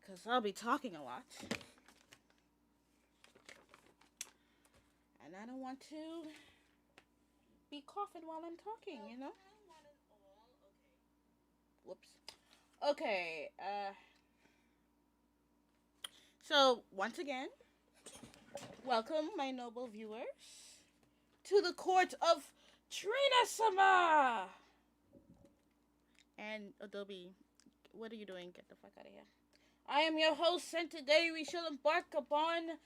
because I'll be talking a lot. And I don't want to be coughing while I'm talking, you know? Whoops. Okay, so once again, welcome, my noble viewers, to the court of Trina-sama! And Adobe, what are you doing? Get the fuck out of here. I am your host, and today we shall embark upon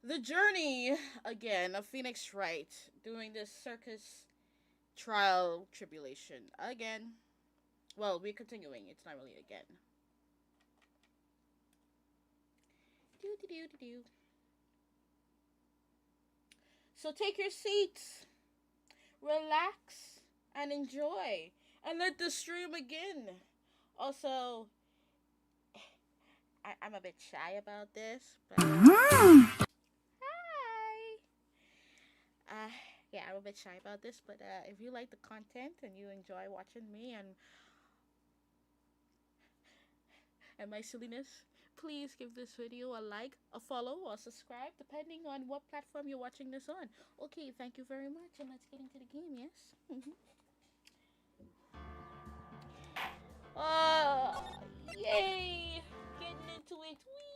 the journey again of Phoenix Wright, doing this Circus trial tribulation again. Well, we're continuing. It's not really again. Do. So take your seats, relax, and enjoy, and let the stream begin. Also, I'm a bit shy about this, but hi. Yeah, I'm a bit shy about this, but if you like the content and you enjoy watching me and my silliness, please give this video a like, a follow, or subscribe, depending on what platform you're watching this on. Okay, thank you very much, and let's get into the game, yes? Yay! Getting into it. Whee!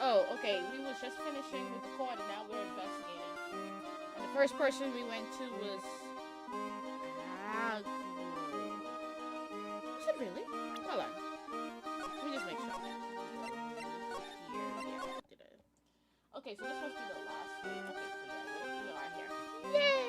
Oh, okay, we was just finishing with the court, and now we're investigating. And the first person we went to was... Was it really? Hold on. Let me just make sure. Okay, so this must be the last thing. Okay, so yeah, we are here. Yay!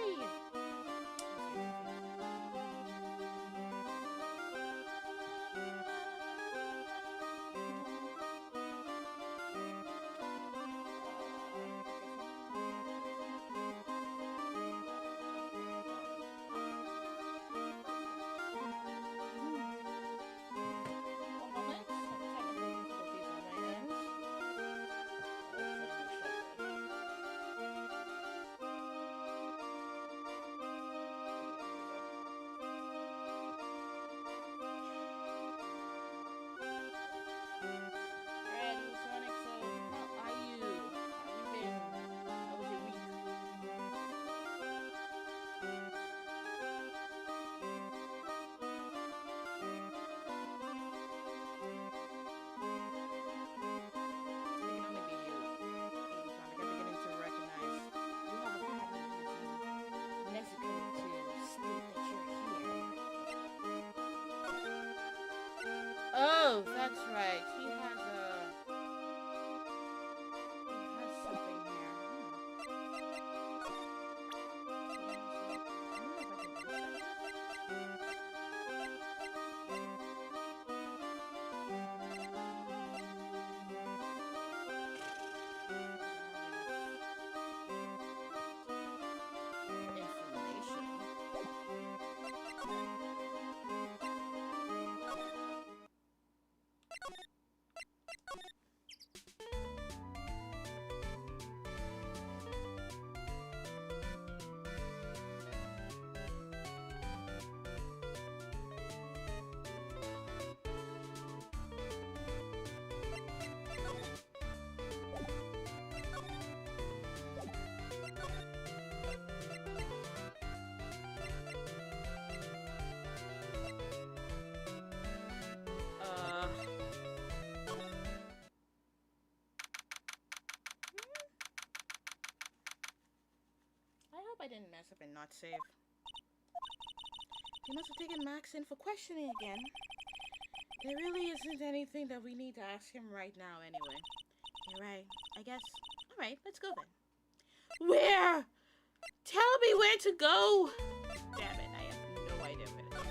Oh, that's right. He has something here. I didn't mess up and not save. He must have taken Max in for questioning again. There really isn't anything that we need to ask him right now anyway. You're right, I guess. Alright, let's go then. Where? Tell me where to go! Damn it, I have no idea where to go.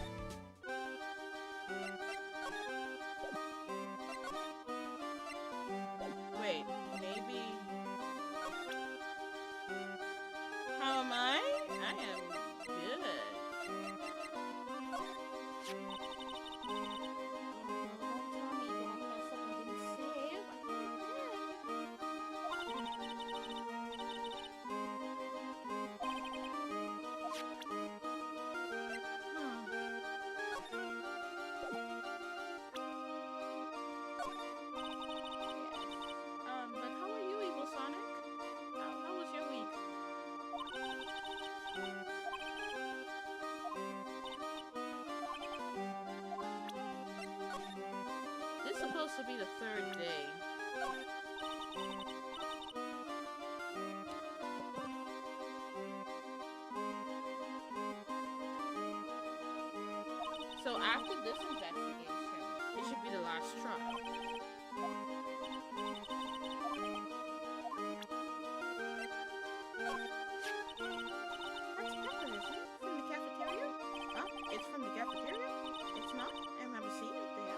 Wait, maybe... How am I? I am good. supposed to be the third day. So after this investigation, it should be the last trial. That's Pepper, isn't it? From the cafeteria? Huh? It's from the cafeteria? It's not? I remember seeing it there.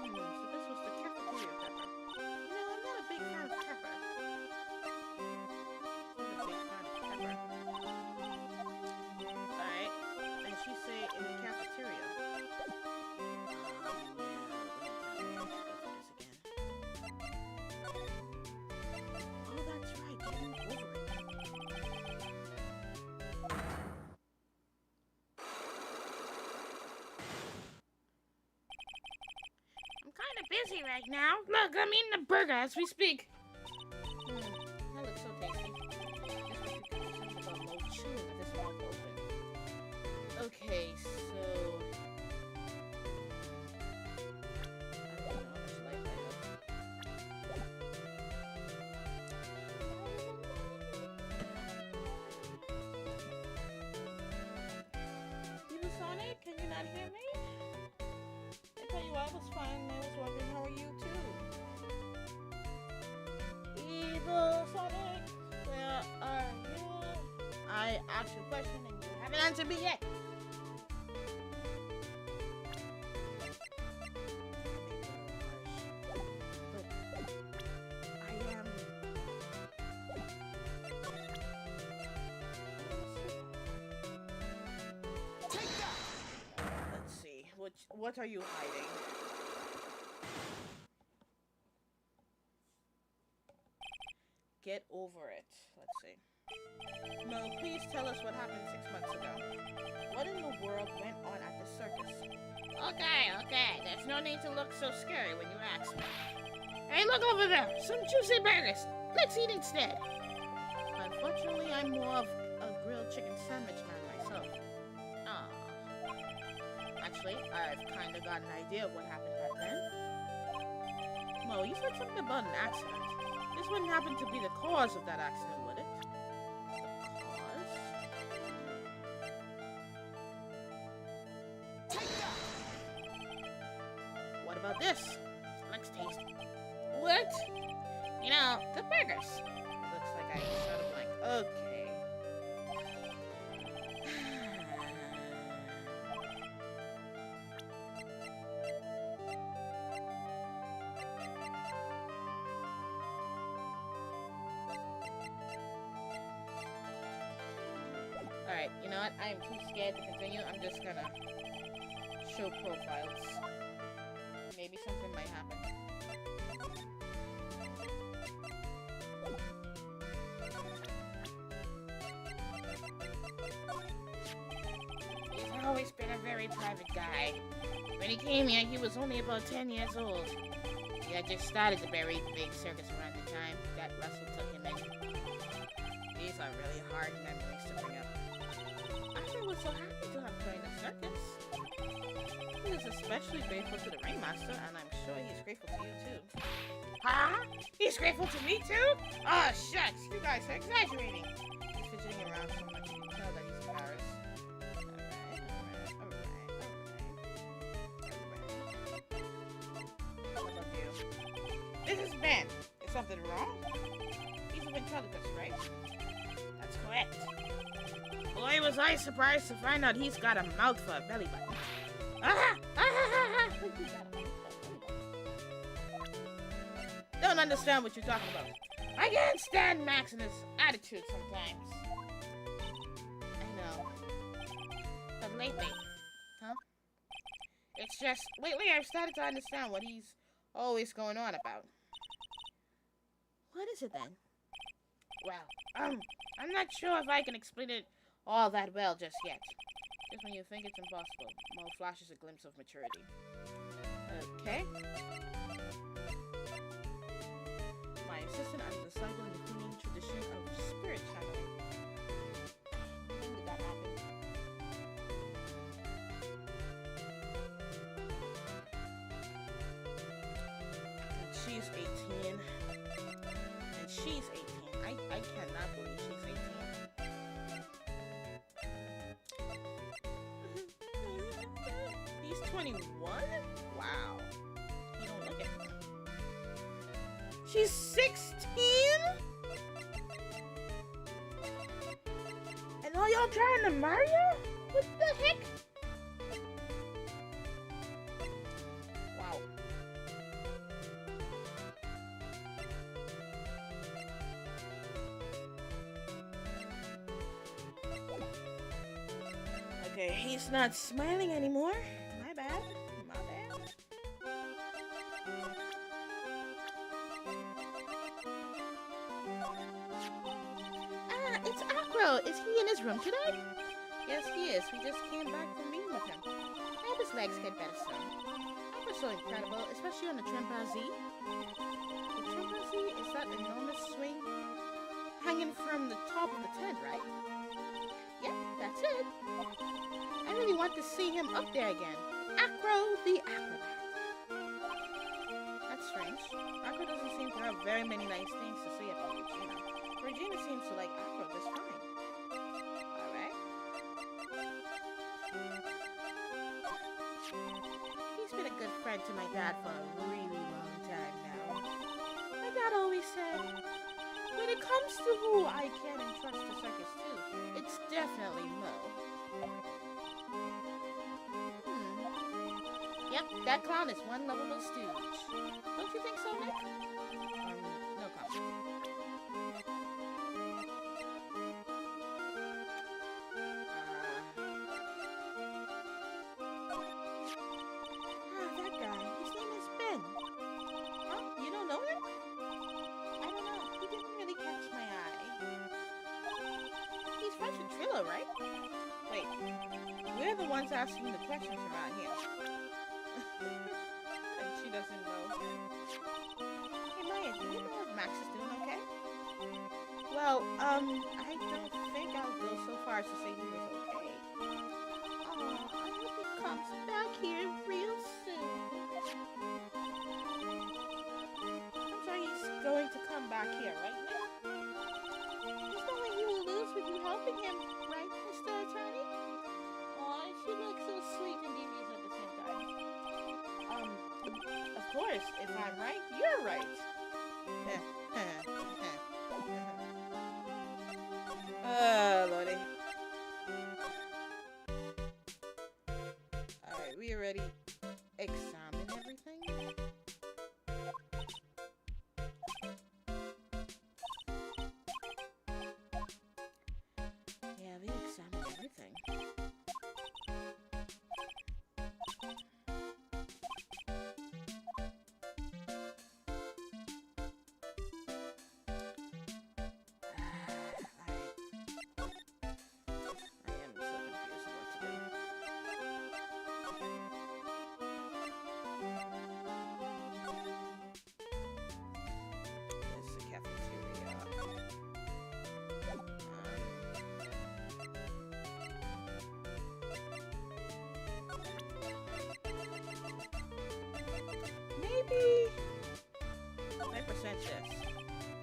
So this was the cafeteria Pepper. You know, I'm not a big fan of Pepper. I'm not a big fan of Pepper. Alright. And she say in the cafeteria. Oh, that's right. Getting over it. I'm kind of busy right now. Look, I'm eating a burger as we speak. That looks so tasty. This must be something about no chewing with this mouth open. Okay, so... I don't know how much light I have. Evil Sonic, can you not hear me? I tell you, I was fine. I was wondering, how are you too? Evil Sonic, where are you? I asked you a question and you haven't answered me yet. But I am... Let's see. What are you hiding? Get over it. Let's see. Mo, please tell us what happened 6 months ago. What in the world went on at the circus? Okay. There's no need to look so scary when you ask me. Hey, look over there. Some juicy burgers. Let's eat instead. Unfortunately, I'm more of a grilled chicken sandwich man myself. Actually, I've kind of got an idea of what happened back then. Mo, you said something about an accident. This wouldn't happen to be the cause of that accident, would it? The cause? What about this? Looks tasty. What? You know, the burgers. Looks like I sort of like, okay. Alright, you know what? I am too scared to continue. I'm just gonna show profiles. Maybe something might happen. He's always been a very private guy. When he came here, he was only about 10 years old. He had just started the very big circus around the time that Russell took him in. These are really hard memories to bring up. I was so happy to have joined the circus. He is especially grateful to the ringmaster, and I'm sure he's grateful to you too. Huh? He's grateful to me too? Oh, shucks, you guys are exaggerating. He's fidgeting around so much you can tell that he's embarrassed. Alright. What about you? This is Ben. Is something wrong? He's a ventriloquist, right? That's correct. Boy, was I surprised to find out he's got a mouth for a belly button. Don't understand what you're talking about. I can't stand Max and his attitude sometimes. I know. But lately, huh? It's just, lately I've started to understand what he's always going on about. What is it then? Well, I'm not sure if I can explain it all that well just yet. Just when you think it's impossible, Mo flashes a glimpse of maturity. Okay. My assistant and disciple in the cleaning tradition of spirit channeling. When did that happen? she's 18. I cannot believe she's 18. He's 21? Wow. You don't look it. She's 16? And all y'all trying to marry her? What the heck? Wow. Okay, he's not smiling anymore. My bad. My bad. Ah, it's Acro. Is he in his room today? Yes, he is. We just came back from meeting with him. I hope his legs get better soon. Acro's so incredible, especially on the chimpanzee. The chimpanzee is that enormous swing hanging from the top of the tent, right? Yep, that's it. I really want to see him up there again. Acro the acrobat. That's strange. Acro doesn't seem to have very many nice things to say about Regina. Regina seems to like Acro just fine. Alright. He's been a good friend to my dad for a really long time now. My dad always said, when it comes to who I can entrust to Circus too, it's definitely Mo. Yep, that clown is one lovable stooge. Don't you think so, Nick? No comment. That guy. His name is Ben. Huh? You don't know him? I don't know. He didn't really catch my eye. He's friends with Trillo, right? Wait, we're the ones asking the questions around here. And she doesn't know. Hey Maya, do you know if Max is doing okay? Well, I don't think I'll go so far as to say he was okay. Oh, I hope he comes back here real soon. I'm sure he's going to come back here, right now? There's no way he will lose with you helping him, right, Mr. Attorney? Aw, she looks so sweet and devious at the same time. Of course, if I'm right, you're right. Lordy. Alright, we already examined everything. Yeah, we examined everything.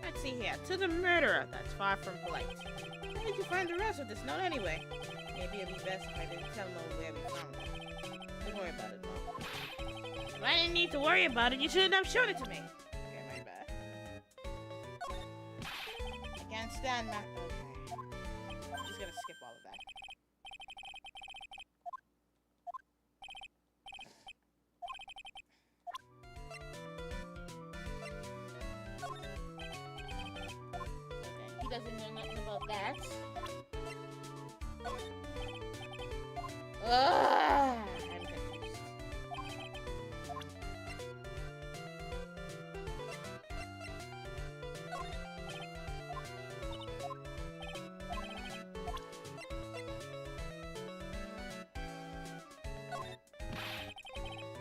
Let's see here. To the murderer. That's far from polite. How did you find the rest of this note anyway? Maybe it'd be best if I didn't tell Mo where we found it. Don't worry about it, Mo. If I didn't need to worry about it, you shouldn't have shown it to me. Okay, my bad. I can't stand that. Okay. I'm just gonna skip all of that. He doesn't know nothing about that. I'm confused.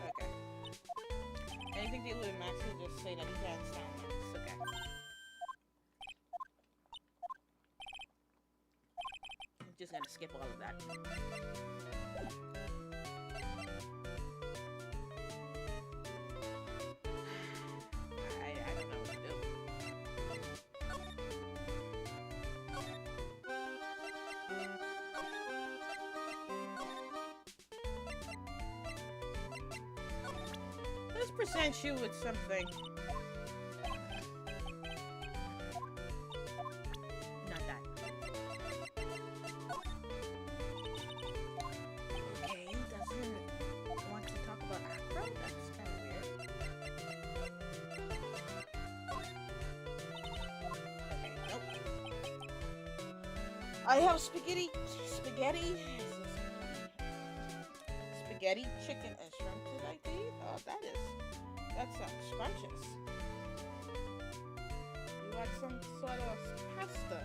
Okay. Anything to do with Max will just say that he can't stand Max. Okay. Just gonna skip all of that. I don't know what to do. present you with something. Not that. Okay, doesn't want to talk about Afro? That's kind of weird. Okay, nope. I have spaghetti, chicken, and shrimp tonight to eat. Oh, that sounds scrumptious. You had some sort of pasta.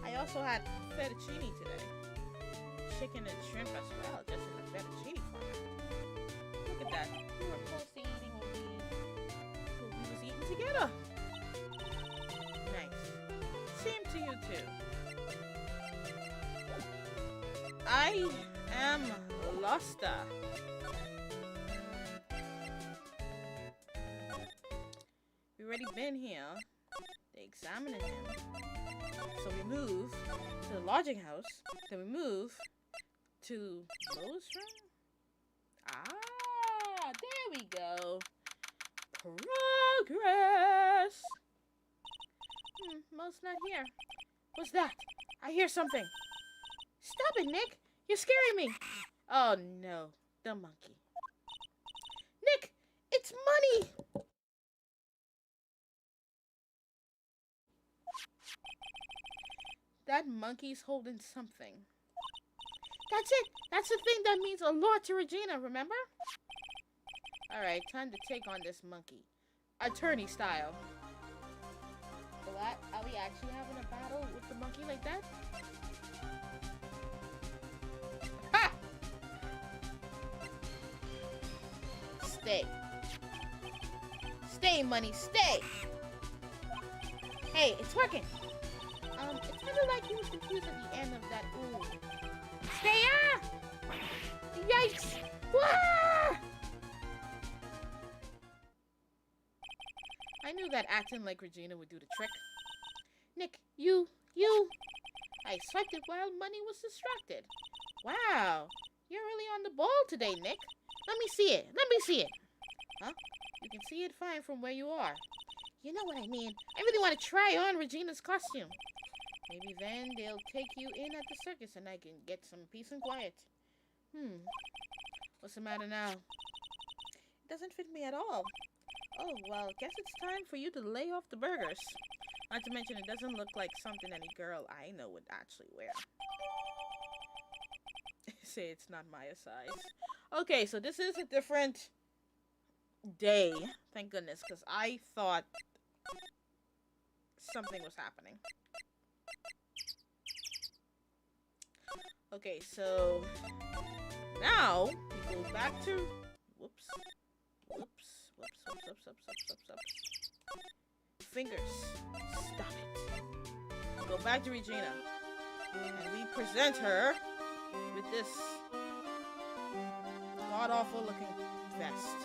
I also had fettuccine today. Chicken and shrimp as well, just in the fettuccine format. Look at that. We were close to eating what we was eating together. Nice. Same to you too. I am Losta. We already been here. They examining him. So we move to the lodging house. Then we move to Lowe's room. Ah, there we go. Progress. Mo's not here. What's that? I hear something. Stop it, Nick. You're scaring me. Oh no, the monkey. Nick, it's money. That monkey's holding something. That's it. That's the thing that means a lot to Regina, remember? Alright, time to take on this monkey. Attorney style. What? Are we actually having a battle with the monkey like that? Ha! Stay. Stay, money, stay! Hey, it's working! It's kind of like he was confused at the end of that. Ooh. Stay up! Yikes! Wah! I knew that acting like Regina would do the trick. Nick, you. I swiped it while Money was distracted. Wow, you're really on the ball today, Nick. Let me see it. Huh? You can see it fine from where you are. You know what I mean. I really want to try on Regina's costume. Maybe then they'll take you in at the circus and I can get some peace and quiet. What's the matter now? It doesn't fit me at all. Oh, well, guess it's time for you to lay off the burgers. Not to mention, it doesn't look like something any girl I know would actually wear. Say it's not my size. Okay, so this is a different day. Thank goodness, because I thought something was happening. Okay, so now we go back to whoops. Fingers. Stop it. We go back to Regina. And we present her with this god-awful looking vest.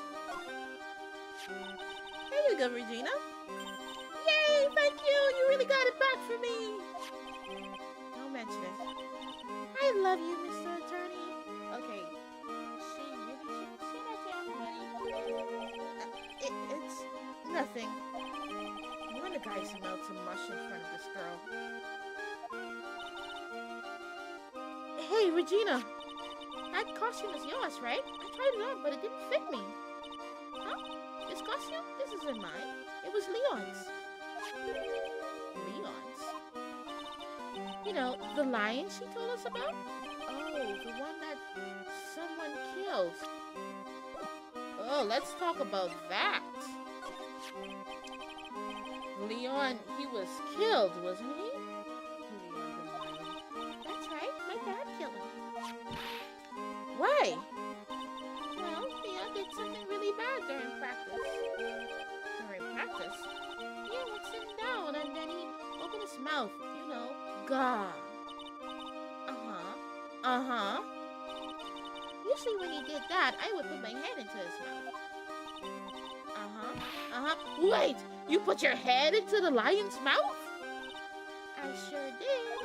There you go, Regina. Yay, thank you. You really got it back for me. Don't mention it. I love you, Mr. Attorney. Okay. She really shouldn't say that to everybody. It's nothing. One of the guys smelled some mush in front of this girl. Hey, Regina. That costume is yours, right? I tried it on, but it didn't fit me. Huh? This costume? This isn't mine. It was Leon's. Leon's? You know, the lion she told us about? Oh, the one that someone killed. Oh, let's talk about that. Leon, he was killed, wasn't he? Leon the lion. That's right, my dad killed him. Why? Well, Leon did something really bad during practice. During practice? Yeah, was sitting down and then he opened his mouth, you know, gah. Usually when he did that, I would put my head into his mouth. Wait! You put your head into the lion's mouth? I sure did.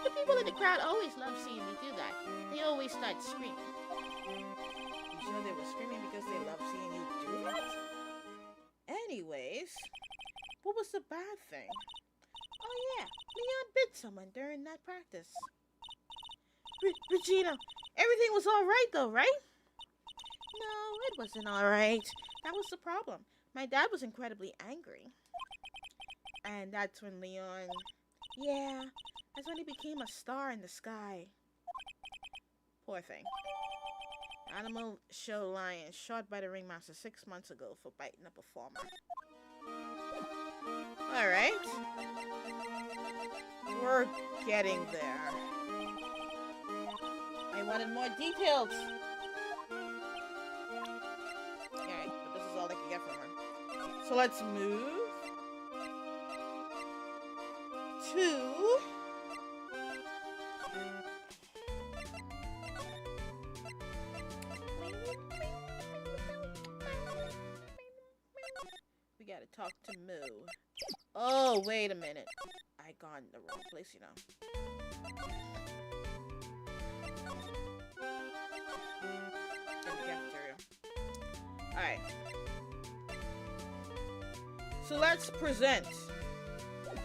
The people in the crowd always love seeing me do that. They always start screaming. You sure they were screaming because they love seeing you do that? Anyways, what was the bad thing? Oh yeah, Leon bit someone during that practice. Regina, everything was alright though, right? No, it wasn't alright. That was the problem. My dad was incredibly angry. And that's when Leon... Yeah, that's when he became a star in the sky. Poor thing. Animal show lion shot by the ringmaster 6 months ago for biting a performer. Alright. We're getting there. I wanted more details. Alright, but this is all I can get from her. So let's move to... We gotta talk to Moo. Oh, wait a minute. I got in the wrong place, you know. In the cafeteria. Alright. So let's present. I'm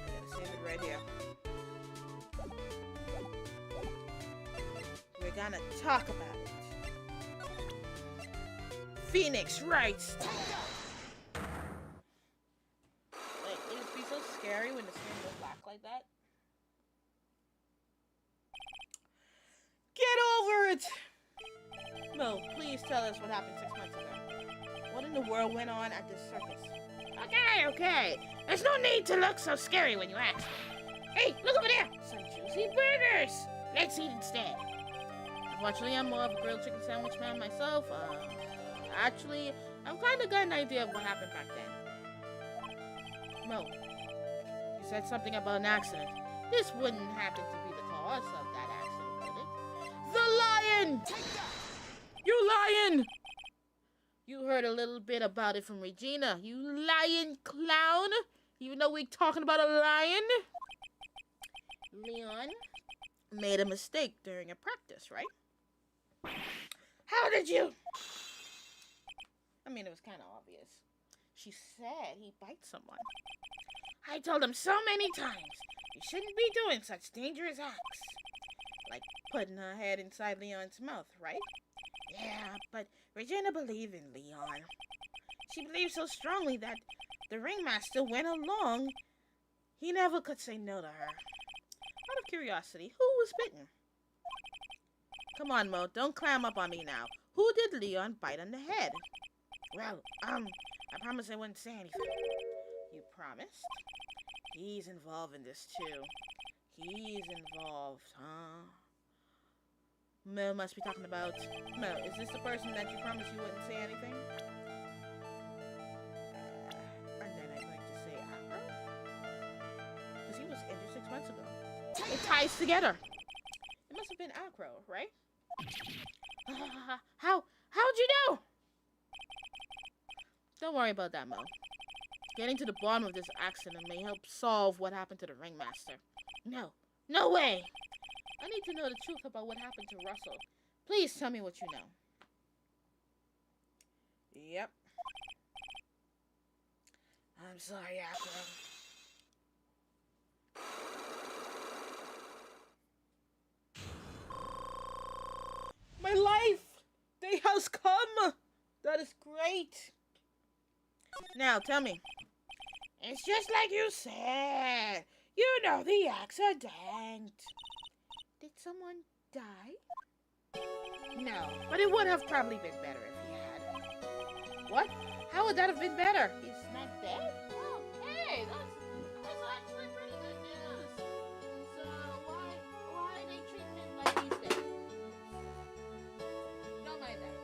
gonna save it right here. We're gonna talk about it. Phoenix Wright. Like, it would be so scary when the screen goes black like that. Get over it! Mo, please tell us what happened 6 months ago. What in the world went on at this circus? Okay. There's no need to look so scary when you ask. Hey, look over there! Some juicy burgers! Let's eat instead. Unfortunately, I'm more of a grilled chicken sandwich man myself. Actually, I've kind of got an idea of what happened back then. Mo, you said something about an accident. This wouldn't happen to be the cause of that accident, would it? The lion! You lion! You heard a little bit about it from Regina. You lion clown! Even though we're talking about a lion? Leon made a mistake during a practice, right? How did you... I mean, it was kind of obvious. She said he bites someone. I told him so many times, you shouldn't be doing such dangerous acts. Like putting her head inside Leon's mouth, right? Yeah, but Regina believed in Leon. She believed so strongly that the ringmaster went along. He never could say no to her. Out of curiosity, who was bitten? Come on, Mo, don't clam up on me now. Who did Leon bite on the head? Well, I promised I wouldn't say anything. You promised? He's involved in this, too. He's involved, huh? Mo must be talking about... Mo, is this the person that you promised you wouldn't say anything? And then I'd like to say Afro? Because he was injured 6 months ago. It ties together. It must have been Acro, right? How'd you know? Don't worry about that, Mo. Getting to the bottom of this accident may help solve what happened to the ringmaster. No way! I need to know the truth about what happened to Russell. Please tell me what you know. Yep. I'm sorry, Acro. My life! Day has come! That is great! Now, tell me. It's just like you said. You know the accident. Did someone die? No, but it would have probably been better if he had. What? How would that have been better? He's not dead? Oh, hey, that's actually pretty good news. So why are they treating him like he's dead? Don't mind that.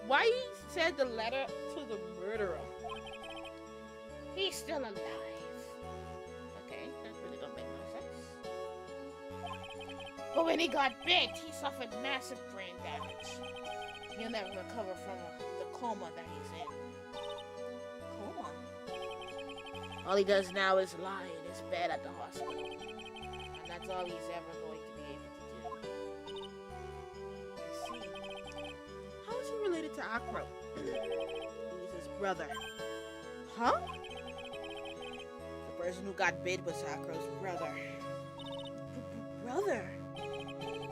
Why he said the letter to the murderer? He's still alive. Okay, that really don't make no sense. But when he got bit, he suffered massive brain damage. He'll never recover from the coma that he's in. Coma? All he does now is lie in his bed at the hospital. And that's all he's ever going to be able to do. I see. related to Acro. He's his brother. Huh? The person who got bit was Acro's brother. Brother?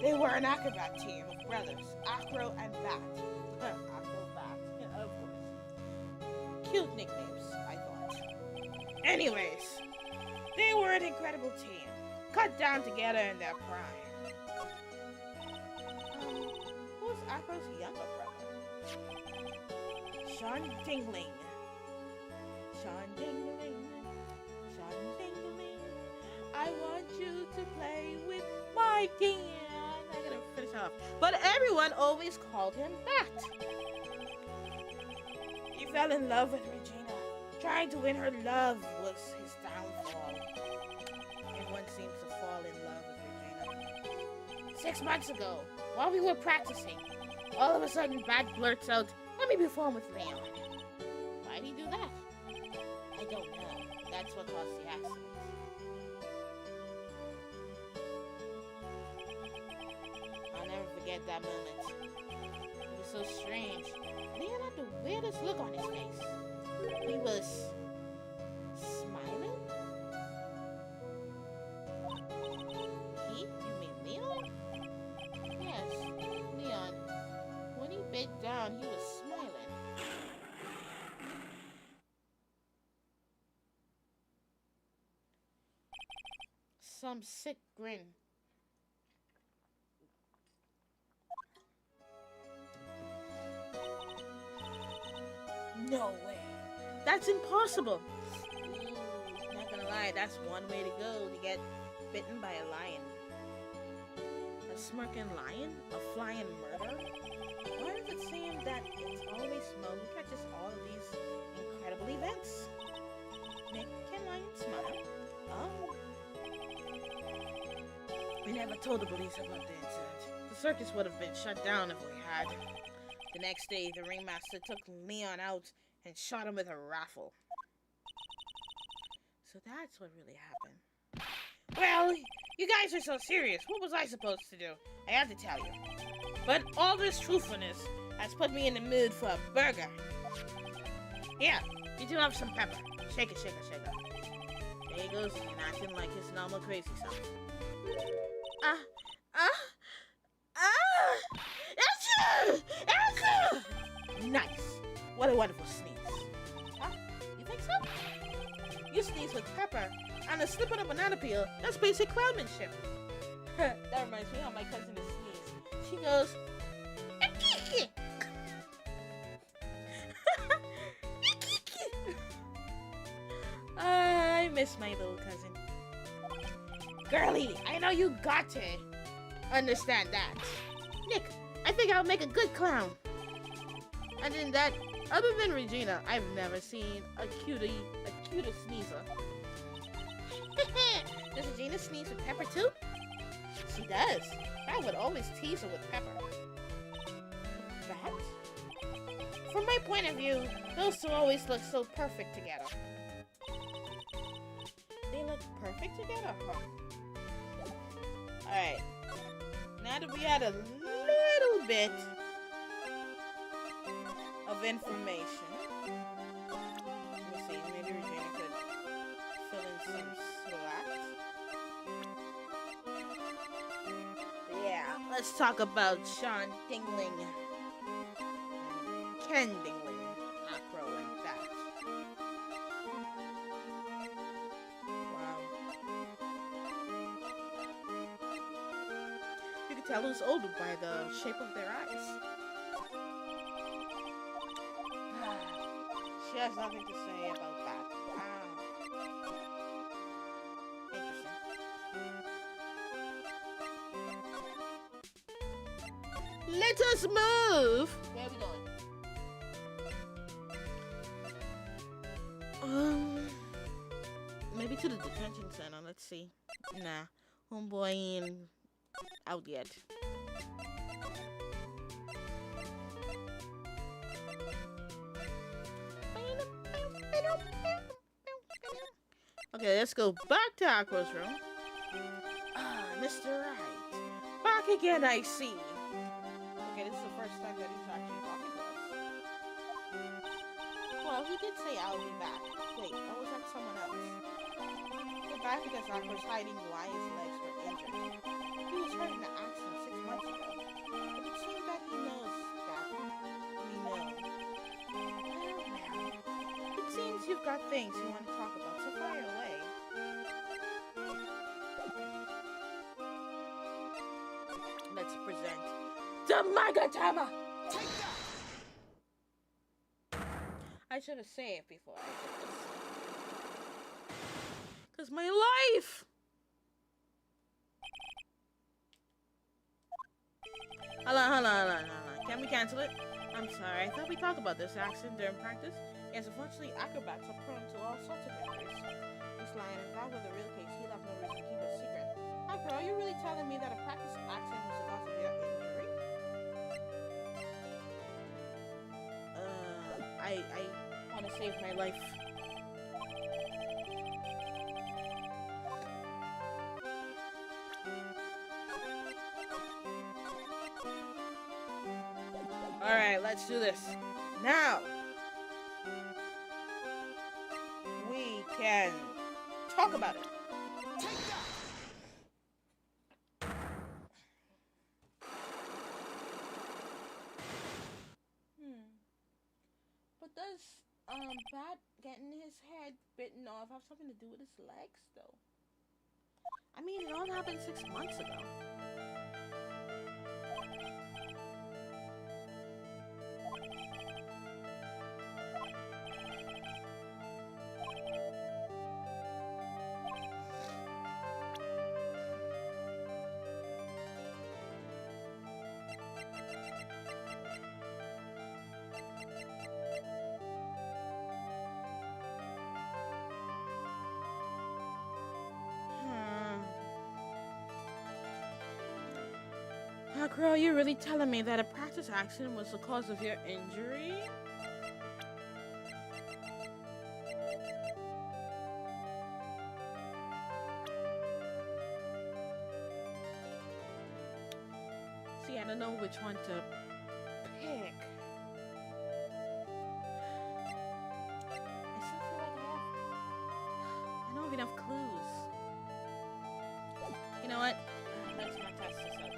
They were an acrobat team of brothers, Acro and Bat. Acrobat, of course. Cute nicknames, I thought. Anyways, they were an incredible team, cut down together in their prime. Who's Acro's younger brother? Sean Dingling. Sean Dingling. Sean Dingling. I want you to play with my team. I'm gonna finish off. But everyone always called him Bat. He fell in love with Regina. Trying to win her love was his downfall. Everyone seems to fall in love with Regina. 6 months ago, while we were practicing, all of a sudden Bat blurts out, "Let me perform with Leon." Why'd he do that? I don't know. That's what caused the accident. I'll never forget that moment. It was so strange. Leon had the weirdest look on his face. He was smiling? He? You mean Leon? Yes, Leon. When he bit down, he was smiling. Some sick grin. No way. That's impossible. Ooh, not gonna lie, that's one way to go to get bitten by a lion. A smirking lion? A flying murder? Why does it seem that it's always Mo who catches all of these incredible events? Can lions smile? Oh. We never told the police about the incident. The circus would have been shut down if we had. The next day, the ringmaster took Leon out and shot him with a rifle. So that's what really happened. Well, you guys are so serious. What was I supposed to do? I have to tell you. But all this truthfulness has put me in the mood for a burger. Here, you do have some pepper. Shake it, shake it, shake it. There he goes again, acting like his normal crazy self. Nice. What a wonderful sneeze. Huh? You think so? You sneeze with pepper and a slip of a banana peel. That's basic crowdmanship. That reminds me how my cousin is sneeze. She goes, "Akiki." I miss my little cousin. Girlie, I know you got to understand that. Nick, I think I'll make a good clown. And in that, other than Regina, I've never seen a cuter sneezer. Does Regina sneeze with pepper too? She does. I would always tease her with pepper. That? From my point of view, those two always look so perfect together. They look perfect together, huh? Alright. Now that we had a little bit of information. Let's see, maybe Regina could fill in some slack. Yeah, let's talk about Sean Dingling. Ken Dingling. Acro and that. Wow. You can tell who's older by the shape of their eyes. She has nothing to say about that. Wow. Interesting. Let us move! Where are we going? Maybe to the detention center. Let's see. Nah. Homeboy ain't out yet. Okay, let's go back to Acro's room. Ah, Mr. Wright. Back again, I see. Okay, this is the first time that he's actually talking to us. he did say I'll be back. Wait, or was that someone else? We're back because Aqua's hiding why his legs were injured. He was hurt in an accident 6 months ago. But it seems that he knows that we know. Well, it seems you've got things you want to talk about, so fire away. Let's present the Magatama! Take that! I should have said it before I did this. Cause my life! Hold on. Can we cancel it? I'm sorry, I thought we talked about this accident during practice. Yes, unfortunately, acrobats are prone to all sorts of injuries. Miss Lion, if that were the real case, he'd have no reason to keep it secret. After all, are you really telling me that a practice accident was the cause of your injury? I want to save my life. Alright, let's do this. Now, we can talk about it. Take that! But does Bat getting his head bitten off have something to do with his legs, though? I mean, it all happened 6 months ago. Girl, you're really telling me that a practice accident was the cause of your injury? See, I don't know which one to pick. I still feel like I don't have enough clues. You know what? Let's not test this out.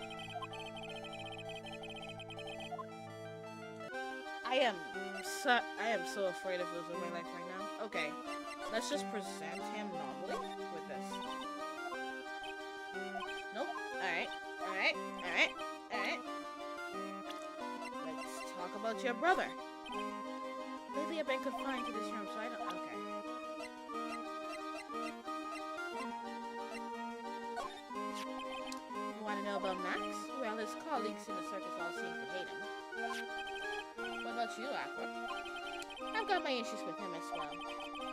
I am so afraid of losing my life right now. Okay, let's just present him normally with this. Nope. Alright. Let's talk about your brother. Lately I've been confined to this room, so I don't... Okay. You want to know about Max? Well, his colleagues in the circus all seem to hate him. What about you, Aqua? I've got my issues with him as well.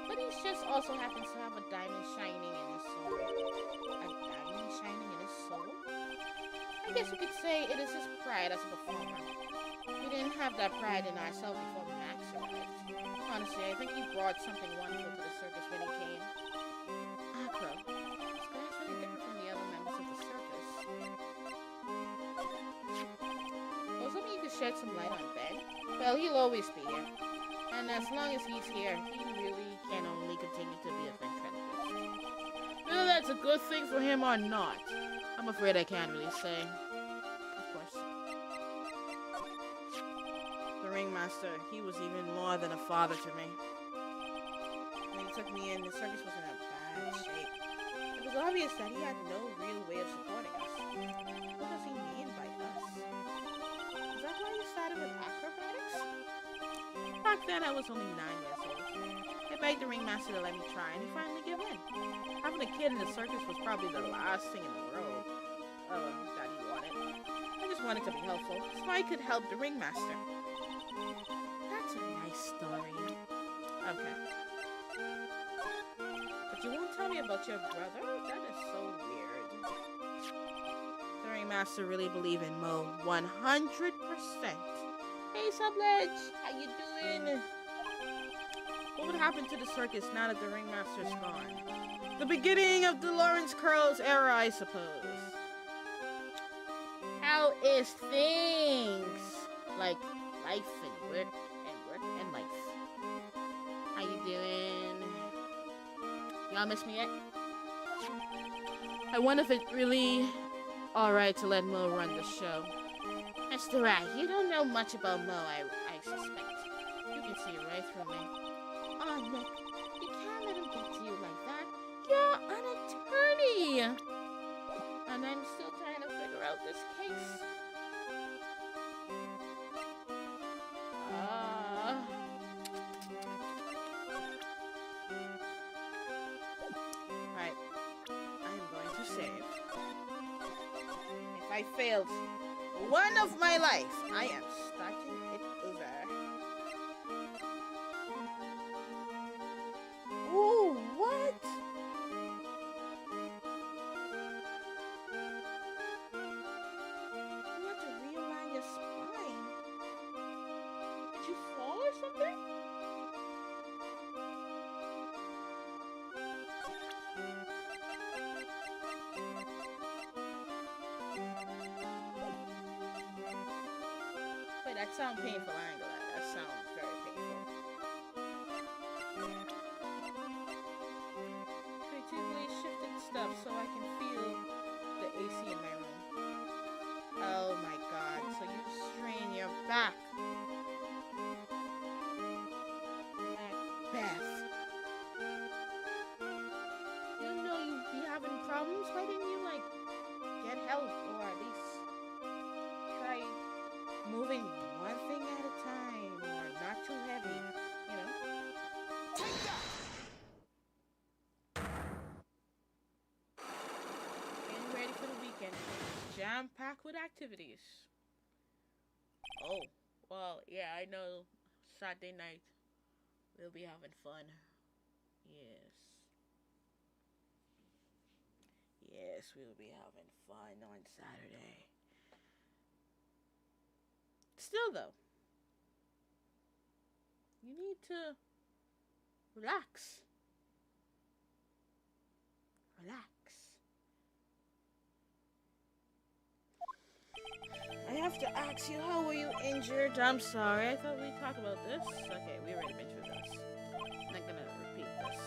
But he just also happens to have a diamond shining in his soul. A diamond shining in his soul? I guess you could say it is his pride as a performer. We didn't have that pride in ourselves before Max arrived. Honestly, I think he brought something wonderful to the circus when he came. Aqua, this guy's really different from the other members of the circus. I was hoping you could shed some light on Ben. Well, he'll always be here. And as long as he's here, he really can only continue to be a ventriloquist. Whether that's a good thing for him or not, I'm afraid I can't really say. Of course. The ringmaster, he was even more than a father to me. When he took me in, the circus was in a bad shape. It was obvious that he had no real way of supporting us. What does he mean by us? Is that why you started with acrobatics? Back then, I was only 9 years old. I begged the ringmaster to let me try, and he finally gave in. Having a kid in the circus was probably the last thing in the world that he wanted. I just wanted to be helpful, so I could help the ringmaster. That's a nice story. Okay. But you won't tell me about your brother? That is so weird. The ringmaster really believed in Mo 100%. Hey, Subledge! How you doing? What would happen to the circus now that the ringmaster's gone? The beginning of the Lawrence Curls era, I suppose. How is things? Like life and work and life. How you doing? Y'all miss me yet? I wonder if it's really alright to let Mo run the show. Mr. Wright, you don't know much about Mo, I suspect. You can see right through me. Oh, Nick, you can't let him get to you like that. You're an attorney! And I'm still trying to figure out this case. Right. I am going to save. If I failed one of my life, I am starting it over. Ooh, what? You have to realign your spine. Did you fall or something? Wait, that sounds painful. I ain't gonna lie. That sounds very painful. Creatively shifted stuff so I can feel the AC in my room. Oh my god. So you strain your back. Macbeth. You know you be having problems? Why didn't you, like, get help or at least try moving one thing at a time or not too heavy, you know? Take that! Getting ready for the weekend. Jam-packed with activities. Oh, well, yeah, I know Saturday night we'll be having fun. Yes. Yes, we'll be having fun on Saturday. Still, though, you need to relax. Relax. I have to ask you, how were you injured? I'm sorry, I thought we'd talk about this. Okay, we already been through this. I'm not gonna repeat this.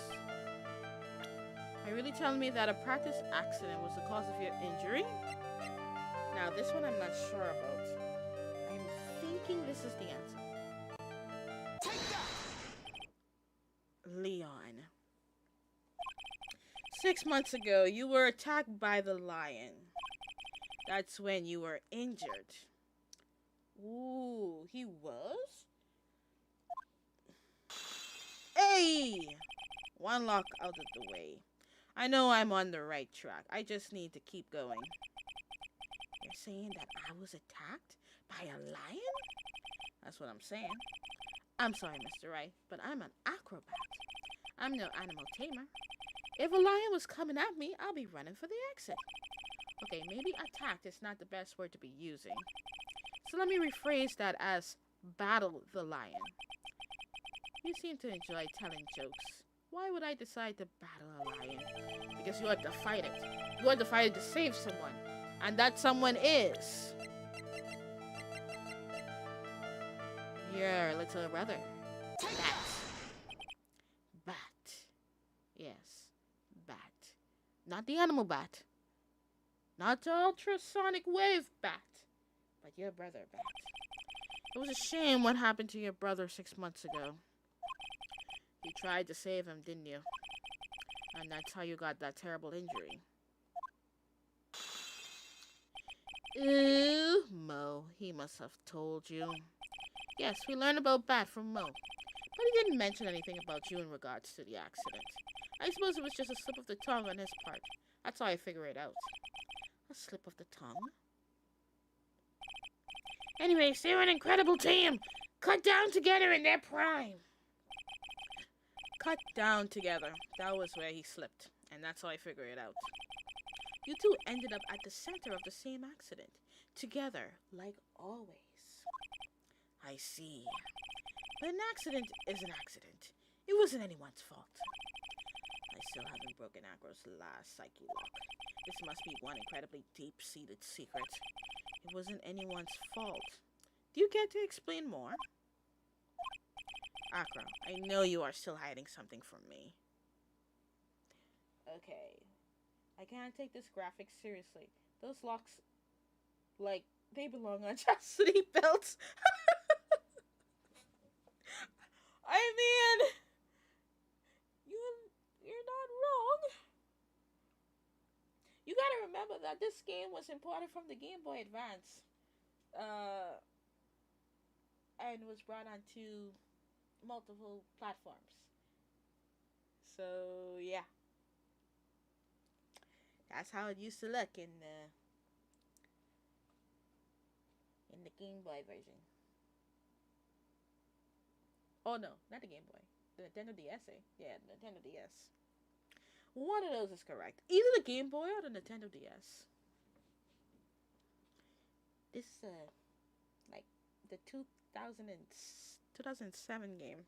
Are you really telling me that a practice accident was the cause of your injury? Now, this one I'm not sure about. I'm thinking this is the answer. Take that! Leon. 6 months ago, you were attacked by the lion. That's when you were injured. Ooh, he was? Hey! One lock out of the way. I know I'm on the right track. I just need to keep going. You're saying that I was attacked by a lion? That's what I'm saying. I'm sorry, Mr. Wright, but I'm an acrobat. I'm no animal tamer. If a lion was coming at me, I'll be running for the exit. Okay, maybe attacked is not the best word to be using. So let me rephrase that as battle the lion. You seem to enjoy telling jokes. Why would I decide to battle a lion? Because you are to fight it. You are to fight it to save someone. And that someone is your little brother. Bat. Bat. Yes. Bat. Not the animal bat. Not the ultrasonic wave bat. But your brother bat. It was a shame what happened to your brother 6 months ago. You tried to save him, didn't you? And that's how you got that terrible injury. Ooh, Mo. He must have told you. Yes, we learned about Bat from Mo. But he didn't mention anything about you in regards to the accident. I suppose it was just a slip of the tongue on his part. That's how I figure it out. A slip of the tongue? Anyways, they're an incredible team. Cut down together in their prime. Cut down together. That was where he slipped. And that's how I figure it out. You two ended up at the center of the same accident. Together, like always. I see. But an accident is an accident. It wasn't anyone's fault. I still haven't broken Agro's last psyche lock. This must be one incredibly deep-seated secret. It wasn't anyone's fault. Do you care to explain more? Akra, I know you are still hiding something from me. Okay. I can't take this graphic seriously. Those locks, like, they belong on chastity belts. I mean, you're not wrong. You gotta remember that this game was imported from the Game Boy Advance. And was brought onto multiple platforms. So, yeah. That's how it used to look in the Game Boy version. Oh no, not the Game Boy. The Nintendo DS, eh? Yeah, the Nintendo DS. One of those is correct. Either the Game Boy or the Nintendo DS. This is like the 2007 game.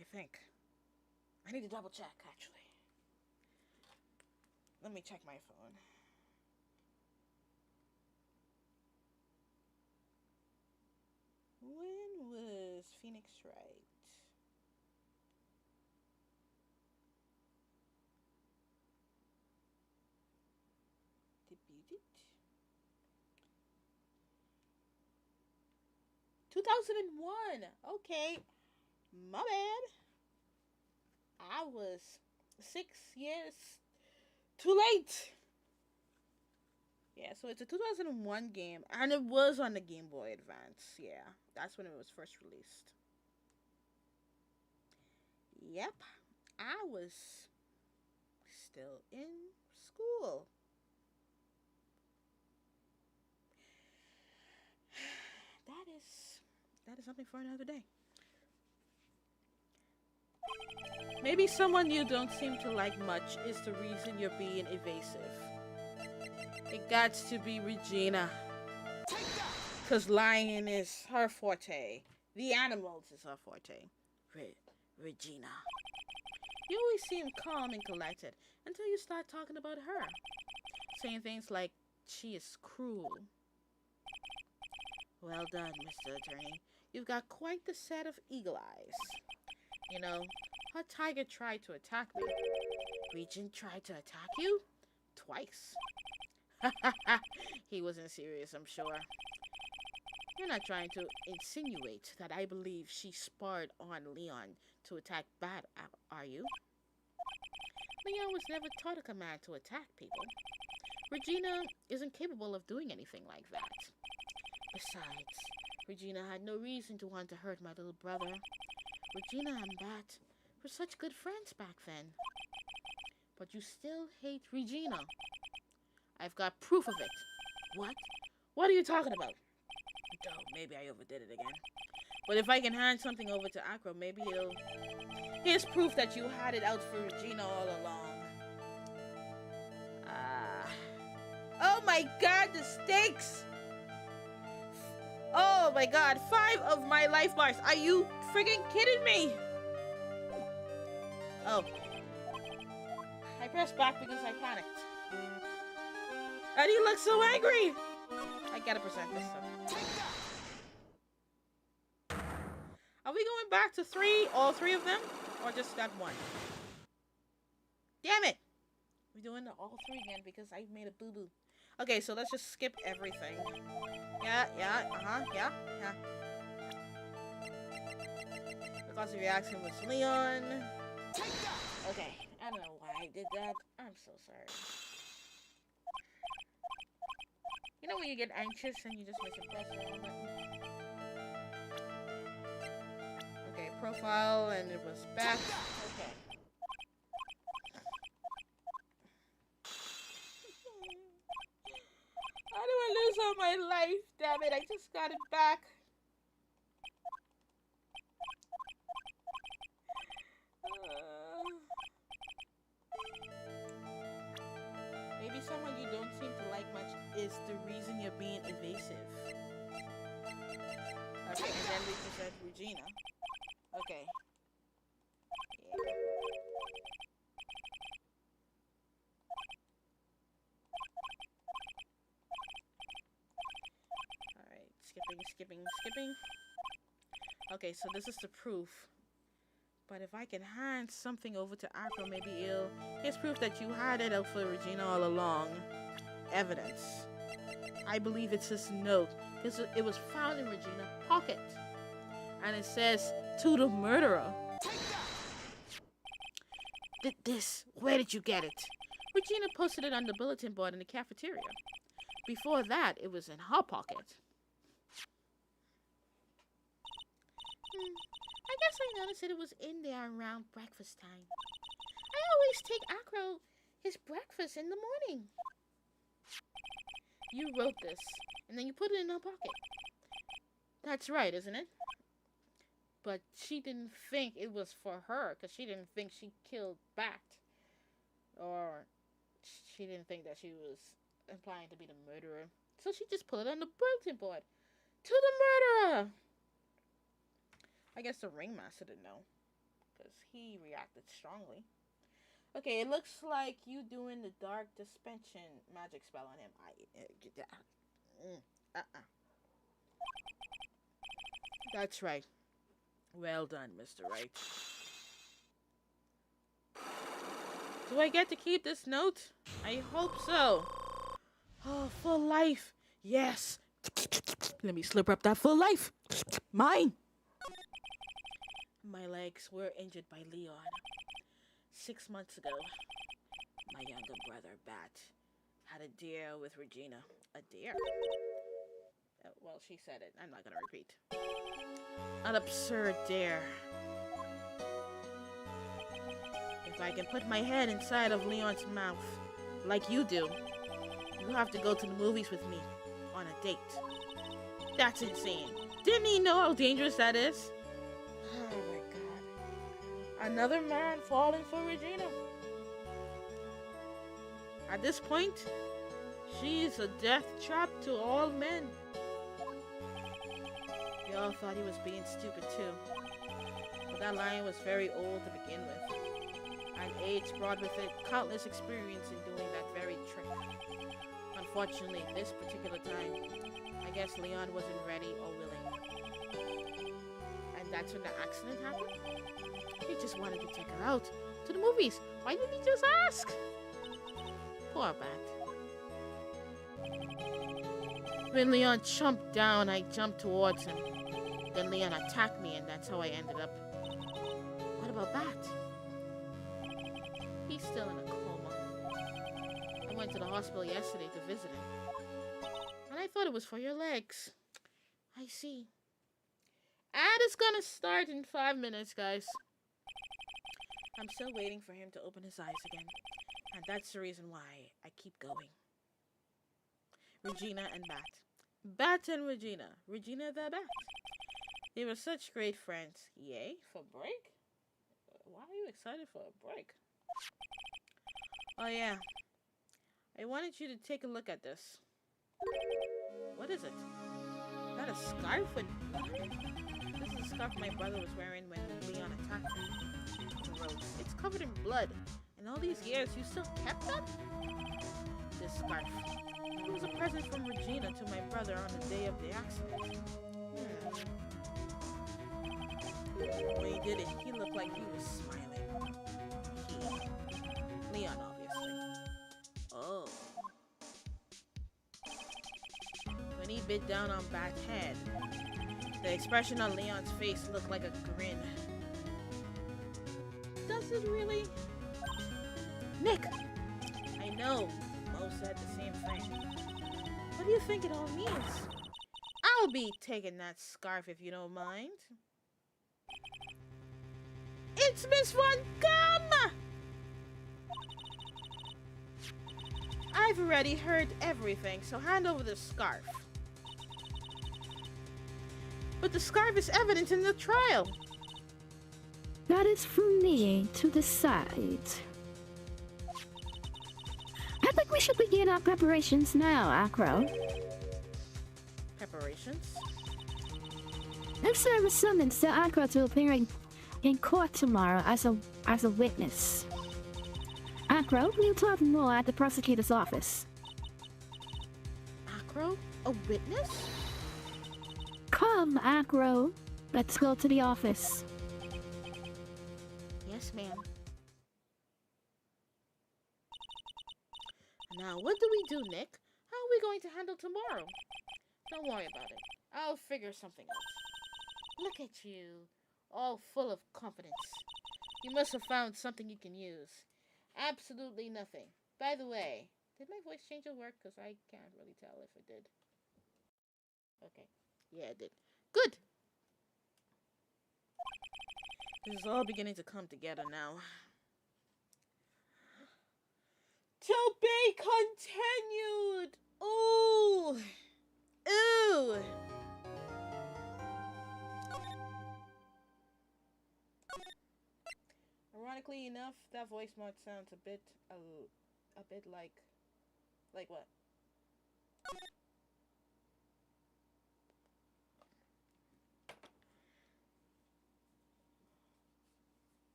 I think. I need to double check actually. Let me check my phone. When was Phoenix Wright? Debuted? 2001. Okay. My bad. I was 6 years too late. Yeah, so it's a 2001 game, and it was on the Game Boy Advance. Yeah, that's when it was first released. Yep, I was still in school. That is something for another day. Maybe someone you don't seem to like much is the reason you're being evasive. It got to be Regina. Because lying is her forte. The animals is her forte. Regina. You always seem calm and collected until you start talking about her. Saying things like, she is cruel. Well done, Mr. Attorney. You've got quite the set of eagle eyes. You know, her tiger tried to attack me. Regent tried to attack you? Twice. He wasn't serious, I'm sure. You're not trying to insinuate that I believe she sparred on Leon to attack Bat, are you? Leon was never taught a command to attack people. Regina isn't capable of doing anything like that. Besides, Regina had no reason to want to hurt my little brother. Regina and Bat were such good friends back then. But you still hate Regina. I've got proof of it. What? What are you talking about? Oh, maybe I overdid it again. But if I can hand something over to Akra, maybe it'll... Here's proof that you had it out for Regina all along. Oh my god, the stakes! Oh my god, 5 of my life bars. Are you friggin' kidding me? Oh. I pressed back because I panicked. And he looks so angry! I gotta present this stuff. Are we going back to 3? All 3 of them? Or just that one? Damn it! We're doing all 3 again because I made a boo-boo. Okay, so let's just skip everything. Yeah. The cause of reaction was Leon. Okay, I don't know why I did that. I'm so sorry. You know when you get anxious and you just make a press the wrong button? Okay, profile, and it was back. Okay. How do I lose all my life? Damn it, I just got it back. Maybe someone you don't seem to like much is the reason you're being evasive. Okay, and then we present Regina. Okay. Yeah. Alright, skipping. Okay, so this is the proof. But if I can hand something over to Acro, maybe here's proof that you had it out for Regina all along. Evidence. I believe it's his note, because it was found in Regina's pocket. And it says, to the murderer. Did this? Where did you get it? Regina posted it on the bulletin board in the cafeteria. Before that, it was in her pocket. I guess I noticed that it was in there around breakfast time. I always take Acro his breakfast in the morning. You wrote this, and then you put it in her pocket. That's right, isn't it? But she didn't think it was for her, because she didn't think she killed Bat. Or she didn't think that she was implying to be the murderer. So she just put it on the bulletin board. To the murderer! I guess the ringmaster didn't know, because he reacted strongly. Okay, it looks like you doing the dark dispensation magic spell on him. That's right. Well done, Mr. Wright. Do I get to keep this note? I hope so. Oh, full life. Yes. Let me slip up that full life. Mine. My legs were injured by Leon. 6 months ago, my younger brother, Bat, had a dare with Regina. A dare? Well, she said it. I'm not going to repeat. An absurd dare. If I can put my head inside of Leon's mouth, like you do, you have to go to the movies with me on a date. That's insane. Didn't he know how dangerous that is? Oh my god. Another man falling for Regina. At this point, she's a death trap to all men. We all thought he was being stupid too. But that lion was very old to begin with. And age brought with it countless experience in doing that very trick. Unfortunately, this particular time, I guess Leon wasn't ready or willing. And that's when the accident happened? He just wanted to take her out to the movies. Why didn't he just ask? Poor Bat. When Leon jumped down, I jumped towards him. Then Leon attacked me, and that's how I ended up. What about Bat? He's still in a coma. I went to the hospital yesterday to visit him. And I thought it was for your legs. I see. Ad is gonna start in 5 minutes, guys. I'm still waiting for him to open his eyes again. And that's the reason why I keep going. Regina and Bat. Bat and Regina. Regina the Bat. They were such great friends. Yay, for break? Why are you excited for a break? Oh yeah. I wanted you to take a look at this. What is it? Is that a scarf with blood? This is a scarf my brother was wearing when Leon attacked me. Gross. It's covered in blood. And all these years, you still kept that? This scarf. It was a present from Regina to my brother on the day of the accident. When he did it, he looked like he was smiling. Leon, obviously. Oh. When he bit down on Bat's head, the expression on Leon's face looked like a grin. Does it really? Nick! I know. Mo said the same thing. What do you think it all means? I'll be taking that scarf if you don't mind. It's Miss Von Gum! I've already heard everything, so hand over the scarf. But the scarf is evidence in the trial. That is for me to decide. I think we should begin our preparations now, Acro. Preparations? I've served a summons to Acro to appear in court tomorrow as a witness. Acro, we'll talk more at the prosecutor's office. Acro? A witness? Come, Acro. Let's go to the office. Yes, ma'am. Now, what do we do, Nick? How are we going to handle tomorrow? Don't worry about it. I'll figure something out. Look at you, all full of confidence. You must have found something you can use. Absolutely nothing. By the way, did my voice change at work? Because I can't really tell if it did. Okay. Yeah, it did. Good. This is all beginning to come together now. To be continued. Ooh. Ooh. Ironically enough, that voice mod sounds a bit like what?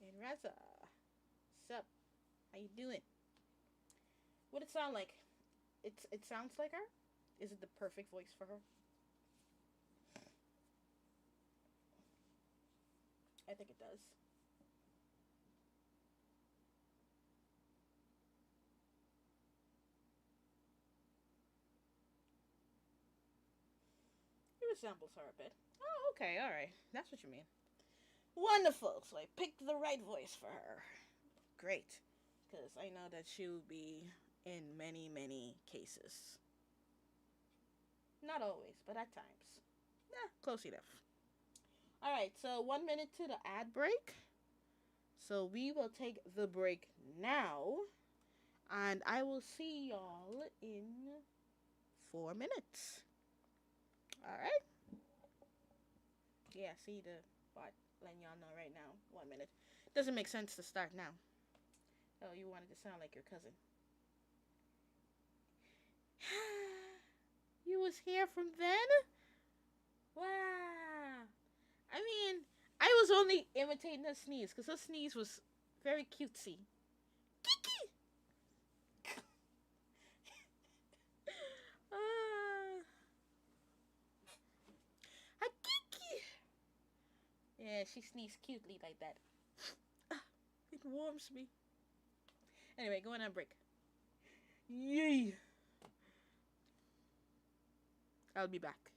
And Raza, sup? How you doing? What'd it sound like? It sounds like her? Is it the perfect voice for her? I think it does. It resembles her a bit. Oh, okay, alright. That's what you mean. Wonderful. So I picked the right voice for her. Great. Because I know that she'll be in many, many cases. Not always, but at times. Close enough. Alright, so 1 minute to the ad break. So we will take the break now. And I will see y'all in 4 minutes. Alright? Yeah, see the bot letting y'all know right now. 1 minute. Doesn't make sense to start now. Oh, you wanted to sound like your cousin. You was here from then? Wow. I mean, I was only imitating her sneeze, because her sneeze was very cutesy. Kiki! A Kiki! Yeah, she sneezed cutely like that. It warms me. Anyway, going on break. Yay! I'll be back.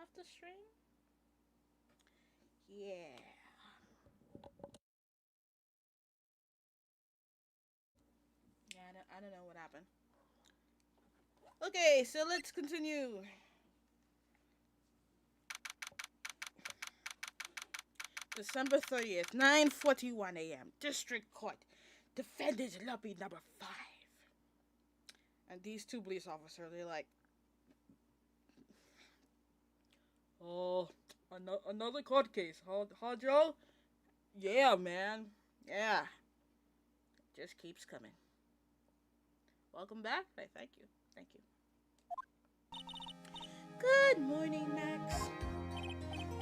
After string? Yeah. I don't know what happened. Okay, so let's continue. December 30th, 9:41 a.m. District Court. Defendant lobby number 5. And these two police officers, they're like, oh, another court case, huh, Joe? Yeah, man. Yeah. It just keeps coming. Welcome back. Thank you. Thank you. Good morning, Max.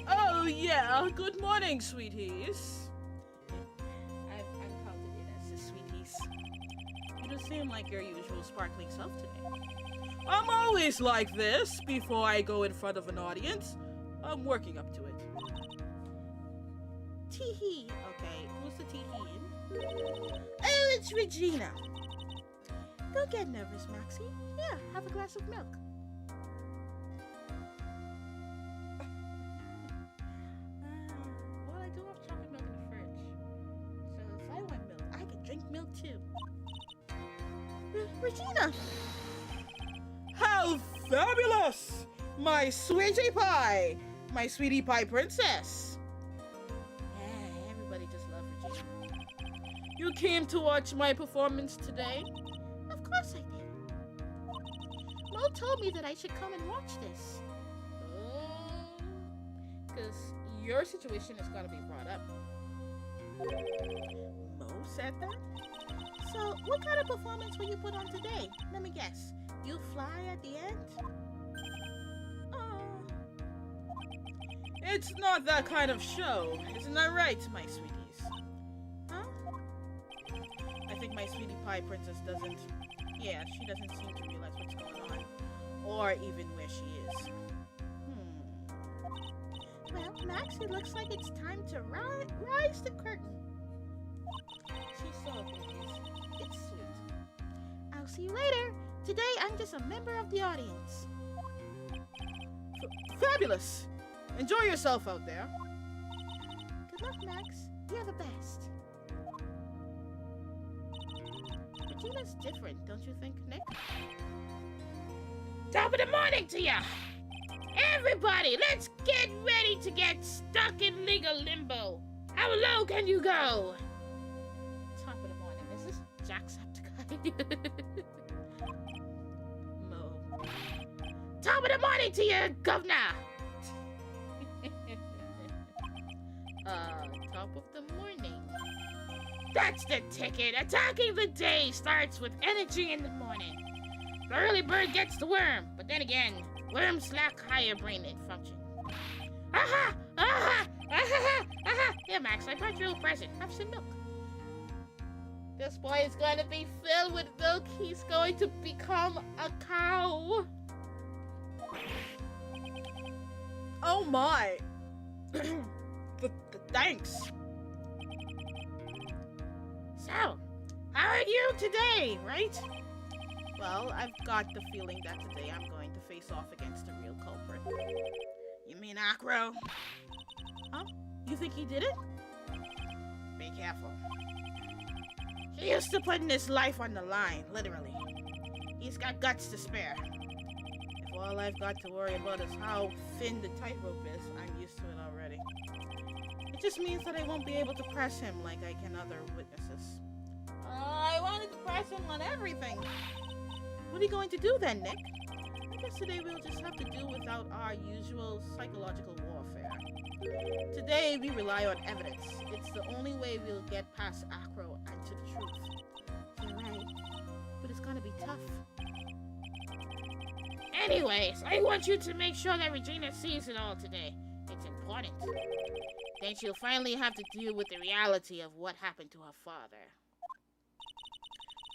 Oh, yeah. Good morning, sweeties. I'm counted in as the sweeties. You don't seem like your usual sparkling self today. I'm always like this before I go in front of an audience. I'm working up to it. Tee-hee. Okay, who's the tee-hee? Oh, it's Regina. Don't get nervous, Maxie. Yeah, have a glass of milk. Well, I do have chocolate milk in the fridge. So if I want milk, I can drink milk too. Regina! How fabulous! My sweetie pie! My sweetie pie princess! Yeah, everybody just loves Regina. You came to watch my performance today? Of course I did. Mo told me that I should come and watch this. Because your situation is going to be brought up. Mo said that? So, what kind of performance will you put on today? Let me guess. you fly at the end? Oh. It's not that kind of show. Isn't that right, my sweeties? Huh? I think my sweetie pie princess doesn't... Yeah, she doesn't seem to realize what's going on. Or even where she is. Well, Max, it looks like it's time to rise the curtain. She's so oblivious. It's sweet. I'll see you later. Today, I'm just a member of the audience. Fabulous! Enjoy yourself out there. Good luck, Max. You're the best. Regina's different, don't you think, Nick? Top of the morning to ya! Everybody, let's get ready to get stuck in legal limbo. How low can you go? Top of the morning. Is this Jacksepticeye? Mo. Top of the morning to you, governor. Top of the morning. That's the ticket. Attacking the day starts with energy in the morning. The early bird gets the worm, but then again, worms lack higher brain function. Aha! Aha! Aha! Aha! Here, Max, I brought you a present. Have some milk. This boy is going to be filled with milk. He's going to become a cow. Oh my! Thanks. So, how are you today, right? Well, I've got the feeling that today I'm going to face off against the real culprit. You mean Acro? Huh? You think he did it? Be careful. He used to putting his life on the line, literally. He's got guts to spare. If all I've got to worry about is how thin the tightrope is, I'm used to it already. It just means that I won't be able to press him like I can other witnesses. I wanted to press him on everything. What are you going to do then, Nick? I guess today we'll just have to do without our usual psychological warfare. Today we rely on evidence. It's the only way we'll get past Acro and to the truth. You're right, but it's gonna be tough. Anyways, I want you to make sure that Regina sees it all today. It's important. Then she'll finally have to deal with the reality of what happened to her father.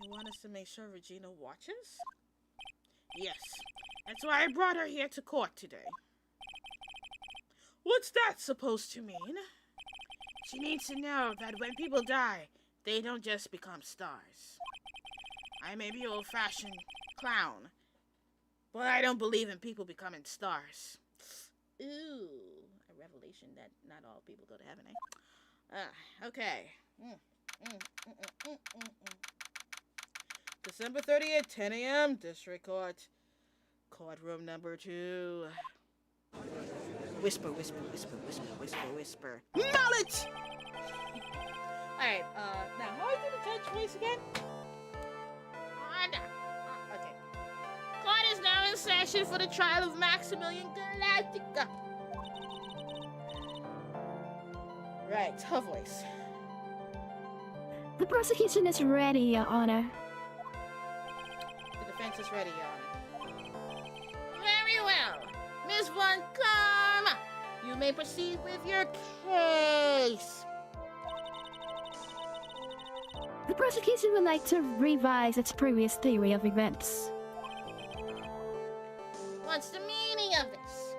You want us to make sure Regina watches? Yes. That's why I brought her here to court today. What's that supposed to mean? She needs to know that when people die, they don't just become stars. I may be old-fashioned clown, but I don't believe in people becoming stars. Ooh, a revelation that not all people go to heaven, eh? Okay. December 30th, 10 a.m., District Court. Courtroom number 2. Whisper, whisper, whisper, whisper, whisper, whisper. Mallet! Alright, now, how do I do the judge voice again? Okay. Court is now in session for the trial of Maximilian Galactica. Right, her voice. The prosecution is ready, Your Honor. The defense is ready, Your Honor. Very well. Miss Von Karma, you may proceed with your case. The prosecution would like to revise its previous theory of events. What's the meaning of this?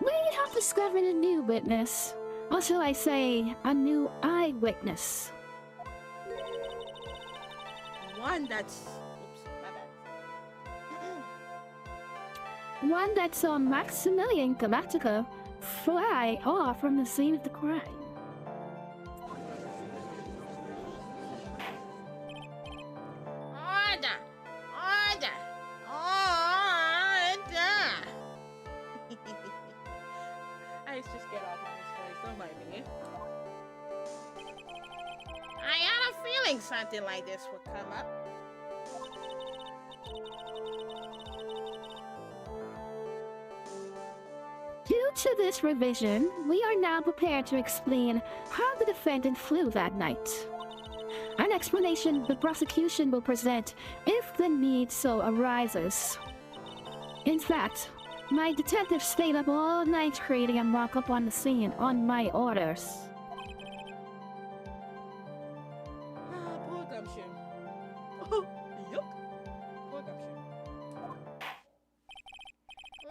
We have discovered a new witness. Or shall I say, a new eyewitness. One that's... Oops, my bad. One that saw Maximilian Galactica fly off from the scene of the crime. Order! Order! Order! I just get off on this voice, don't mind me. I had a feeling something like this would come up. Due to this revision, we are now prepared to explain how the defendant flew that night. An explanation the prosecution will present if if the need so arises. In fact, my detectives stayed up all night creating a mock-up on the scene on my orders. Poor gumption. Oh, yuck. Poor gumption.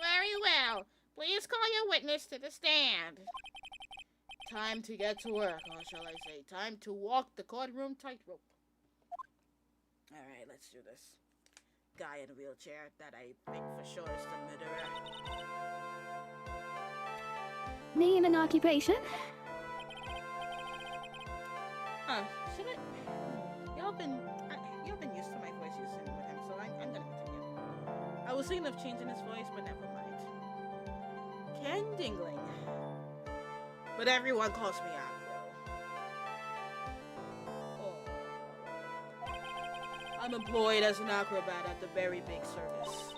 Very well. Please call your witness to the stand. Time to get to work, or shall I say, time to walk the courtroom tightrope. Alright, let's do this. Guy in a wheelchair that I think for sure is the murderer. Name and occupation? Should I? Y'all been used to my voice using with him, so I'm gonna continue. I was thinking of changing his voice, but never mind. Ken Dingling. But everyone calls me Acro. Oh. I'm employed as an acrobat at the very big circus.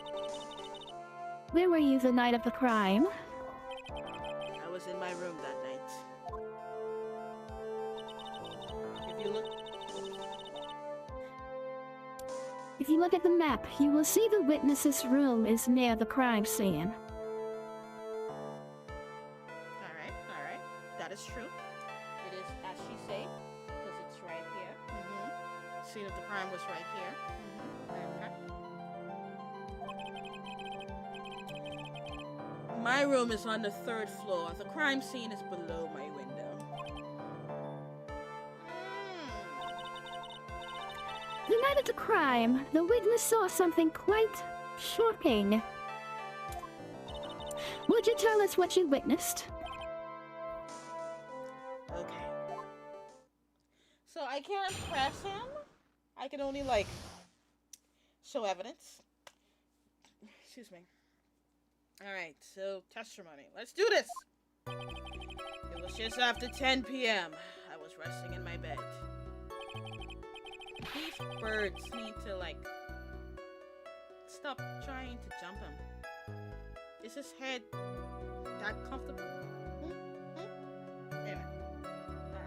Where were you the night of the crime? I was in my room that night. If you look at the map, you will see the witness's room is near the crime scene. Alright. That is true. It is as she say, because it's right here. Scene of the crime was right here. Okay. My room is on the 3rd floor. The crime scene is below my window. The night of the crime, the witness saw something quite shocking. Would you tell us what you witnessed? Okay. So I can't press him. I can only, show evidence. Excuse me. Alright, so testimony. Let's do this! It was just after 10 p.m. I was resting in my bed. These birds need to, stop trying to jump him. Is his head that comfortable? Anyway,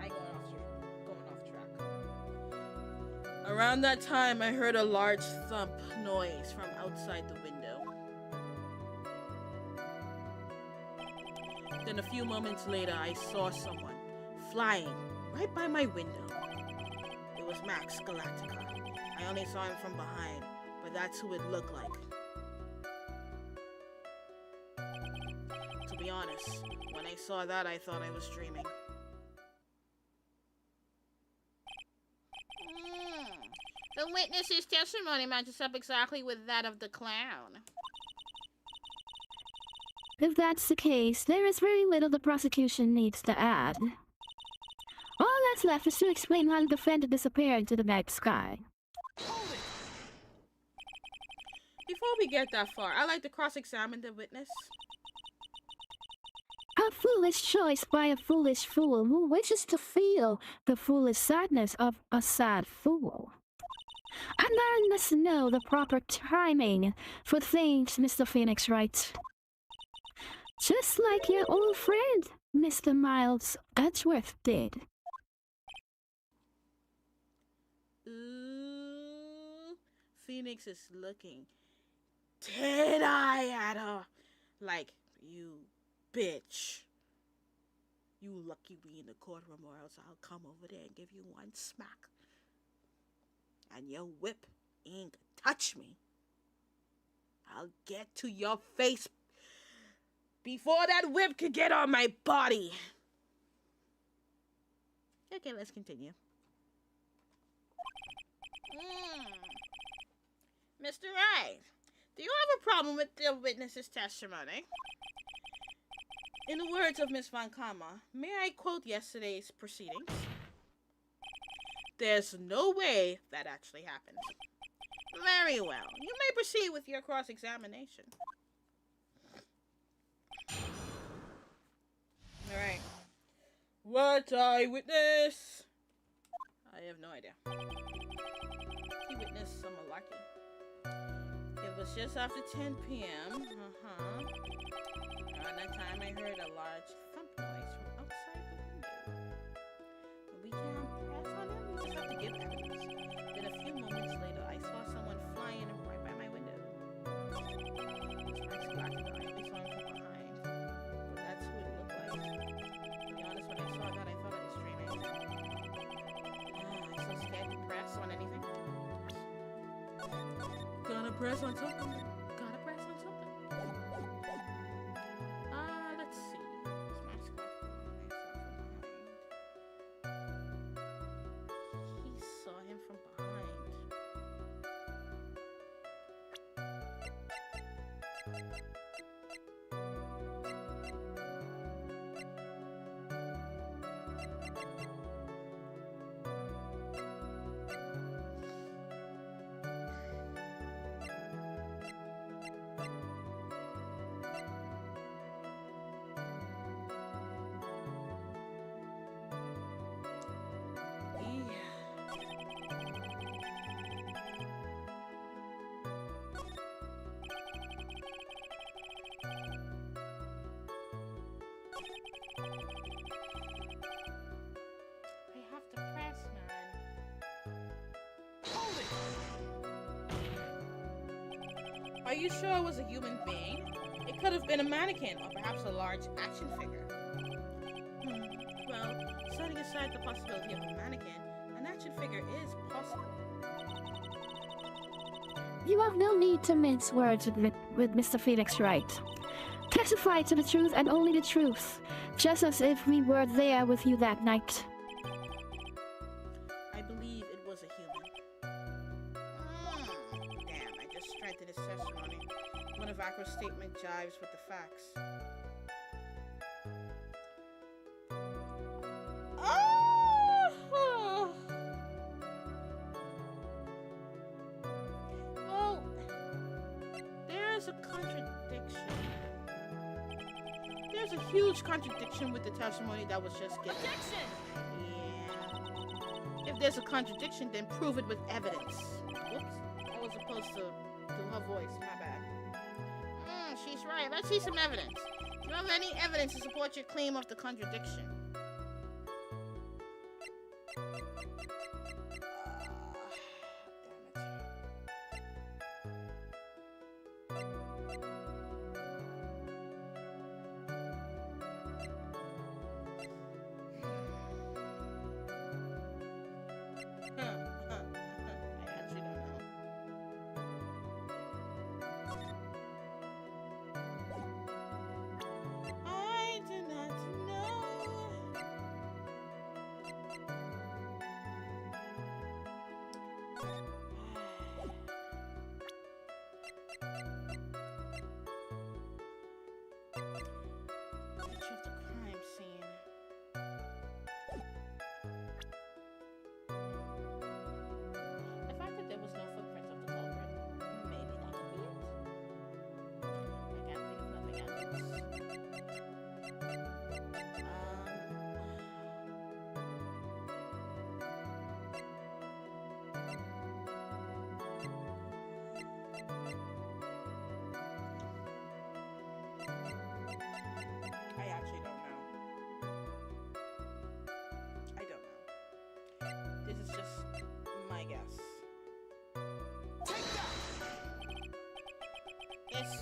I'm going off track. Around that time, I heard a large thump noise from outside the window. Then a few moments later, I saw someone flying right by my window. It was Max Galactica. I only saw him from behind, but that's who it looked like. To be honest, when I saw that, I thought I was dreaming. The witness's testimony matches up exactly with that of the clown. If that's the case, there is very little the prosecution needs to add. All that's left is to explain how the defendant disappeared into the night sky. Hold it. Before we get that far, I'd like to cross-examine the witness. A foolish choice by a foolish fool who wishes to feel the foolish sadness of a sad fool. And man must know the proper timing for things, Mr. Phoenix Wright. Just like your old friend, Mr. Miles Edgeworth did. Ooh, Phoenix is looking dead-eye at her. Like, you bitch. You lucky we in the courtroom, or else I'll come over there and give you one smack. And your whip ain't gonna touch me. I'll get to your face before that whip could get on my body. Okay, let's continue. Mr. Wright, do you have a problem with the witness's testimony? In the words of Miss Von Kama, may I quote yesterday's proceedings? There's no way that actually happened. Very well. You may proceed with your cross-examination. Alright. What eyewitness? I have no idea. He witnessed some malarkey. It was just after 10 p.m. Around that time, I heard a large thump noise from outside the window. But we can't press on him. We just have to give evidence. Then a few moments later, I saw someone flying Phoenix black guy. I only saw him from behind. But that's who it looked like. To be honest, when I saw that, I thought I was dreaming. I'm so scared to press on anything. Gonna press on something. Gotta press on something. Let's see. Smash Squad. He saw him from behind. I have to press, man. Hold it. Are you sure it was a human being? It could have been a mannequin or perhaps a large action figure. Well, setting aside the possibility of a mannequin, an action figure is possible. You have no need to mince words with Mr. Phoenix Wright. Testify to the truth and only the truth, just as if we were there with you that night. I believe it was a human. Damn, I just strengthened his testimony. One of Akro's statement jives with the facts. Well, there's a contradiction. There's a huge contradiction with the testimony that was just given. Objection! Yeah. If there's a contradiction, then prove it with evidence. Oops, I was supposed to do her voice. My bad. She's right. Let's see some evidence. Do you have any evidence to support your claim of the contradiction?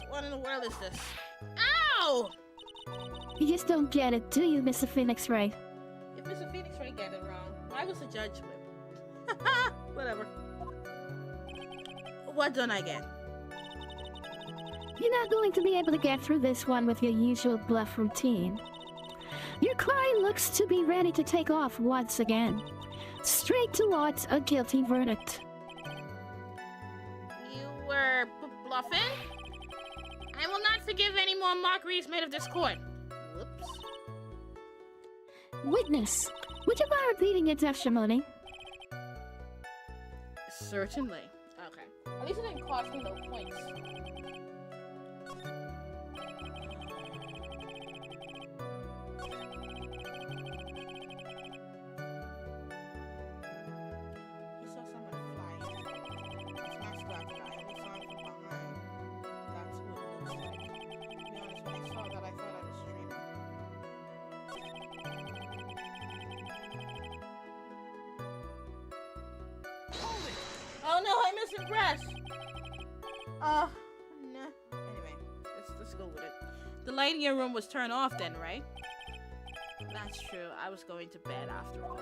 What in the world is this? Ow! You just don't get it, do you, Mr. Phoenix Wright? If Mr. Phoenix Wright got it wrong, why was the judge whipped? Whatever. What done I get? You're not going to be able to get through this one with your usual bluff routine. Your client looks to be ready to take off once again, straight towards a guilty verdict. You were bluffing? I will not forgive any more mockeries made of this court. Whoops. Witness, would you mind repeating your testimony? Certainly. Okay. At least it didn't cost me no points. You saw someone fly. It's my squad guy. I only saw him from behind. That's what it looks like. To be honest, when I saw that, I thought I was dreaming. Oh no, I misimpressed! No. Anyway, let's light in your room was turned off then, right? That's true. I was going to bed after all.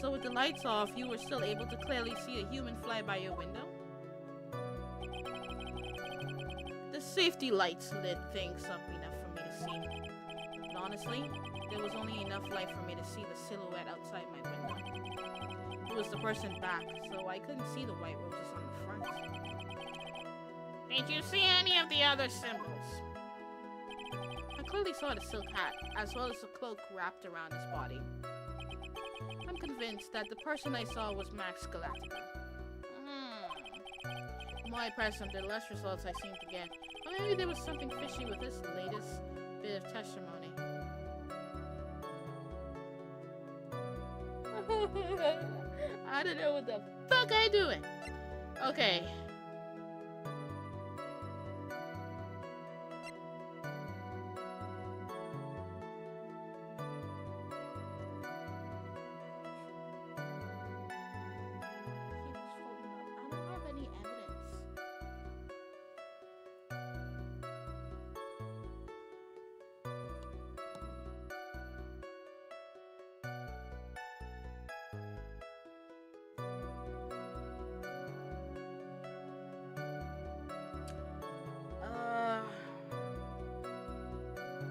So with the lights off, you were still able to clearly see a human fly by your window? The safety lights lit things up enough for me to see. But honestly, there was only enough light for me to see the silhouette outside my window. It was the person back, so I couldn't see the white roses on the front. Did you see any of the other symbols? I clearly saw the silk hat, as well as the cloak wrapped around his body. I'm convinced that the person I saw was Max Galactica. The more I pressed him, the less results I seemed to get. Or maybe there was something fishy with this latest bit of testimony. I don't know what the fuck I'm doing. Okay.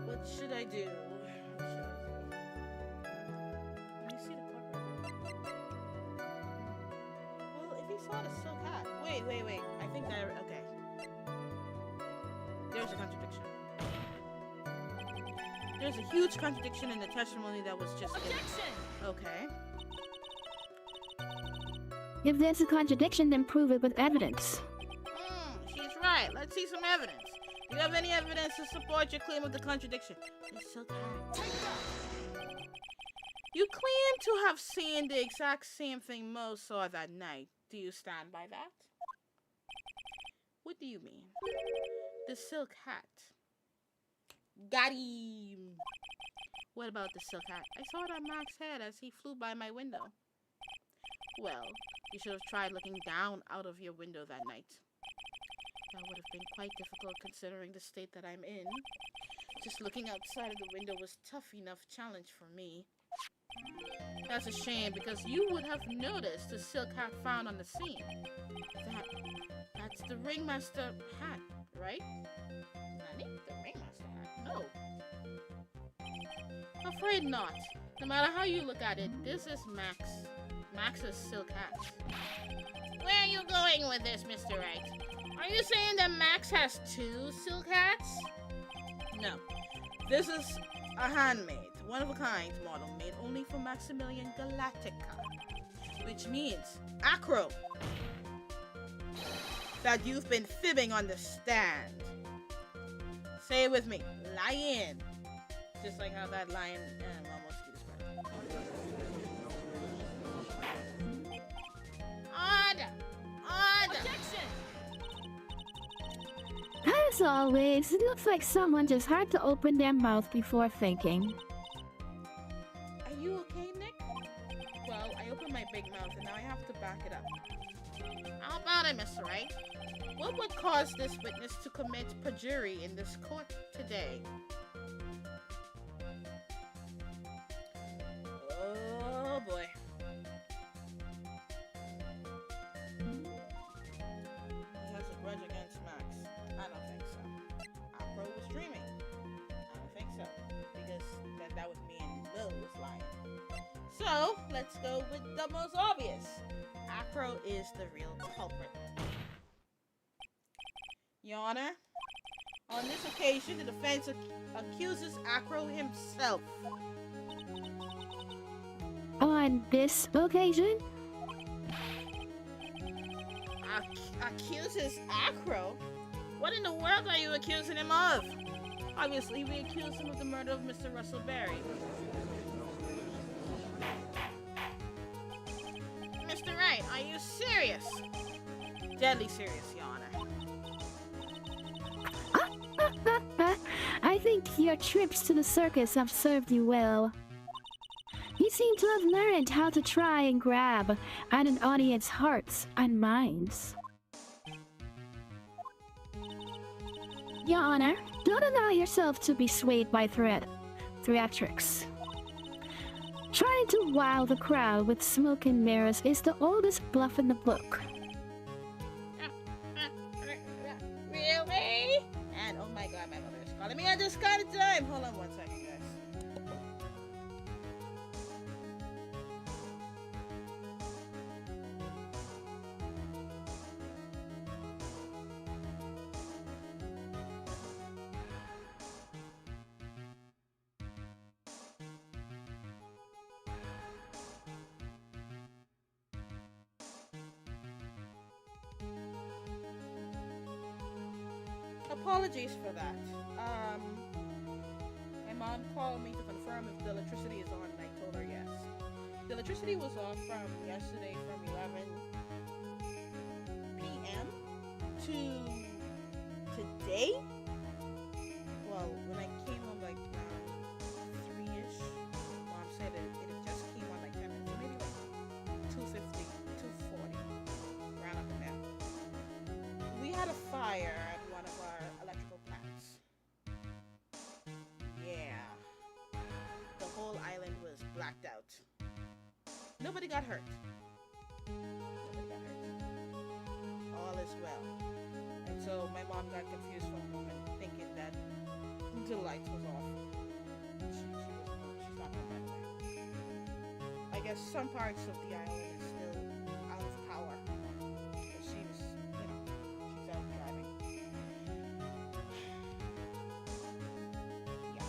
What should I do? Let me see the courtroom. Well, if he saw the silk hat. Wait. I think that. Okay. There's a contradiction. There's a huge contradiction in the testimony that was just given. Okay. If there's a contradiction, then prove it with evidence. She's right. Let's see some evidence. Do you have any evidence to support your claim of the contradiction? The silk hat. You claim to have seen the exact same thing Mo saw that night. Do you stand by that? What do you mean? The silk hat. Got him. What about the silk hat? I saw it on Mac's head as he flew by my window. Well, you should have tried looking down out of your window that night. That would have been quite difficult considering the state that I'm in. Just looking outside of the window was tough enough challenge for me. That's a shame because you would have noticed the silk hat found on the scene. That's the ringmaster hat, right? Nani? The ringmaster hat? No. Afraid not. No matter how you look at it, this is Max's silk hat. Where are you going with this, Mr. Wright? Are you saying that Max has two silk hats? No. This is a handmade, one-of-a-kind model made only for Maximilian Galactica. Which means, Acro, that you've been fibbing on the stand. Say it with me. Lion. Just like how that lion mosquito spread. Order! Objection! As always, it looks like someone just had to open their mouth before thinking. Are you okay, Nick? Well, I opened my big mouth and now I have to back it up. How about it, Mr. Wright? What would cause this witness to commit perjury in this court today? Oh boy. He has a grudge against Max. I don't think so. Afro was dreaming. I don't think so. Because that would mean Will was lying. So, let's go with the most obvious. Acro is the real culprit. Your Honor, on this occasion, the defense accuses Acro himself. On this occasion? Accuses Acro? What in the world are you accusing him of? Obviously, we accuse him of the murder of Mr. Russell Berry. Mr. Wright, are you serious? Deadly serious, Your Honor. I think your trips to the circus have served you well. You seem to have learned how to try and grab at an audience's hearts and minds. Your Honor, Don't allow yourself to be swayed by theatrics. Trying to wow the crowd with smoke and mirrors is the oldest bluff in the book. Really? And oh my god, my mother is calling me. I just got a time. Hold on 1 second, guys. Apologies for that. My mom called me to confirm if the electricity is on, and I told her yes. The electricity was off from yesterday from 11 p.m. to today. Well, when I came home like around 3-ish, mom said it just came on like 10 minutes, maybe like 2:50, 2:40, around up in there. We had a fire at one of our electrical plants. Yeah. The whole island was blacked out. Nobody got hurt. Nobody got hurt. All is well. And so my mom got confused for a moment, thinking that the lights was off. She's not home right away. I guess some parts of the island is still out of power. Because she was, she's out driving. Yeah.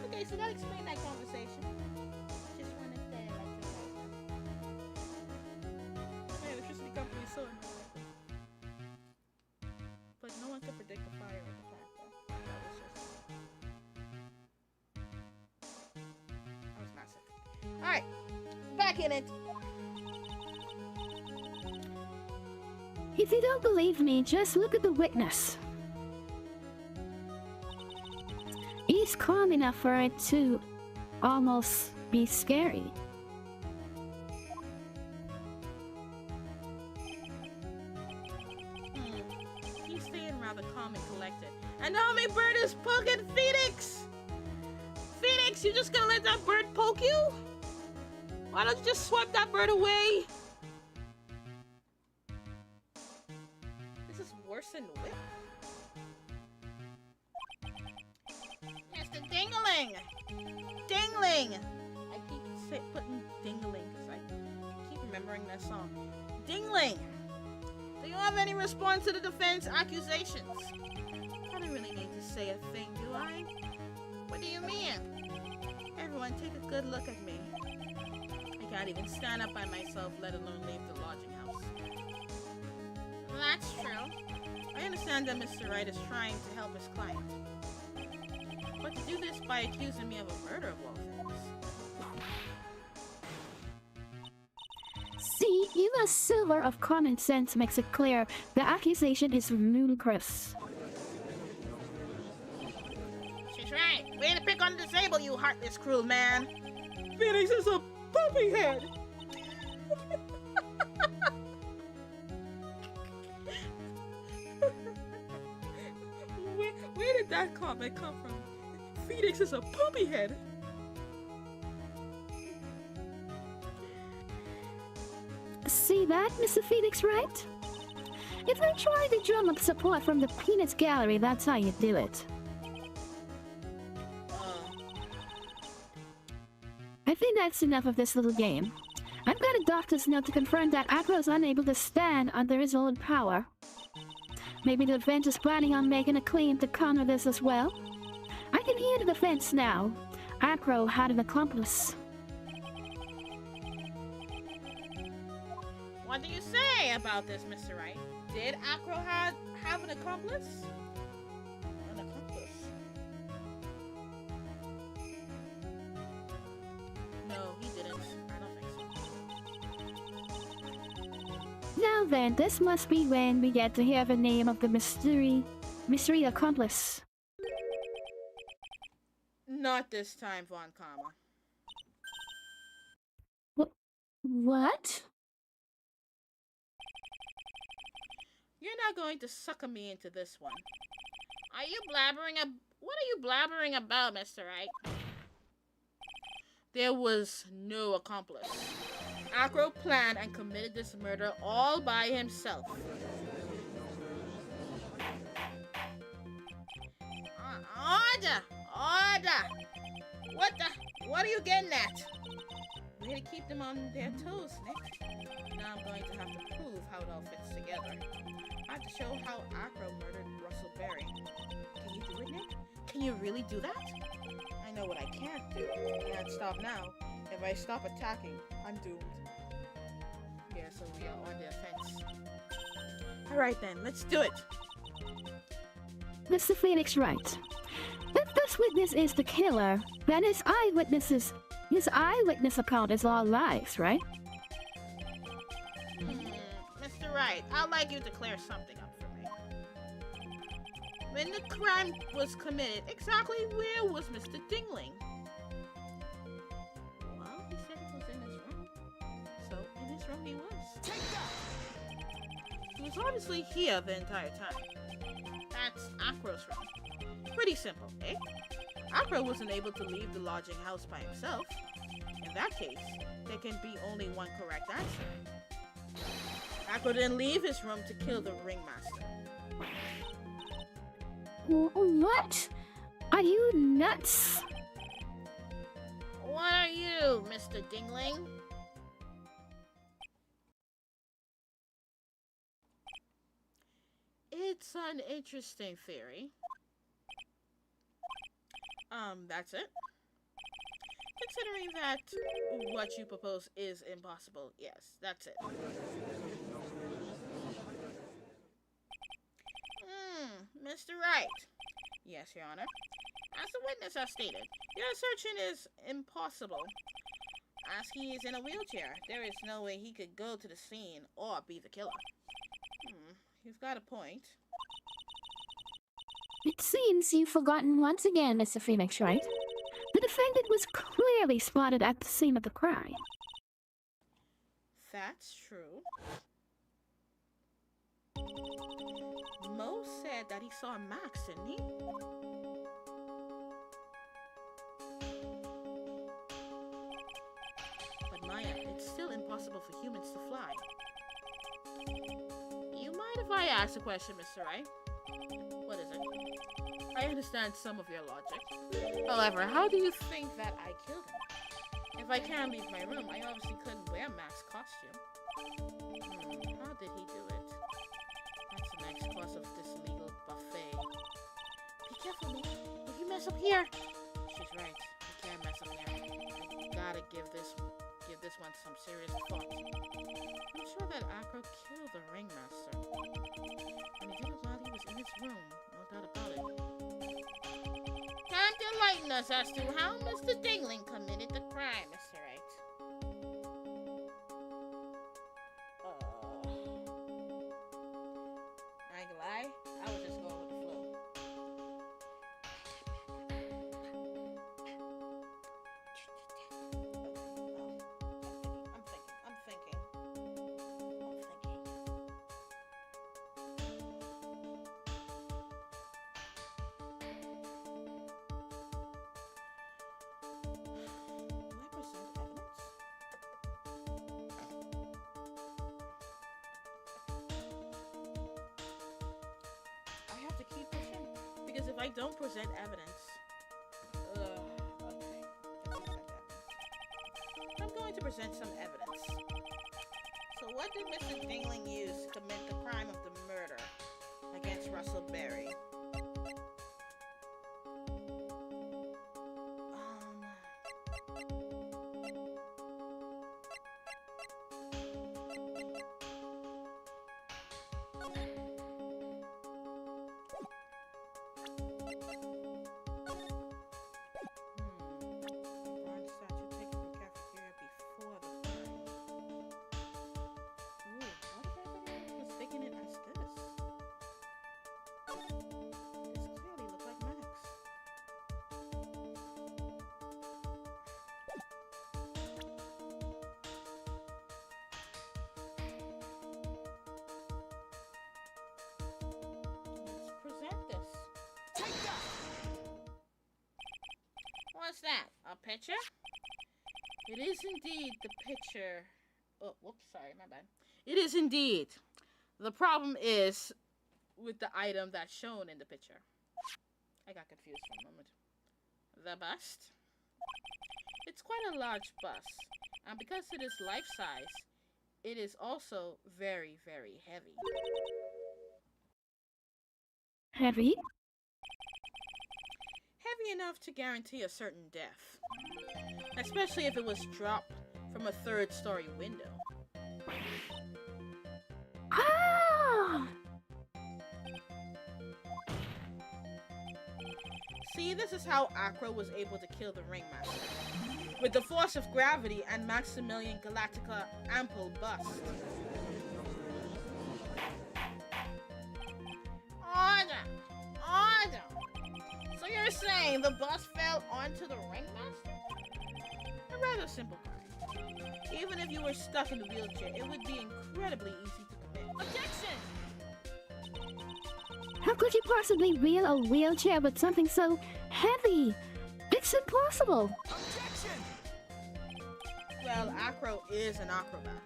Okay, so that explained that conversation. Just wanted to let you guys know. My electricity company is so annoying. But no one could predict the fire at the plant, though. That was just... That was massive. Alright, back in it. If you don't believe me, just look at the witness. He's calm enough for it to almost be scary. He's staying rather calm and collected. And the homie bird is poking Phoenix! Phoenix, you just gonna let that bird poke you? Why don't you just swipe that bird away? This is worse than whip. Mr. Dingling! Dingling! I keep putting Dingling because I keep remembering that song. Dingling! Do you have any response to the defense accusations? I don't really need to say a thing, do I? What do you mean? Everyone, take a good look at me. I can't even stand up by myself, let alone leave the lodging house. That's true. I understand that Mr. Wright is trying to help his client. But to do this by accusing me of a murder of all things. See, even a silver of common sense makes it clear the accusation is ludicrous. She's right. Way to pick on the disabled, you heartless, cruel man. Phoenix is a puppy head. Where did that comment come from? Phoenix is a puppy head. See that, Mr. Phoenix Wright? If you're trying to drum up support from the Peanuts Gallery, that's how you do it. I think that's enough of this little game. I've got a doctor's note to confirm that Acro's unable to stand under his own power. Maybe the defense is planning on making a claim to counter this as well. I can hear the defense now. Acro had an accomplice. What do you say about this, Mr. Wright? Did Acro have an accomplice? An accomplice? No, he didn't. I don't think so. Now then, this must be when we get to hear the name of the mystery accomplice. Not this time, Von Karma. What? You're not going to sucker me into this one. Are you blabbering what are you blabbering about, Mr. Wright? There was no accomplice. Acro planned and committed this murder all by himself. Order! Order! What are you getting at? We had to keep them on their toes, Nick. Now I'm going to have to prove how it all fits together. I have to show how Acro murdered Russell Berry. Can you do it, Nick? Can you really do that? I know what I can't do. I can't stop now. If I stop attacking, I'm doomed. Yeah, so we are on the offense. Alright then, let's do it! Mr. Phoenix Wright. If this witness is the killer, then his eyewitness account is all lies, right? Mr. Wright, I'd like you to clear something up for me. When the crime was committed, exactly where was Mr. Dingling? Well, he said he was in his room. So, in his room he was. Take that! He was obviously here the entire time. That's Acro's room. Pretty simple, eh? Acro wasn't able to leave the lodging house by himself. In that case, there can be only one correct answer. Acro didn't leave his room to kill the ringmaster. What? Are you nuts? What are you, Mr. Dingling? It's an interesting theory. That's it? Considering that what you propose is impossible, yes, that's it. Mr. Wright. Yes, Your Honor. As the witness has stated, your assertion is impossible. As he is in a wheelchair, there is no way he could go to the scene or be the killer. You've got a point. It seems you've forgotten once again, Mr. Phoenix Wright. The defendant was clearly spotted at the scene of the crime. That's true. Mo said that he saw Max, didn't he? But Maya, it's still impossible for humans to fly. You mind if I ask a question, Mr. Wright? What is it? I understand some of your logic. However, how do you think that I killed him? If I can't leave my room, I obviously couldn't wear Max's costume. How did he do it? That's the next course of this legal buffet. Be careful, Nick. If you mess up here... She's right. You can't mess up here. I gotta give this one some serious thought. I'm sure that Acro killed the ringmaster. And he did it while he was in his room. No doubt about it. Time to enlighten us as to how Mr. Dingling committed the crime, Mr. Wright. I ain't gonna lie, I was just going with the flow. I'm thinking. Because if I don't present evidence, I'm going to present some evidence. So what did Mr. Dingling use to commit the crime of the murder against Russell Berry? What's that? A picture? It is indeed the picture. Oh, whoops, sorry, my bad. It is indeed. The problem is with the item that's shown in the picture. I got confused for a moment. The bust? It's quite a large bust, and because it is life-size, it is also very, very heavy. Heavy? Heavy enough to guarantee a certain death, especially if it was dropped from a third-story window. Ah! See, this is how Acro was able to kill the Ringmaster. With the force of gravity and Maximilian Galactica ample bust. Order! Order! So you're saying the bust fell onto the Ringmaster? A rather simple crime. Even if you were stuck in the wheelchair, it would be incredibly easy to commit. Objection! How could you possibly wheel a wheelchair with something so heavy? It's impossible. Objection! Well, Acro is an acrobat.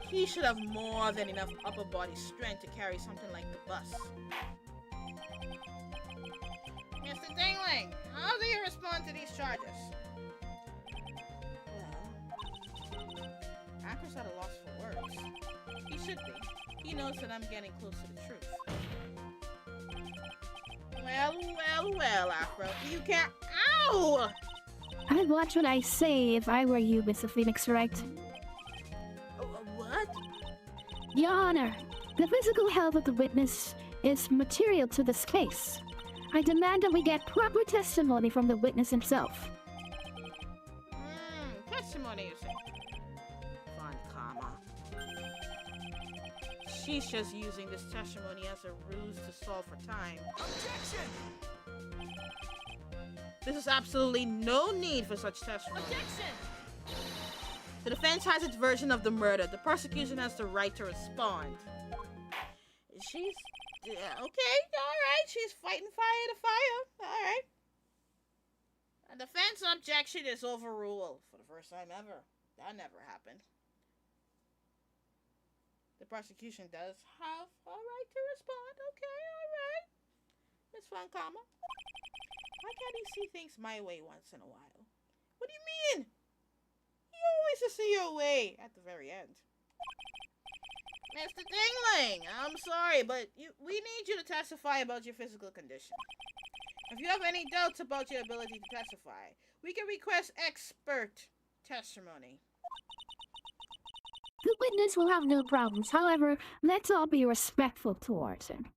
He should have more than enough upper body strength to carry something like the bus. Mr. Dingling, how do you respond to these charges? Well, Acro's at a loss for words. He should be. He knows that I'm getting close to the truth. Well, Acro, you can't— Ow! I'd watch what I say if I were you, Mr. Phoenix Wright. What? Your Honor, the physical health of the witness is material to this case. I demand that we get proper testimony from the witness himself. Testimony, you say? Fine, comma. She's just using this testimony as a ruse to solve for time. Objection! This is absolutely no need for such testimony. Objection! The defense has its version of the murder. The prosecution has the right to respond. She's... okay, alright. She's fighting fire to fire. Alright. A defense objection is overruled for the first time ever. That never happened. The prosecution does have a right to respond. Okay, alright. Miss Fancama. Why can't he see things my way once in a while? What do you mean? You always just see your way at the very end. Mr. Dingling, I'm sorry, but we need you to testify about your physical condition. If you have any doubts about your ability to testify, we can request expert testimony. The witness will have no problems. However, let's all be respectful towards him.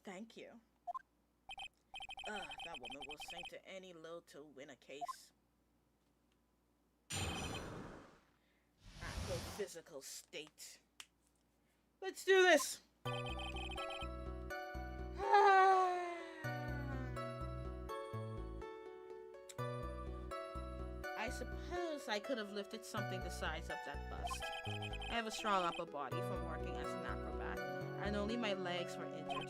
Thank you. That woman will sink to any low to win a case. Actual physical state. Let's do this! I suppose I could have lifted something the size of that bust. I have a strong upper body from working as an acrobat, and only my legs were injured.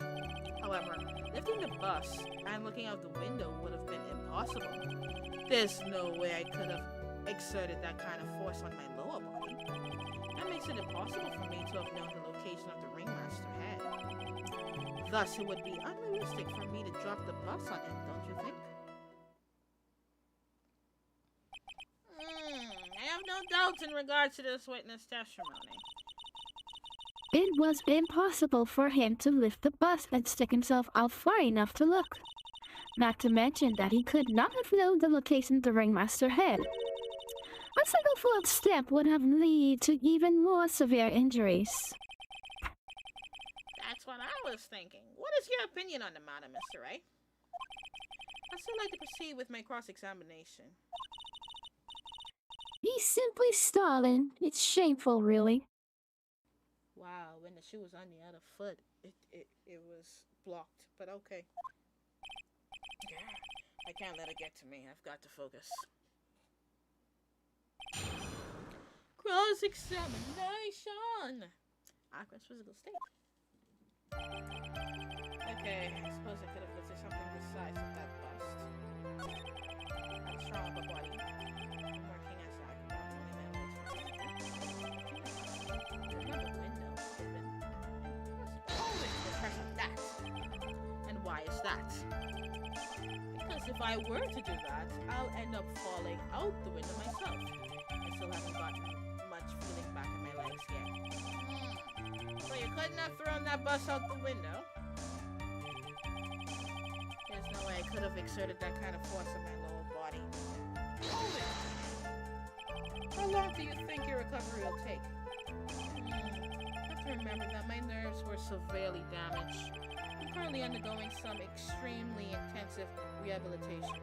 However, lifting the bus and looking out the window would have been impossible. There's no way I could have exerted that kind of force on my lower body. That makes it impossible for me to have known the location of the Ringmaster head. Thus, it would be unrealistic for me to drop the bus on him, don't you think? I have no doubts in regards to this witness testimony. It was impossible for him to lift the bus and stick himself out far enough to look. Not to mention that he could not have known the location of the Ringmaster head. A single false step would have led to even more severe injuries. That's what I was thinking. What is your opinion on the matter, Mr. Wright? I'd still like to proceed with my cross-examination. He's simply stalling. It's shameful, really. Wow, when the shoe was on the other foot, it was blocked, but okay. I can't let it get to me. I've got to focus. Cross-examination! Aqua's physical state. Okay, I suppose I could have size of that bust. I'm strong of a body. I'm working as I can only my legs. Another window open. Impossible. The press of that. And why is that? Because if I were to do that, I'll end up falling out the window myself. I still haven't gotten much feeling back in my legs yet. So you couldn't have thrown that bus out the window? There's no way I could have exerted that kind of force on my lower body. Hold it! How long do you think your recovery will take? I have to remember that my nerves were severely damaged. I'm currently undergoing some extremely intensive rehabilitation.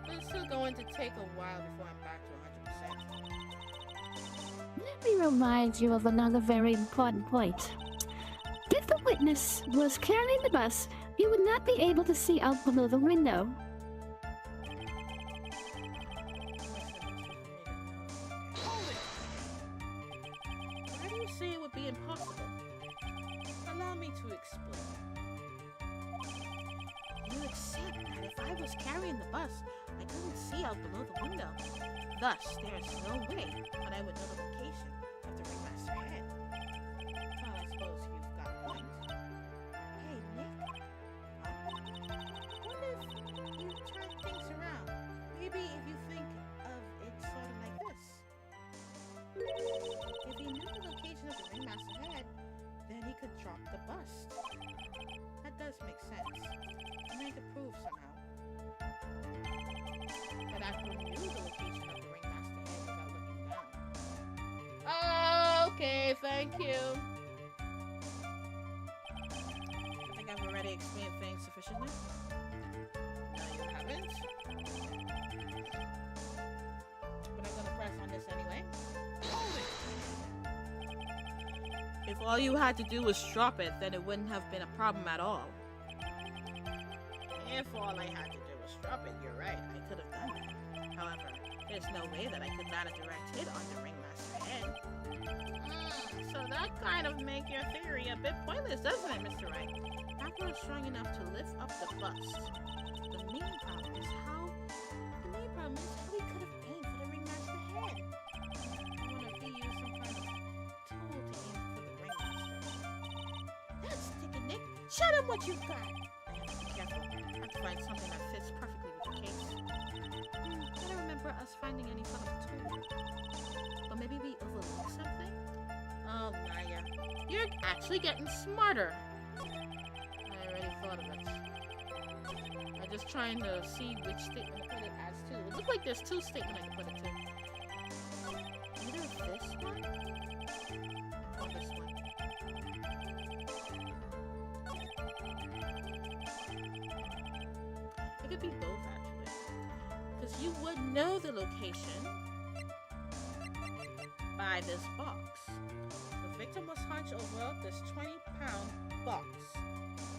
But it's still going to take a while before I'm back to 100%. Let me remind you of another very important point. If the witness was carrying the bus, he would not be able to see out below the window. Why do you say it would be impossible? Allow me to explain. You accept that if I was carrying the bus, I couldn't see out below the window. Thus, there's no way that I would know the location of the ringmaster head. Well, I suppose you've got a point. Hey, Nick. What if you turn things around? Maybe if you think of it sort of like this. If he knew the location of the ringmaster head, then he could drop the bust. That does make sense. And I could prove somehow that I knew the location of the ringmaster head without looking down. Okay, thank you. I think I've already explained things sufficiently. No, you haven't. But I'm gonna press on this anyway. If all you had to do was drop it, then it wouldn't have been a problem at all. If all I had to do was drop it, you're right, I could have done that. However, there's no way that I could land a direct hit on the ringmaster head. So that kind of makes your theory a bit pointless, doesn't it, Mr. Wright? After was strong enough to lift up the bust. The main problem is how he could have aimed for the ringmaster head. I wonder if he used some kind of tool to aim for the ringmaster. That's sticking, Nick. Show them what you've got. I have to be careful. I have to find something that fits perfectly with the case. I don't remember us finding any sort of tool. But maybe we overlooked something? Oh, Maya. You're actually getting smarter. I already thought of it. I'm just trying to see which statement to put it as to. It looks like there's two statements I can put it to. Either this one or this one. It could be both, actually. Because you would know the location by this box. The victim was hunched over this 20-pound box.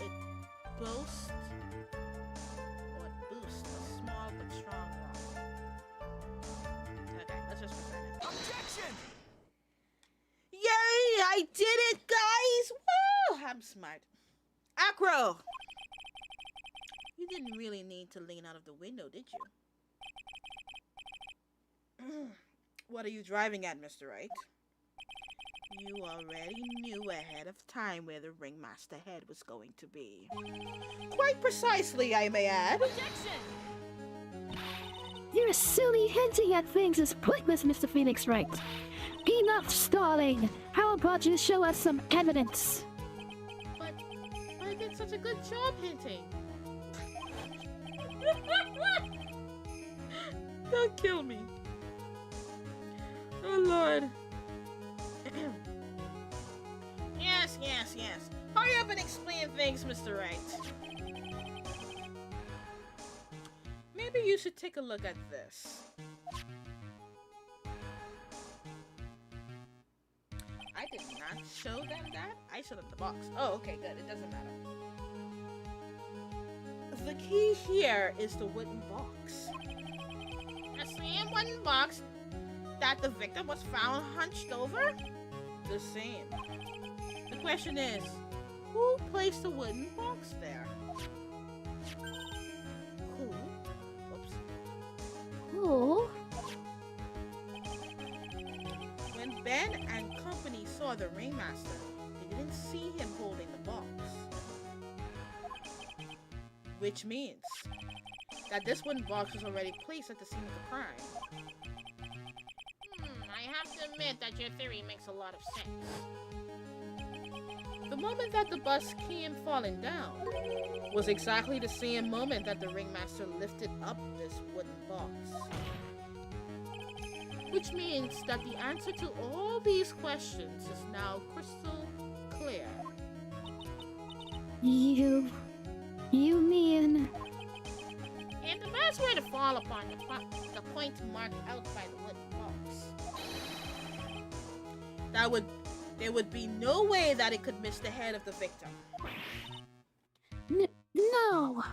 It boosts a small but strong rock. Okay, let's just present it. Objection! Yay! I did it, guys! Woo! I'm smart. Acro! You didn't really need to lean out of the window, did you? What are you driving at, Mr. Wright? You already knew ahead of time where the ringmaster head was going to be. Quite precisely, I may add. Objection! Your silly hinting at things is pointless, Mr. Phoenix Wright. Enough stalling. How about you show us some evidence? But I did such a good job hinting. Don't kill me. Oh, Lord. Yes. Hurry up and explain things, Mr. Wright. Maybe you should take a look at this. I did not show them that. I showed them the box. Oh, okay, good. It doesn't matter. The key here is the wooden box. The same wooden box that the victim was found hunched over? The same. The question is, who placed the wooden box there? Ben and company saw the ringmaster, they didn't see him holding the box. Which means that this wooden box was already placed at the scene of the crime. I have to admit that your theory makes a lot of sense. The moment that the bus came falling down was exactly the same moment that the ringmaster lifted up this wooden box. Which means that the answer to all these questions is now crystal clear. You mean... If the bus were to fall upon the point marked out by the wooden box, There would be no way that it could miss the head of the victim. No.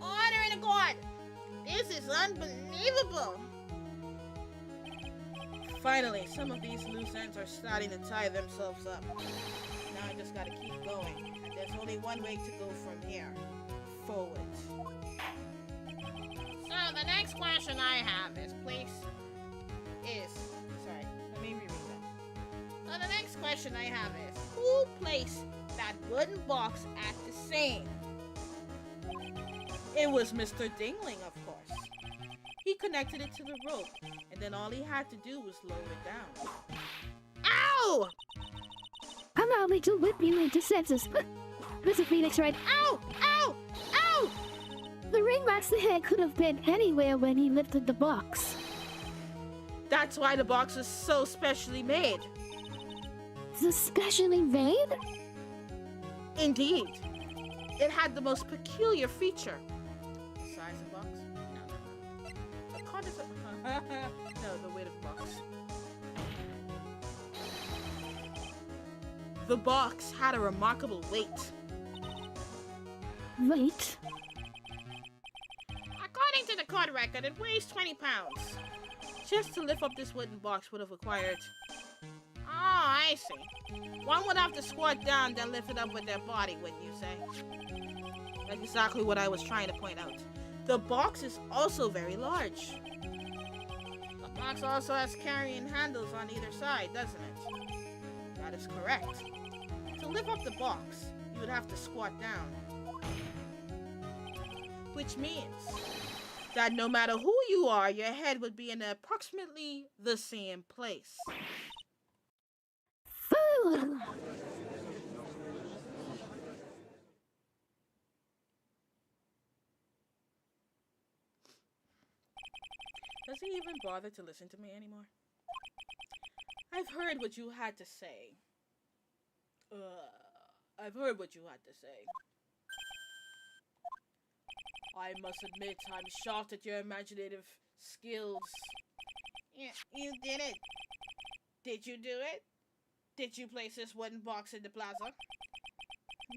Order in the court! This is unbelievable! Finally, some of these loose ends are starting to tie themselves up. Now I just gotta keep going, and there's only one way to go from here. Forward. So the next question I have is, Sorry, let me reread that. So the next question I have is, who placed that wooden box at the scene? It was Mr. Dingling, of course. He connected it to the rope, and then all he had to do was lower it down. Ow! Allow me to whip you into senses. Mr. Phoenix Wright. Ow! Ow! Ow! The ringmaster head could have been anywhere when he lifted the box. That's why the box was so specially made. It's specially made? Indeed. It had the most peculiar feature. The size of the box? No. The content of... No, the weight of the box. The box had a remarkable weight. Wait. According to the court record, it weighs 20 pounds. Just to lift up this wooden box would have required... Oh, I see. One would have to squat down, then lift it up with their body, wouldn't you say? That's exactly what I was trying to point out. The box is also very large. The box also has carrying handles on either side, doesn't it? That is correct. To lift up the box, you would have to squat down. Which means that no matter who you are, your head would be in approximately the same place. Fool! Does he even bother to listen to me anymore? I've heard what you had to say. I've heard what you had to say. I must admit, I'm shocked at your imaginative skills. Yeah, you did it. Did you do it? Did you place this wooden box in the plaza?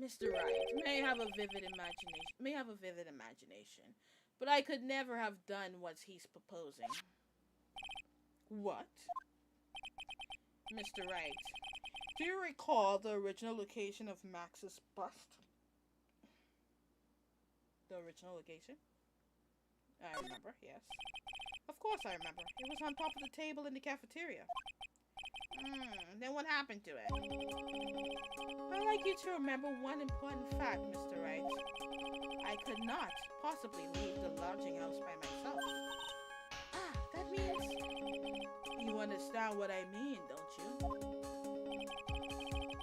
Mr. Wright may have a vivid imagination, but I could never have done what he's proposing. What? Mr. Wright, do you recall the original location of Max's bust? The original location? I remember, yes. Of course I remember. It was on top of the table in the cafeteria. Then what happened to it? I'd like you to remember one important fact, Mr. Wright. I could not possibly leave the lodging house by myself. That means... You understand what I mean, don't you?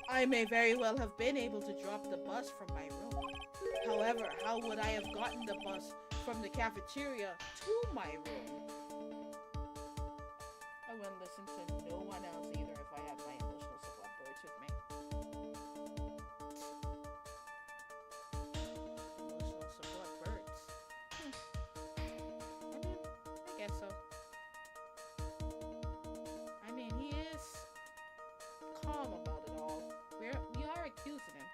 I may very well have been able to drop the bus from my room. However, how would I have gotten the bus from the cafeteria to my room? I wouldn't listen to no one else either if I had my emotional support birds with me. Emotional support birds. I guess so. I mean, he is calm about it all. We are accusing him.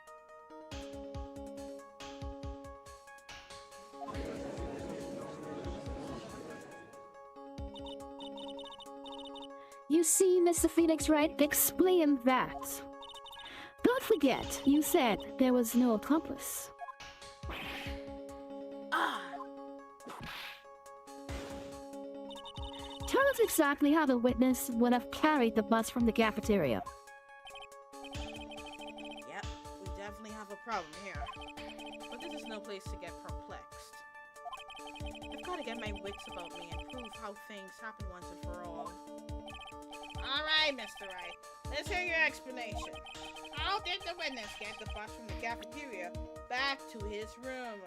You see, Mr. Phoenix Wright, explain that. Don't forget, you said there was no accomplice. exactly how the witness would have carried the bus from the cafeteria. Yep, we definitely have a problem here. But this is no place to get perplexed. I've got to get my wits about me and prove how things happen once and for all. Alright, Mr. Wright. Let's hear your explanation. How did the witness get the bus from the cafeteria back to his room?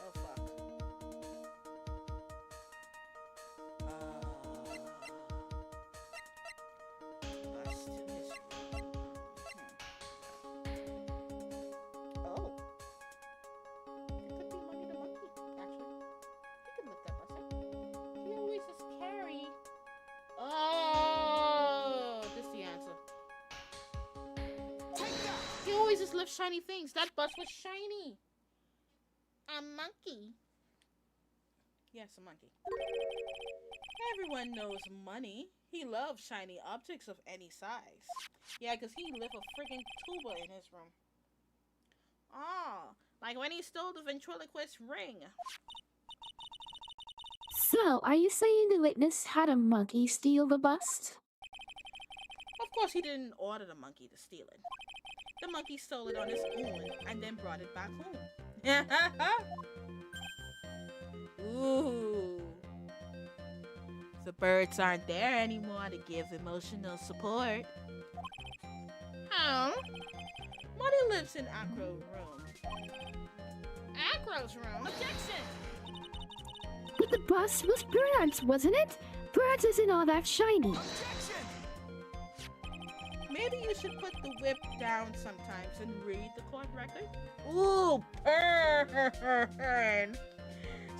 Oh, fuck. Bus to his room. Oh. It could be Money the Monkey, actually. You can look that bus up. He always just carry. Oh, this is the answer. He always just lifts shiny things. That bus was shiny. A monkey. Yes, a monkey. Everyone knows Money. He loves shiny objects of any size. Yeah, because he left a freaking tuba in his room. Oh, like when he stole the ventriloquist ring. So, are you saying the witness had a monkey steal the bust? Of course, he didn't order the monkey to steal it. The monkey stole it on his own and then brought it back home. Ooh. The birds aren't there anymore to give emotional support. Oh, Money lives in Acro's room. Acro's room. Objection! But the bus was Bird's, wasn't it? Bird's isn't all that shiny. Maybe you should put the whip down sometimes and read the court record. Ooh, burn!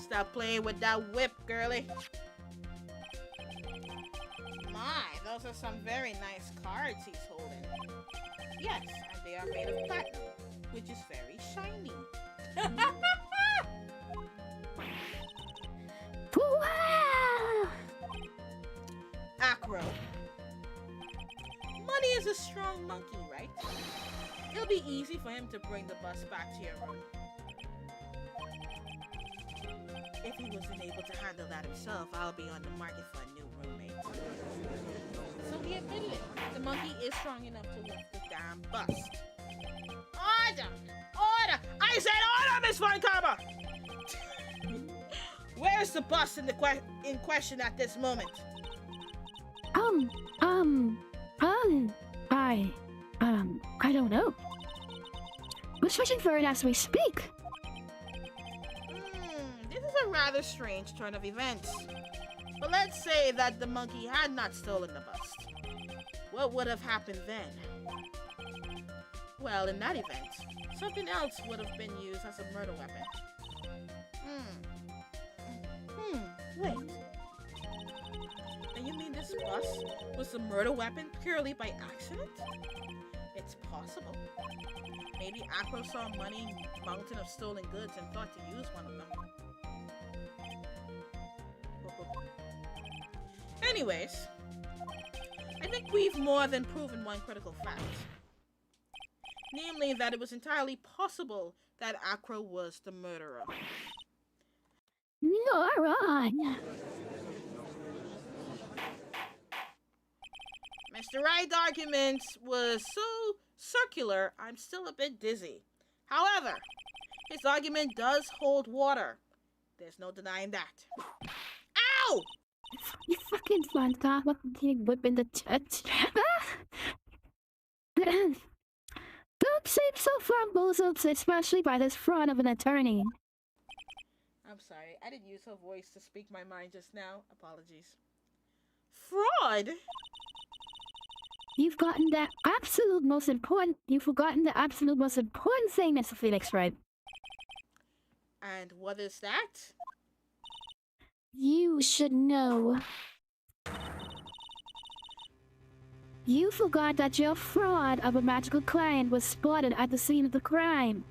Stop playing with that whip, girly. My, those are some very nice cards he's holding. Yes, and they are made of platinum, which is very shiny. Wow! Acro. Money is a strong monkey, right? It'll be easy for him to bring the bus back to your room. If he wasn't able to handle that himself, I'll be on the market for a new roommate. So he admitted it. The monkey is strong enough to lift the damn bust. Order! Order! I said order, Miss Von Karma! Where's the bus in question at this moment? I don't know. We're searching for it as we speak. This is a rather strange turn of events. But let's say that the monkey had not stolen the bust. What would have happened then? Well, in that event, something else would have been used as a murder weapon. Wait. And you mean this bus was a murder weapon purely by accident? It's possible. Maybe Acro saw Money mountain of stolen goods and thought to use one of them. Anyways, I think we've more than proven one critical fact. Namely, that it was entirely possible that Acro was the murderer. Noron! Mr. Wright's argument was so circular, I'm still a bit dizzy. However, his argument does hold water. There's no denying that. Ow! You fucking Fanta, what getting whip in the church? Don't seem so flamboyant, especially by this fraud of an attorney. I'm sorry, I didn't use her voice to speak my mind just now. Apologies. Fraud? You've forgotten the absolute most important thing, Mr. Phoenix Wright. And what is that? You should know. You forgot that your fraud of a magical client was spotted at the scene of the crime.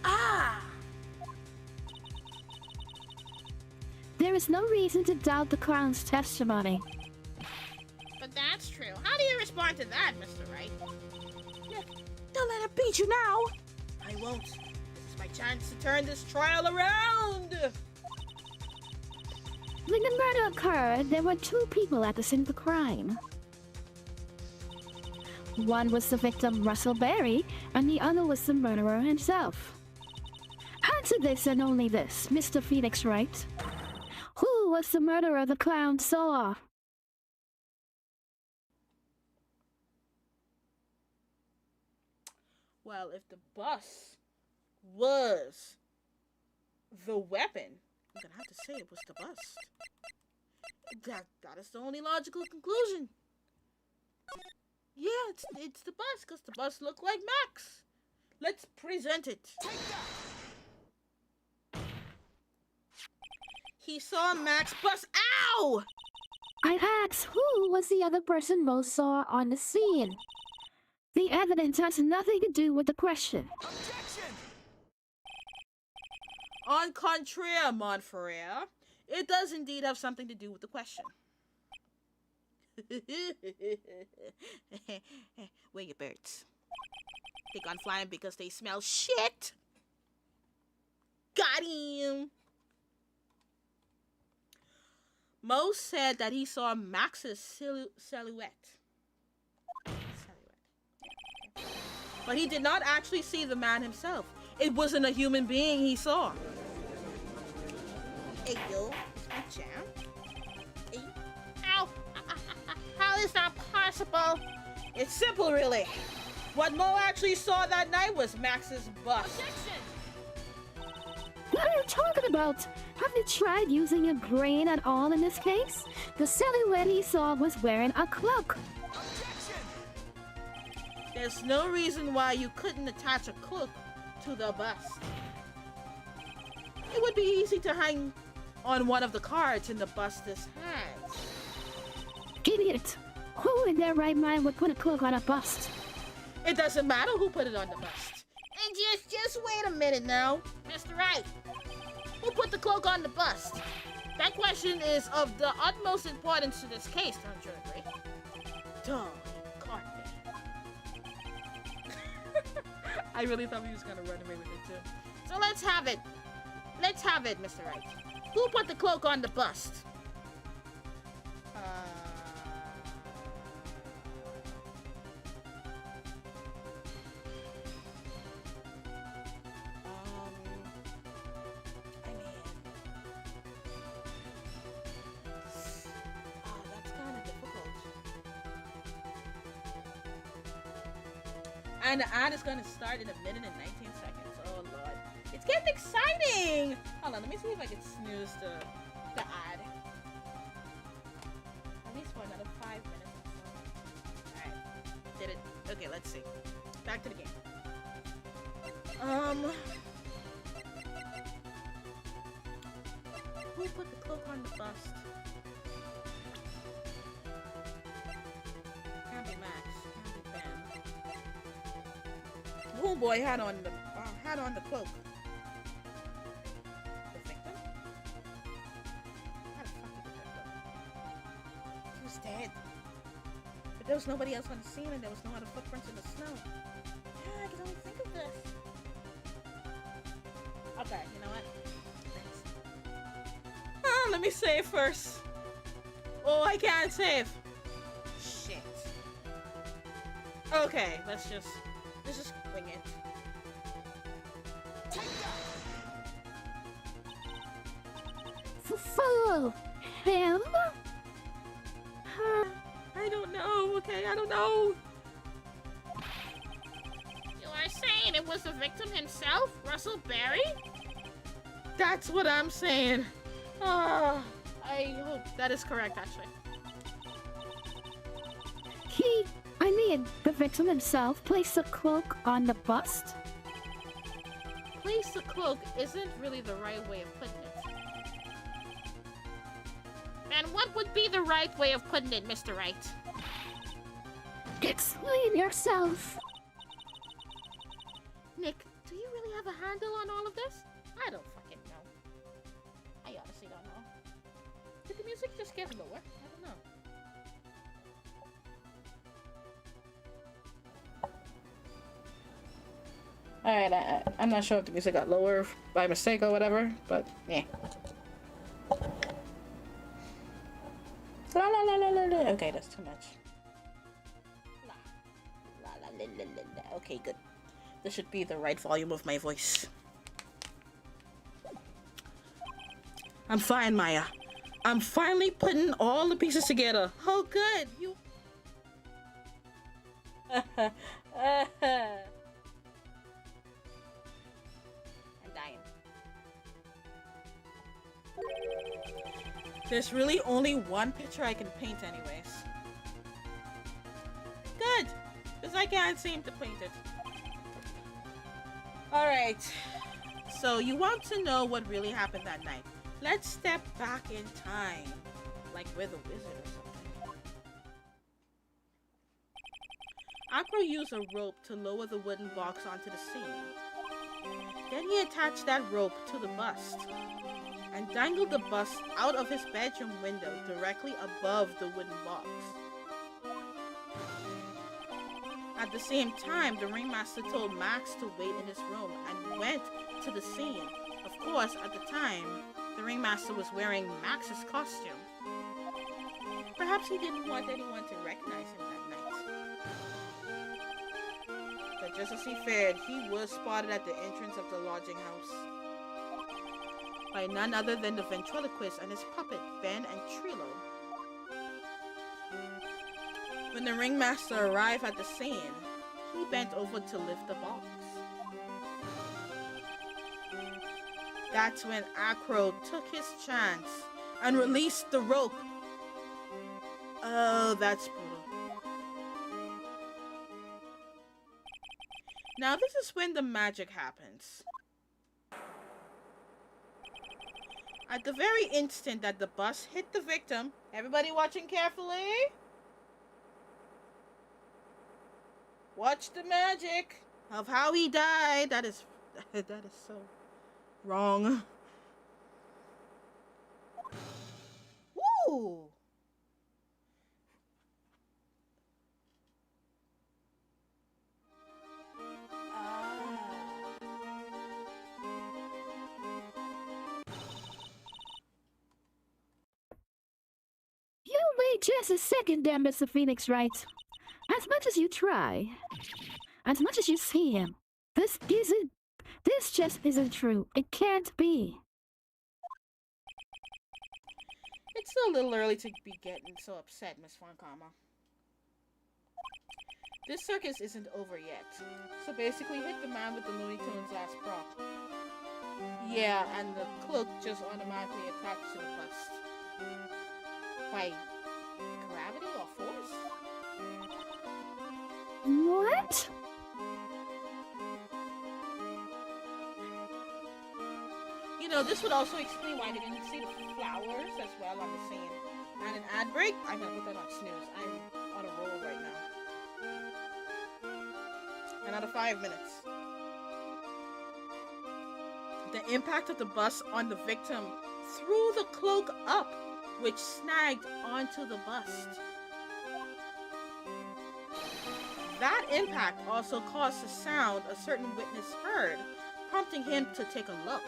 Ah! There is no reason to doubt the clown's testimony. But that's true. How do you respond to that, Mr. Wright? Nick, don't let him beat you now! I won't. This is my chance to turn this trial around! When the murder occurred, there were two people at the scene of the crime. One was the victim, Russell Berry, and the other was the murderer himself. Answer this and only this, Mr. Phoenix Wright. Who was the murderer the clown saw? Well, if the bus was the weapon, I'm gonna have to say it was the bust. That is the only logical conclusion. Yeah, it's the bus, because the bus looked like Max. Let's present it. He saw Max bust. Ow! I asked who was the other person most saw on the scene. The evidence has nothing to do with the question. Objection! On contraire, mon frere, it does indeed have something to do with the question. Where your birds? They gone flying because they smell shit. Got him. Mo said that he saw Max's silhouette. But he did not actually see the man himself. It wasn't a human being he saw. Hey, yo, it's my jam. Hey. Ow! How is that possible? It's simple, really. What Mo actually saw that night was Max's bust. Objection! What are you talking about? Have you tried using a brain at all in this case? The silhouette he saw was wearing a cloak. Objection! There's no reason why you couldn't attach a cloak to the bust. It would be easy to hang on one of the cards in the bust's hands. Idiot! Who in their right mind would put a cloak on a bust? It doesn't matter who put it on the bust. And just wait a minute now, Mr. Wright. Who put the cloak on the bust? That question is of the utmost importance to this case, don't you agree? Duh, you caught me. I really thought he was gonna run away with it too. So let's have it. Let's have it, Mr. Wright. Who put the cloak on the bust? That's kind of difficult. And the ad is going to start in a minute and 19 seconds. Oh, Lord. It's getting exciting! Hold on, let me see if I can snooze the ad. At least for another 5 minutes. Alright. Did it. Okay, let's see. Back to the game. Who put the cloak on the bust? Can't be Max. Can't be Ben. Homeboy had on the cloak. The victim? How the fuck did the victim? He was dead. But there was nobody else on the scene and there was no other footprints in the snow. Yeah, I can only think of this. Okay, you know what? Let me save first. Oh, I can't save. Shit. Okay, let's just wing it. Fool! Him? I don't know. Okay, I don't know. You are saying it was the victim himself, Russell Berry? That's what I'm saying. I hope that is correct, actually. The victim himself placed a cloak on the bust? Place the cloak isn't really the right way of putting it. And what would be the right way of putting it, Mr. Wright? Explain yourself. Nick, do you really have a handle on all of this? I don't fucking know. I honestly don't know. Did the music just get lower? I don't know. Alright, I'm not sure if the music got lower by mistake or whatever, but yeah. Okay, that's too much. Okay, good. This should be the right volume of my voice. I'm fine, Maya. I'm finally putting all the pieces together. Oh, good. You. I'm dying. There's really only one picture I can paint anyways. Good, because I can't seem to paint it. Alright, so you want to know what really happened that night. Let's step back in time, like we're the wizard or something. Acro used a rope to lower the wooden box onto the scene. Then he attached that rope to the bust and dangled the bust out of his bedroom window directly above the wooden box. At the same time, the ringmaster told Max to wait in his room and went to the scene. Of course, at the time, the ringmaster was wearing Max's costume. Perhaps he didn't want anyone to recognize him that night. But just as he feared, he was spotted at the entrance of the lodging house by none other than the ventriloquist and his puppet, Ben and Trilo. When the ringmaster arrived at the scene, he bent over to lift the box. That's when Acro took his chance and released the rope. Oh, that's brutal. Now this is when the magic happens. At the very instant that the bus hit the victim, everybody watching carefully? Watch the magic of how he died. That is so wrong. Woo! You wait just a second there, Mr. Phoenix Wright. As much as you try, as much as you see him, this just isn't true. It can't be. It's a little early to be getting so upset, Miss Fonkama. This circus isn't over yet. So basically hit the man with the Looney Tunes last prop. Yeah, and the cloak just automatically attached to the bust. By gravity or force? What? You know, this would also explain why they didn't see the flowers as well on the scene. And an ad break, I'm gonna put that on snooze. I'm on a roll right now. Another 5 minutes. The impact of the bus on the victim threw the cloak up, which snagged onto the bust. That impact also caused the sound a certain witness heard, prompting him to take a look.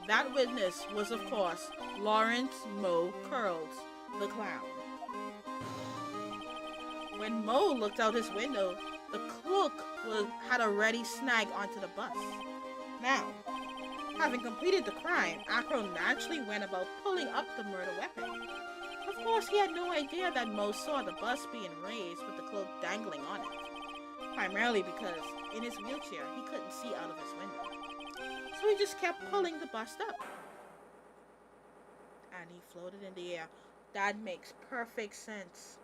That witness was, of course, Lawrence Moe Curls, the clown. When Moe looked out his window, the cloak had already snagged onto the bus. Now, having completed the crime, Acro naturally went about pulling up the murder weapon. Of course, he had no idea that Moe saw the bus being raised with the cloak dangling on it. Primarily because, in his wheelchair, he couldn't see out of his window. So he just kept pulling the bust up. And he floated in the air. That makes perfect sense.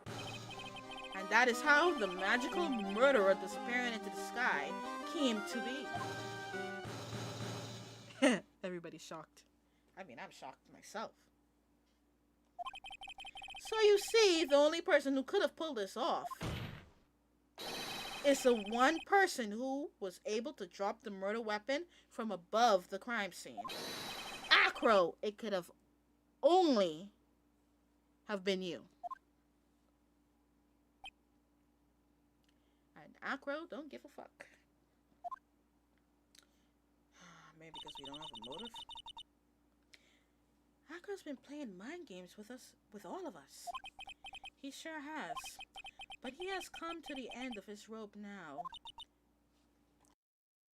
And that is how the magical murderer disappearing into the sky came to be. Everybody's shocked. I mean, I'm shocked myself. So you see, the only person who could have pulled this off is the one person who was able to drop the murder weapon from above the crime scene. Acro, it could have only have been you. And Acro don't give a fuck. Maybe because we don't have a motive. Akira's been playing mind games with us, with all of us. He sure has. But he has come to the end of his rope now.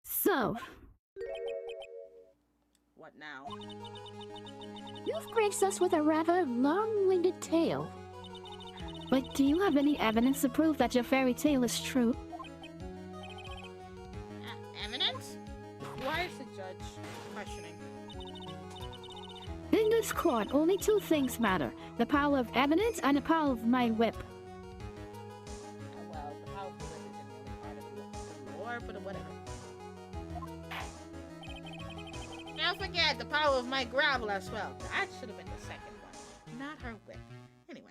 So, What now? you've graced us with a rather long-winded tale. But do you have any evidence to prove that your fairy tale is true? Evidence? Why is the judge questioning? In this court, only two things matter. The power of evidence and the power of my whip. Well, the power of the whip isn't really part of the lore, but whatever. Now forget the power of my gravel as well. That should have been the second one, not her whip. Anyway,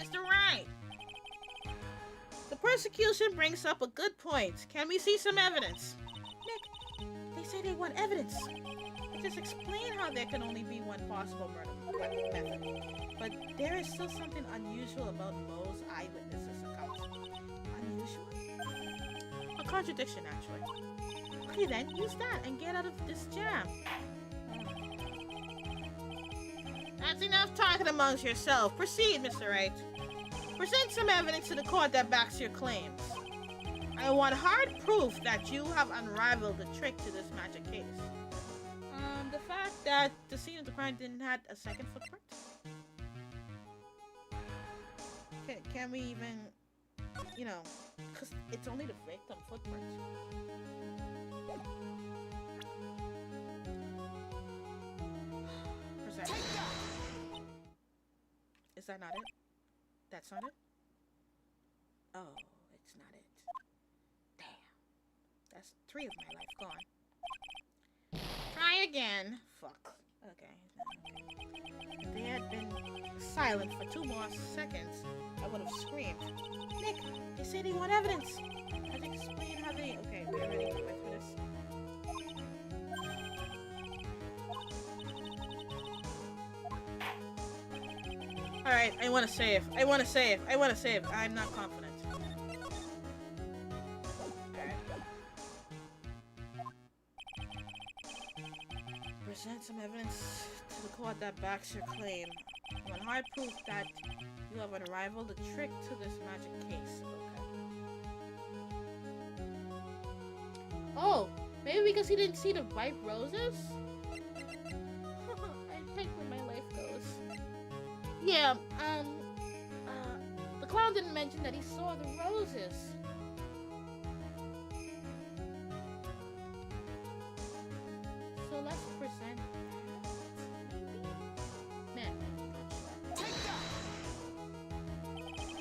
Mr. Wright, the prosecution brings up a good point. Can we see some evidence? Nick, they say they want evidence. Just explain how there can only be one possible murder method. But there is still something unusual about Mo's eyewitness's account. Unusual? A contradiction, actually. Okay then, use that and get out of this jam. That's enough talking amongst yourself. Proceed, Mr. Wright. Present some evidence to the court that backs your claims. I want hard proof that you have unraveled the trick to this magic case. The fact that the scene of the crime didn't have a second footprint? Can we even, because it's only the victim footprint. Present. Is that not it? That's not it? Oh, it's not it. Damn. That's 3 of my life gone. Try again. Fuck. Okay. If they had been silent for 2 more seconds, I would have screamed. Nick, they say they want evidence. I've explained how they... Okay, we're ready to go through this. Alright, I want to save. I'm not confident. Present some evidence to the court that backs your claim. I want hard proof that you have unraveled the trick to this magic case. Okay. Oh, maybe because he didn't see the ripe roses? I hate where my life goes. Yeah, the clown didn't mention that he saw the roses. So let's present that.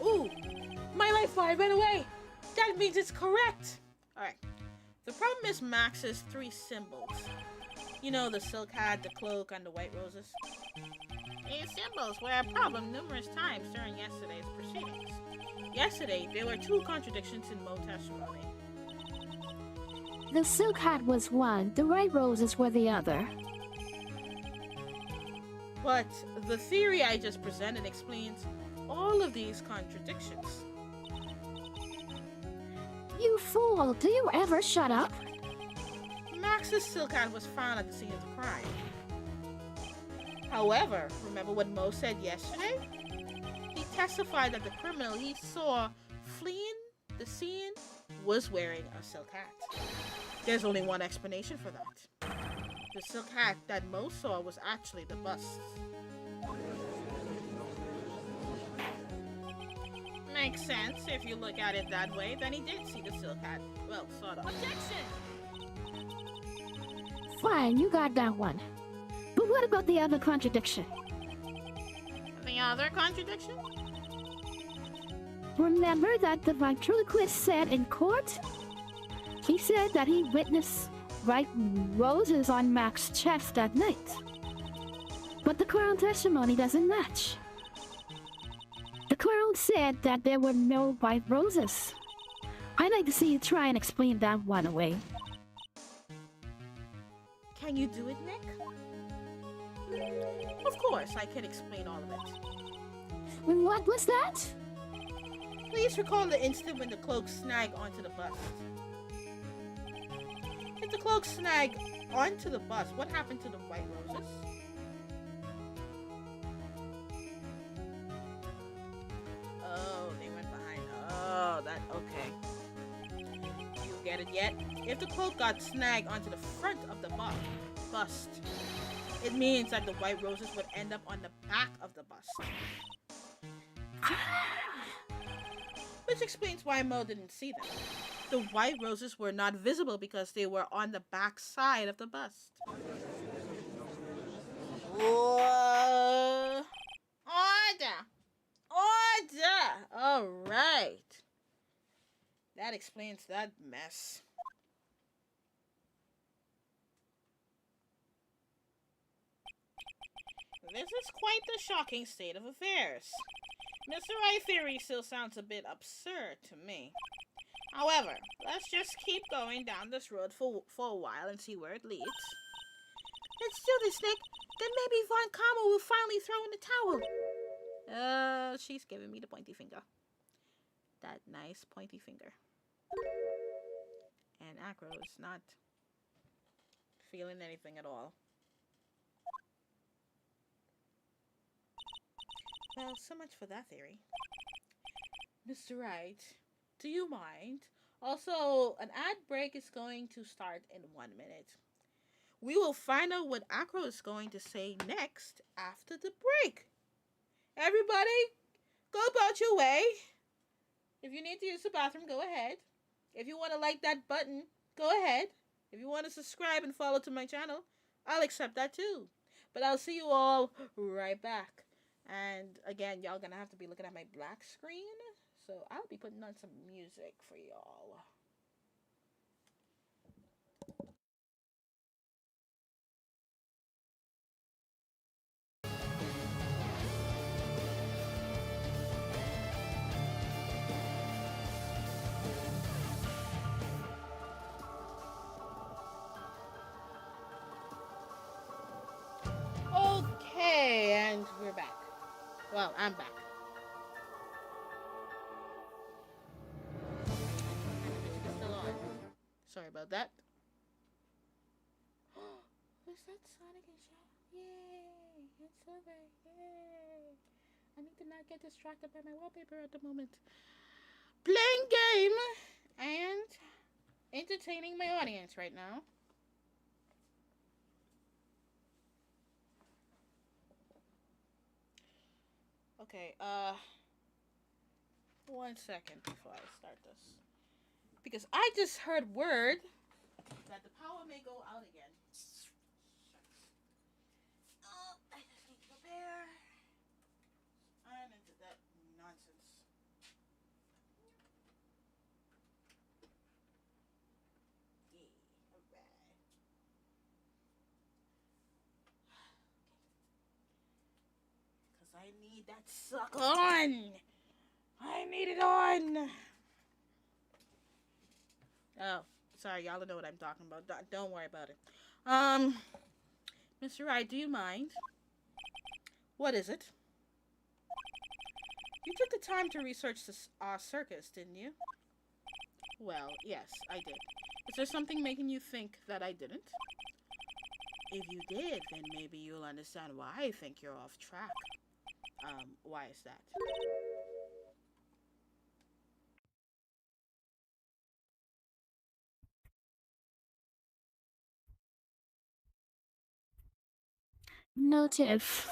Ooh! My life bar ran away! That means it's correct! Alright. The problem is Max's 3 symbols. You know, the silk hat, the cloak, and the white roses. These symbols were a problem numerous times during yesterday's proceedings. Yesterday, there were 2 contradictions in Mo's testimony. The silk hat was one, the white roses were the other. But the theory I just presented explains all of these contradictions. You fool, do you ever shut up? Max's silk hat was found at the scene of the crime. However, remember what Mo said yesterday? He testified that the criminal he saw fleeing the scene was wearing a silk hat. There's only one explanation for that. The silk hat that Mo saw was actually the bust. Makes sense if you look at it that way. Then he did see the silk hat. Well, sort of. Objection! Fine, you got that one. But what about the other contradiction? The other contradiction? Remember that the ventriloquist said in court? He said that he witnessed white roses on Max's chest that night. But the clown testimony doesn't match. The clown said that there were no white roses. I'd like to see you try and explain that one away. Can you do it, Nick? Of course, I can explain all of it. What was that? Please recall the instant when the cloak snagged onto the bust. If the cloak snagged onto the bust, what happened to the white roses? Get it yet? If the cloak got snagged onto the front of the bust, it means that the white roses would end up on the back of the bust. Which explains why Mo didn't see them. The white roses were not visible because they were on the back side of the bust. Order! Order! Alright. That explains that mess. This is quite the shocking state of affairs. Mr. Wright's theory still sounds a bit absurd to me. However, let's just keep going down this road for a while and see where it leads. Let's do this, Nick. Then maybe Von Kamo will finally throw in the towel. She's giving me the pointy finger. That nice pointy finger. And Acro is not feeling anything at all. Well, so much for that theory. Mr. Wright, do you mind? Also, an ad break is going to start in 1 minute. We will find out what Acro is going to say next after the break. Everybody, go about your way. If you need to use the bathroom, go ahead. If you want to like that button, go ahead. If you want to subscribe and follow to my channel, I'll accept that too. But I'll see you all right back. And again, y'all gonna have to be looking at my black screen. So I'll be putting on some music for y'all. Okay, and we're back. Well, I'm back. It's still on. Sorry about that. Was that Sonic and Shadow? Yay! It's over. Yay! I need to not get distracted by my wallpaper at the moment. Playing game and entertaining my audience right now. Okay, 1 second before I start this. Because I just heard word that the power may go out again. Shucks. Oh, I just need to prepare. I'm into that nonsense. Yeah, alright. I need that sucker on. I need it on. Oh, sorry, y'all don't know what I'm talking about. Don't worry about it. Mr. Wright, do you mind? What is it? You took the time to research this circus, didn't you? Well, yes, I did. Is there something making you think that I didn't? If you did, then maybe you'll understand why I think you're off track. Why is that? Notive.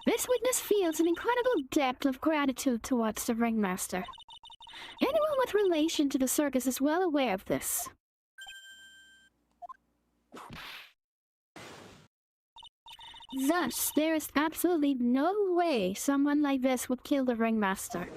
This witness feels an incredible depth of gratitude towards the ringmaster. Anyone with relation to the circus is well aware of this. Thus, there is absolutely no way someone like this would kill the ringmaster.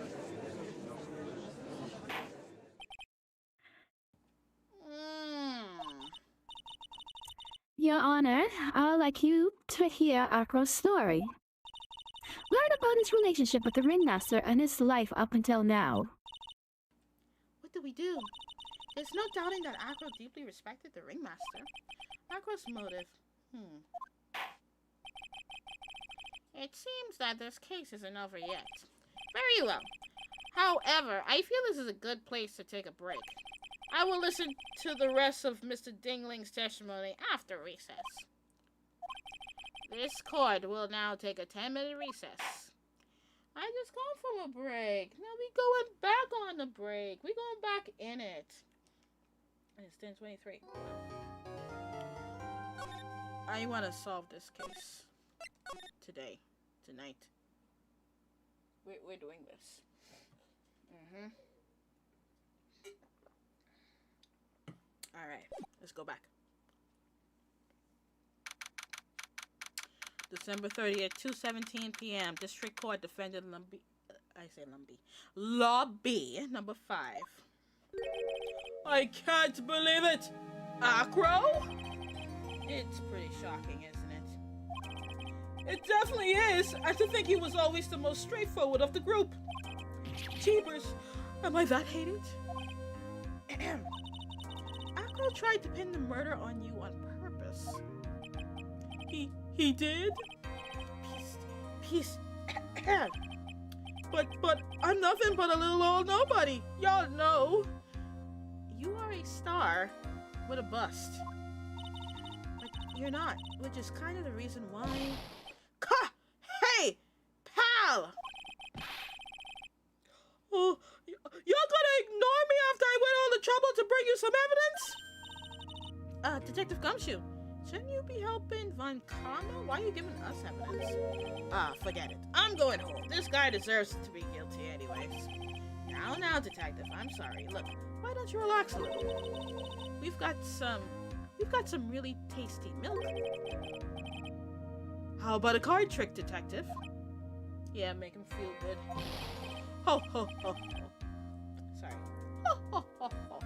Your Honor, I'd like you to hear Acro's story. Learn about his relationship with the ringmaster and his life up until now. What do we do? There's no doubting that Acro deeply respected the ringmaster. Acro's motive. It seems that this case isn't over yet. Very well. However, I feel this is a good place to take a break. I will listen to the rest of Mr. Dingling's testimony after recess. This court will now take a 10-minute recess. I just come from a break. Now we going back on the break. We going back in it. It's 10:23. I want to solve this case today, tonight. We're doing this. All right, let's go back. December 30th, 2:17 p.m. District Court defendant Lobby number 5. I can't believe it! Acro? It's pretty shocking, isn't it? It definitely is! And to think he was always the most straightforward of the group. Jeepers, am I that hated? Acro tried to pin the murder on you on purpose. He did? Peace. But I'm nothing but a little old nobody. Y'all know. You are a star with a bust. But you're not, which is kind of the reason why. Hey, pal! Oh, you're gonna ignore me after I went all the trouble to bring you some evidence? Detective Gumshoe, shouldn't you be helping Von Karma? Why are you giving us evidence? Forget it. I'm going home. This guy deserves to be guilty anyways. Now, detective, I'm sorry. Look, why don't you relax a little? We've got some really tasty milk. How about a card trick, detective? Yeah, make him feel good. Ho, ho, ho, ho. Sorry. Ho, ho, ho, ho.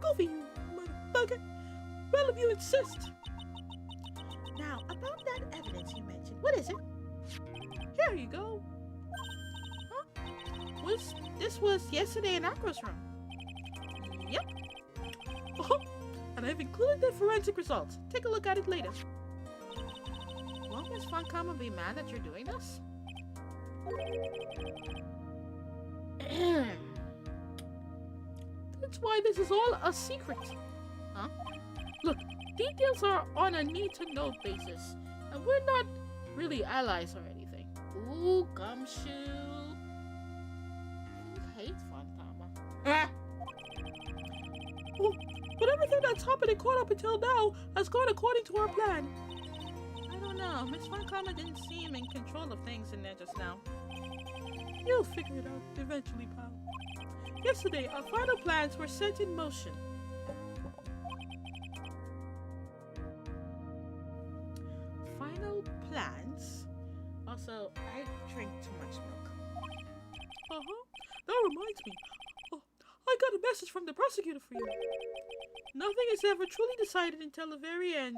Go for you, motherfucker. Well, if you insist. Now, about that evidence you mentioned, what is it? Here you go. Huh? This was yesterday in Acro's room. Yep. Oh, and I've included the forensic results. Take a look at it later. Won't Miss Von Karma be mad that you're doing this? That's why this is all a secret. Huh? Look, details are on a need-to-know basis, and we're not really allies or anything. Ooh, Gumshoe. Who hates Von Karma? Oh, but everything that's happened in court up until now has gone according to our plan. I don't know. Miss Von Karma didn't seem in control of things in there just now. You'll figure it out eventually, pal. Yesterday, our final plans were set in motion. Final plans? Also, I drink too much milk. That reminds me. Oh, I got a message from the prosecutor for you. Nothing is ever truly decided until the very end.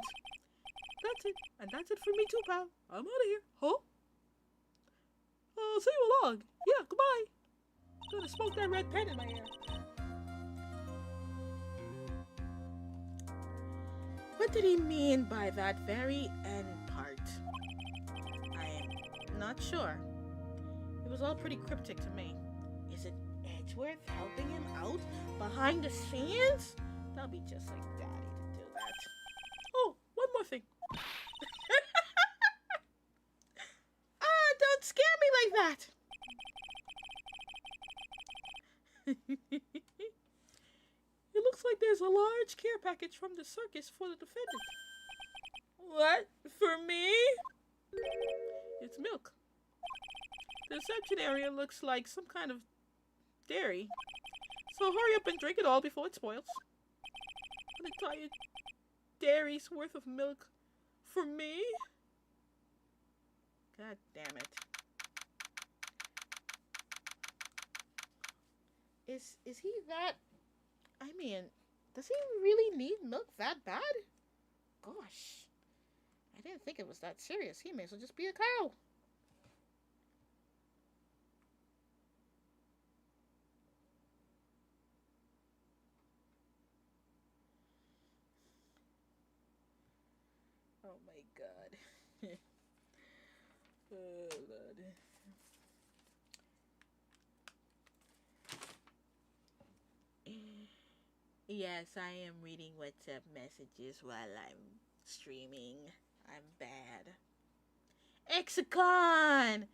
That's it. And that's it for me too, pal. I'm out of here. Huh? See you along. Yeah, goodbye. Gonna smoke that red pen in my ear. What did he mean by that very end part? I'm not sure. It was all pretty cryptic to me. Is it Edgeworth helping him out behind the scenes? That'll be just like Daddy to do that. Oh, one more thing. Don't scare me like that. It looks like there's a large care package from the circus for the defendant. What? For me? It's milk. The reception area looks like some kind of dairy. So hurry up and drink it all before it spoils. An entire dairy's worth of milk for me? God damn it. Is he that... I mean, does he really need milk that bad? Gosh. I didn't think it was that serious. He may as well just be a cow. Oh my god. Oh Lord. Yes, I am reading WhatsApp messages while I'm streaming. I'm bad. Exicon!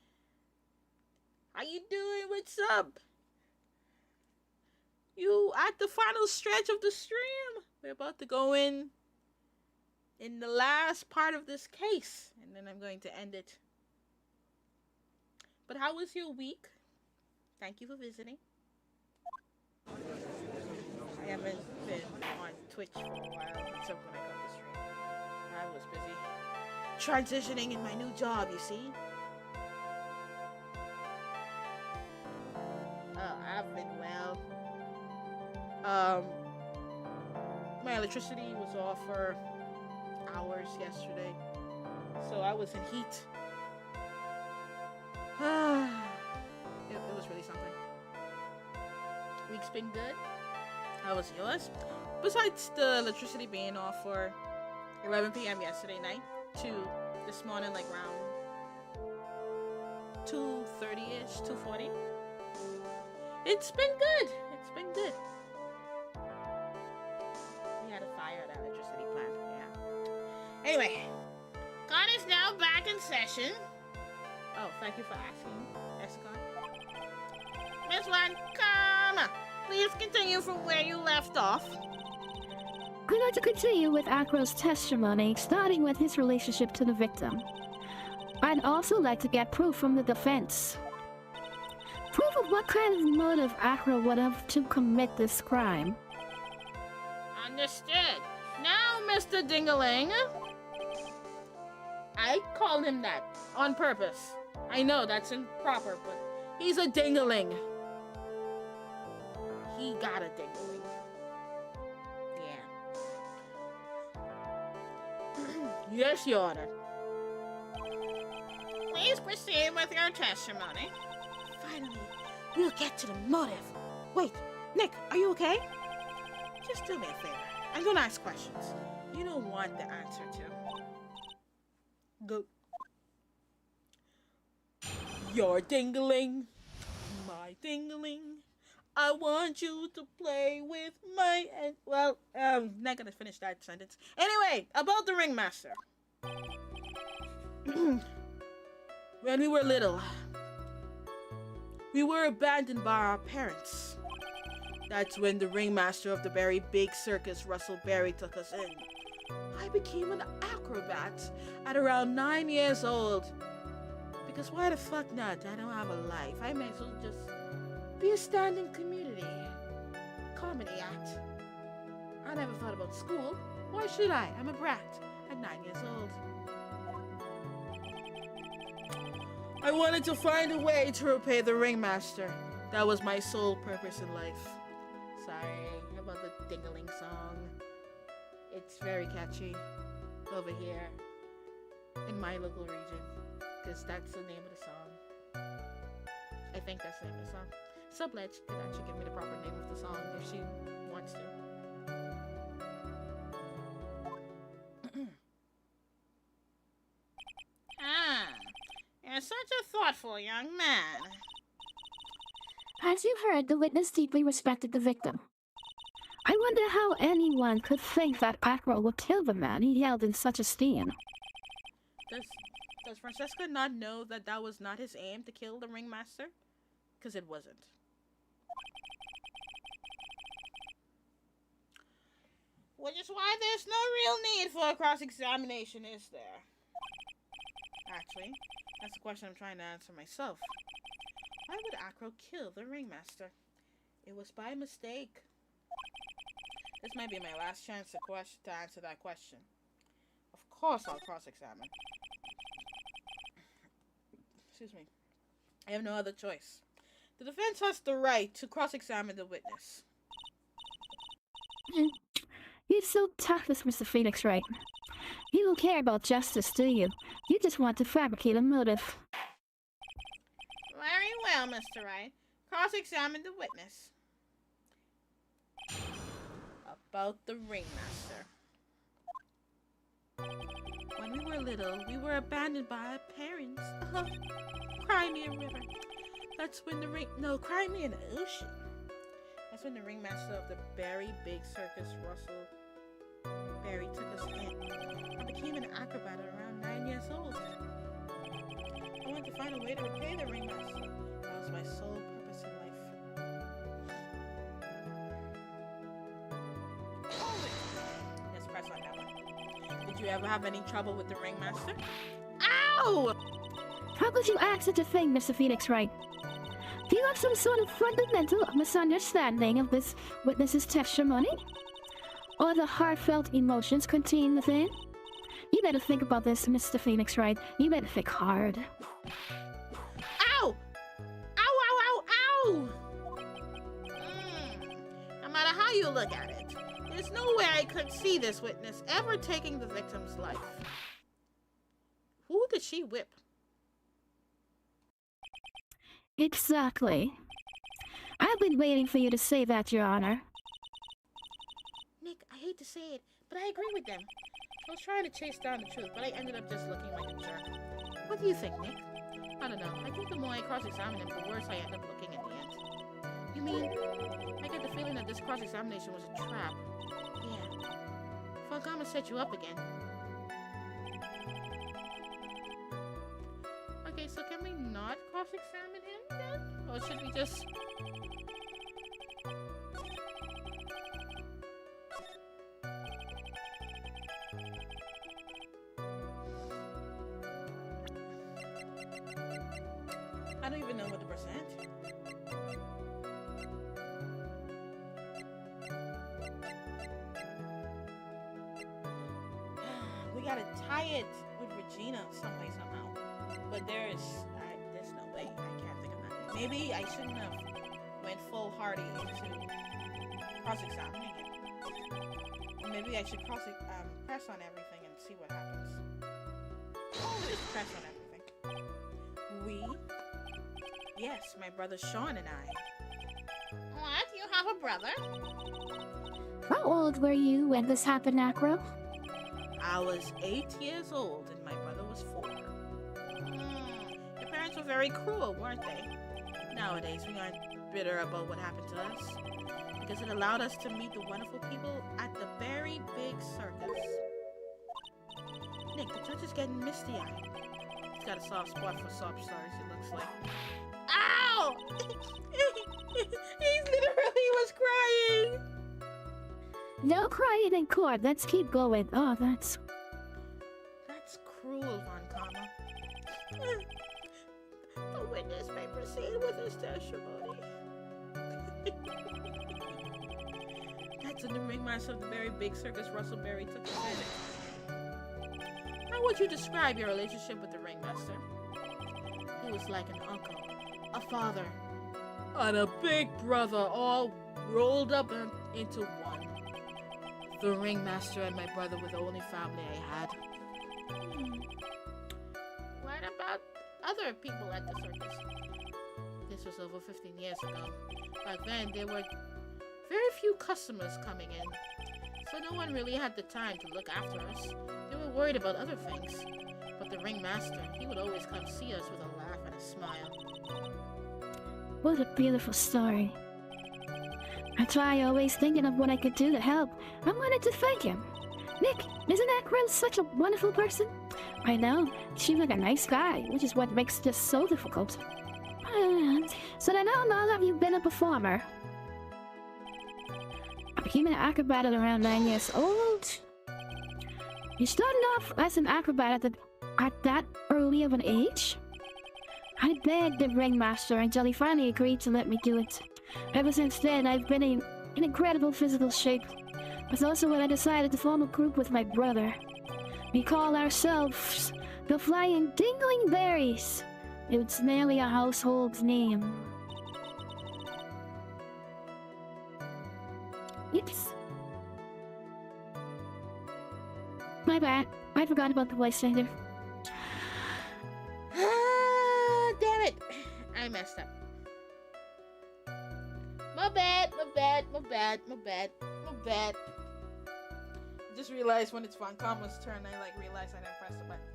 How you doing? What's up? You at the final stretch of the stream. We're about to go in the last part of this case, and then I'm going to end it. But how was your week? Thank you for visiting. I haven't been on Twitch for a while, except when I got the stream. I was busy transitioning in my new job, you see. I've been well. My electricity was off for hours yesterday, so I was in heat. It was really something. Week's been good. How was yours? Besides the electricity being off for 11 p.m. yesterday night to this morning, like around 2:30ish, 2:40. It's been good. It's been good. We had a fire at our electricity plant. Yeah. Anyway, God is now back in session. Oh, thank you for asking, Escon. Miss One, come. Please continue from where you left off. I'd like to continue with Acro's testimony, starting with his relationship to the victim. I'd also like to get proof from the defense. Proof of what kind of motive Acro would have to commit this crime. Understood. Now, Mr. Dingaling. I called him that on purpose. I know that's improper, but he's a dingaling. He got a dingaling. Yeah. Yes, Your Honor. Please proceed with your testimony. Finally, we'll get to the motive. Wait, Nick, are you okay? Just do me a favor. I'm gonna ask questions you don't want the answer to. Go. Your dingaling, my dingaling. I want you to play with my... not gonna finish that sentence. Anyway, about the ringmaster. When we were little, we were abandoned by our parents. That's when the ringmaster of the very big circus, Russell Berry, took us in. I became an acrobat at around 9 years old. Because why the fuck not? I don't have a life. I may as well just be a standing community comedy act. I never thought about school. Why should I? I'm a brat at 9 years old. I wanted to find a way to repay the ringmaster. That was my sole purpose in life. Sorry about the dingaling song. It's very catchy over here in my local region, because that's the name of the song. I think that's the name of the song. Subledge could actually give me the proper name of the song if she wants to. You're such a thoughtful young man. As you heard, the witness deeply respected the victim. I wonder how anyone could think that Acro would kill the man he held in such esteem. Does Francesca not know that that was not his aim to kill the ringmaster? Because it wasn't. Which is why there's no real need for a cross-examination, is there? Actually, that's the question I'm trying to answer myself. Why would Acro kill the ringmaster? It was by mistake. This might be my last chance to answer that question. Of course I'll cross-examine. Excuse me. I have no other choice. The defense has the right to cross-examine the witness. You're so tactless, Mr. Phoenix Wright. You don't care about justice, do you? You just want to fabricate a motive. Very well, Mr. Wright. Cross-examine the witness. About the ringmaster. When we were little, we were abandoned by our parents. Cry me a river. That's when cry me an ocean. That's when the ringmaster of the very big circus, Russell Berry, took us in. I became an acrobat at around 9 years old. I wanted to find a way to repay the ringmaster. That was my sole purpose in life. you ever have any trouble with the ringmaster? Ow! How could you ask such a thing, Mr. Phoenix Wright? Do you have some sort of fundamental misunderstanding of this witness's testimony? Or the heartfelt emotions contained within? You better think about this, Mr. Phoenix Wright. You better think hard. Ow! Ow, ow, ow, ow! No matter how you look at it, there's no way I could see this witness ever taking the victim's life. Who did she whip? Exactly. I've been waiting for you to say that, Your Honor. Nick, I hate to say it, but I agree with them. I was trying to chase down the truth, but I ended up just looking like a jerk. What do you think, Nick? I don't know. I think the more I cross-examine him, the worse I end up looking at the end. You mean, I get the feeling that this cross-examination was a trap. Yeah. Funkama set you up again. Okay, so can we not cross-examine him then? Or should we just... I don't even know what the percent. We gotta tie it with Regina some way, somehow. But there's no way. I can't think of that. Maybe I shouldn't have went full hardy into cross-examining him. Or maybe I should press on everything and see what happens. Just press on everything. We? Yes, my brother Sean and I. What? You have a brother? How old were you when this happened, Acro? I was 8 years old and my brother was 4. Your parents were very cruel, weren't they? Nowadays, we aren't bitter about what happened to us, because it allowed us to meet the wonderful people at the very big circus. Nick, the judge is getting misty-eyed. He's got a soft spot for sob stories, it looks like. Ow! He literally was crying! No crying in court. Let's keep going. Oh, that's cruel, Von Kama. The witness may proceed with his testimony. That's when the ringmaster of the very big circus, Russell Berry, took his verdict. How would you describe your relationship with the ringmaster? He was like an uncle, a father, and a big brother, all rolled up into one. The ringmaster and my brother were the only family I had. What about other people at the circus? This was over 15 years ago. Back then, there were very few customers coming in, so no one really had the time to look after us. They were worried about other things. But the ringmaster, he would always come see us with a laugh and a smile. what a beautiful story. I try always thinking of what I could do to help. I wanted to thank him. Nick, isn't Acro such a wonderful person? I know. He seems like a nice guy, which is what makes this so difficult. So then how long have you been a performer? I became an acrobat at around 9 years old. You started off as an acrobat at that early of an age? I begged the ringmaster until he finally agreed to let me do it. Ever since then, I've been in incredible physical shape. It's also when I decided to form a group with my brother. We call ourselves the Flying Dingling Berries. It's nearly a household name. Oops. My bad. I forgot about the voice changer. Damn it! I messed up. My bad. I just realized when it's Von Kama's turn, I realized I didn't press the button.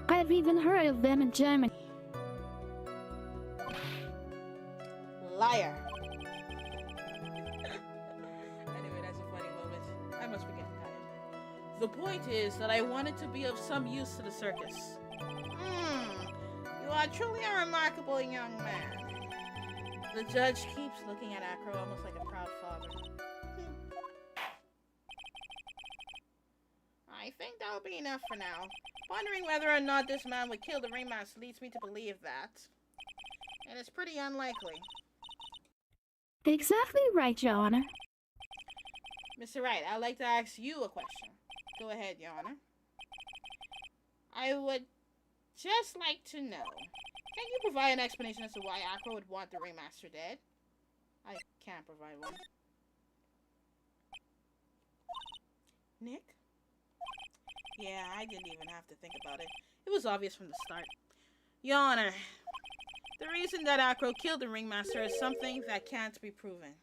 I've even heard of them in German. Liar. Anyway, that's a funny moment. I must be getting tired. The point is that I wanted to be of some use to the circus. You are truly a remarkable young man. The judge keeps looking at Acro almost like a proud father. think that'll be enough for now. Wondering whether or not this man would kill the ringmaster leads me to believe that. And it's pretty unlikely. Exactly right, Your Honor. Mr. Wright, I'd like to ask you a question. Go ahead, Your Honor. I would just like to know, can you provide an explanation as to why Acro would want the ringmaster dead? I can't provide one. Nick? Yeah, I didn't even have to think about it. It was obvious from the start. Your Honor, the reason that Acro killed the ringmaster is something that can't be proven.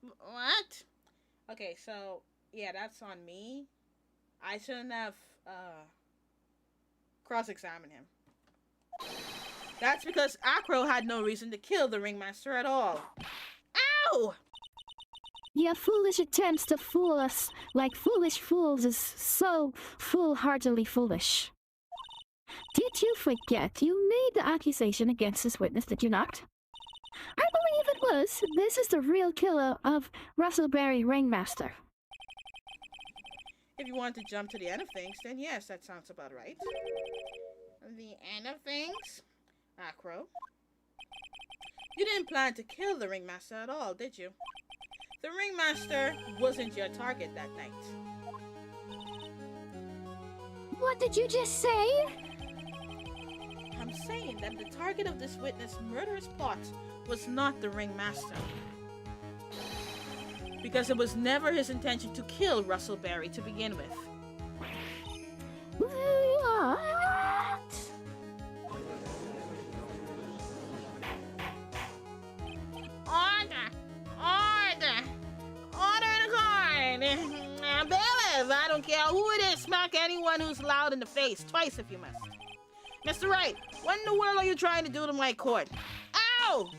What? Okay, so, yeah, that's on me. I shouldn't have, cross-examined him. That's because Acro had no reason to kill the ringmaster at all. Ow! Your foolish attempts to fool us like foolish fools is so foolhardily foolish. Did you forget you made the accusation against this witness, did you not? I believe it was. This is the real killer of Russellberry Ringmaster. If you want to jump to the end of things, then yes, that sounds about right. The end of things? Acro? You didn't plan to kill the ringmaster at all, did you? The ringmaster wasn't your target that night. What did you just say? I'm saying that the target of this witness' murderous plot was not the ringmaster. Because it was never his intention to kill Russellberry to begin with. What? Order! Order! Order in the court! Now, bailiff, I don't care who it is, smack anyone who's loud in the face, twice if you must. Mr. Wright, what in the world are you trying to do to my court? Ow!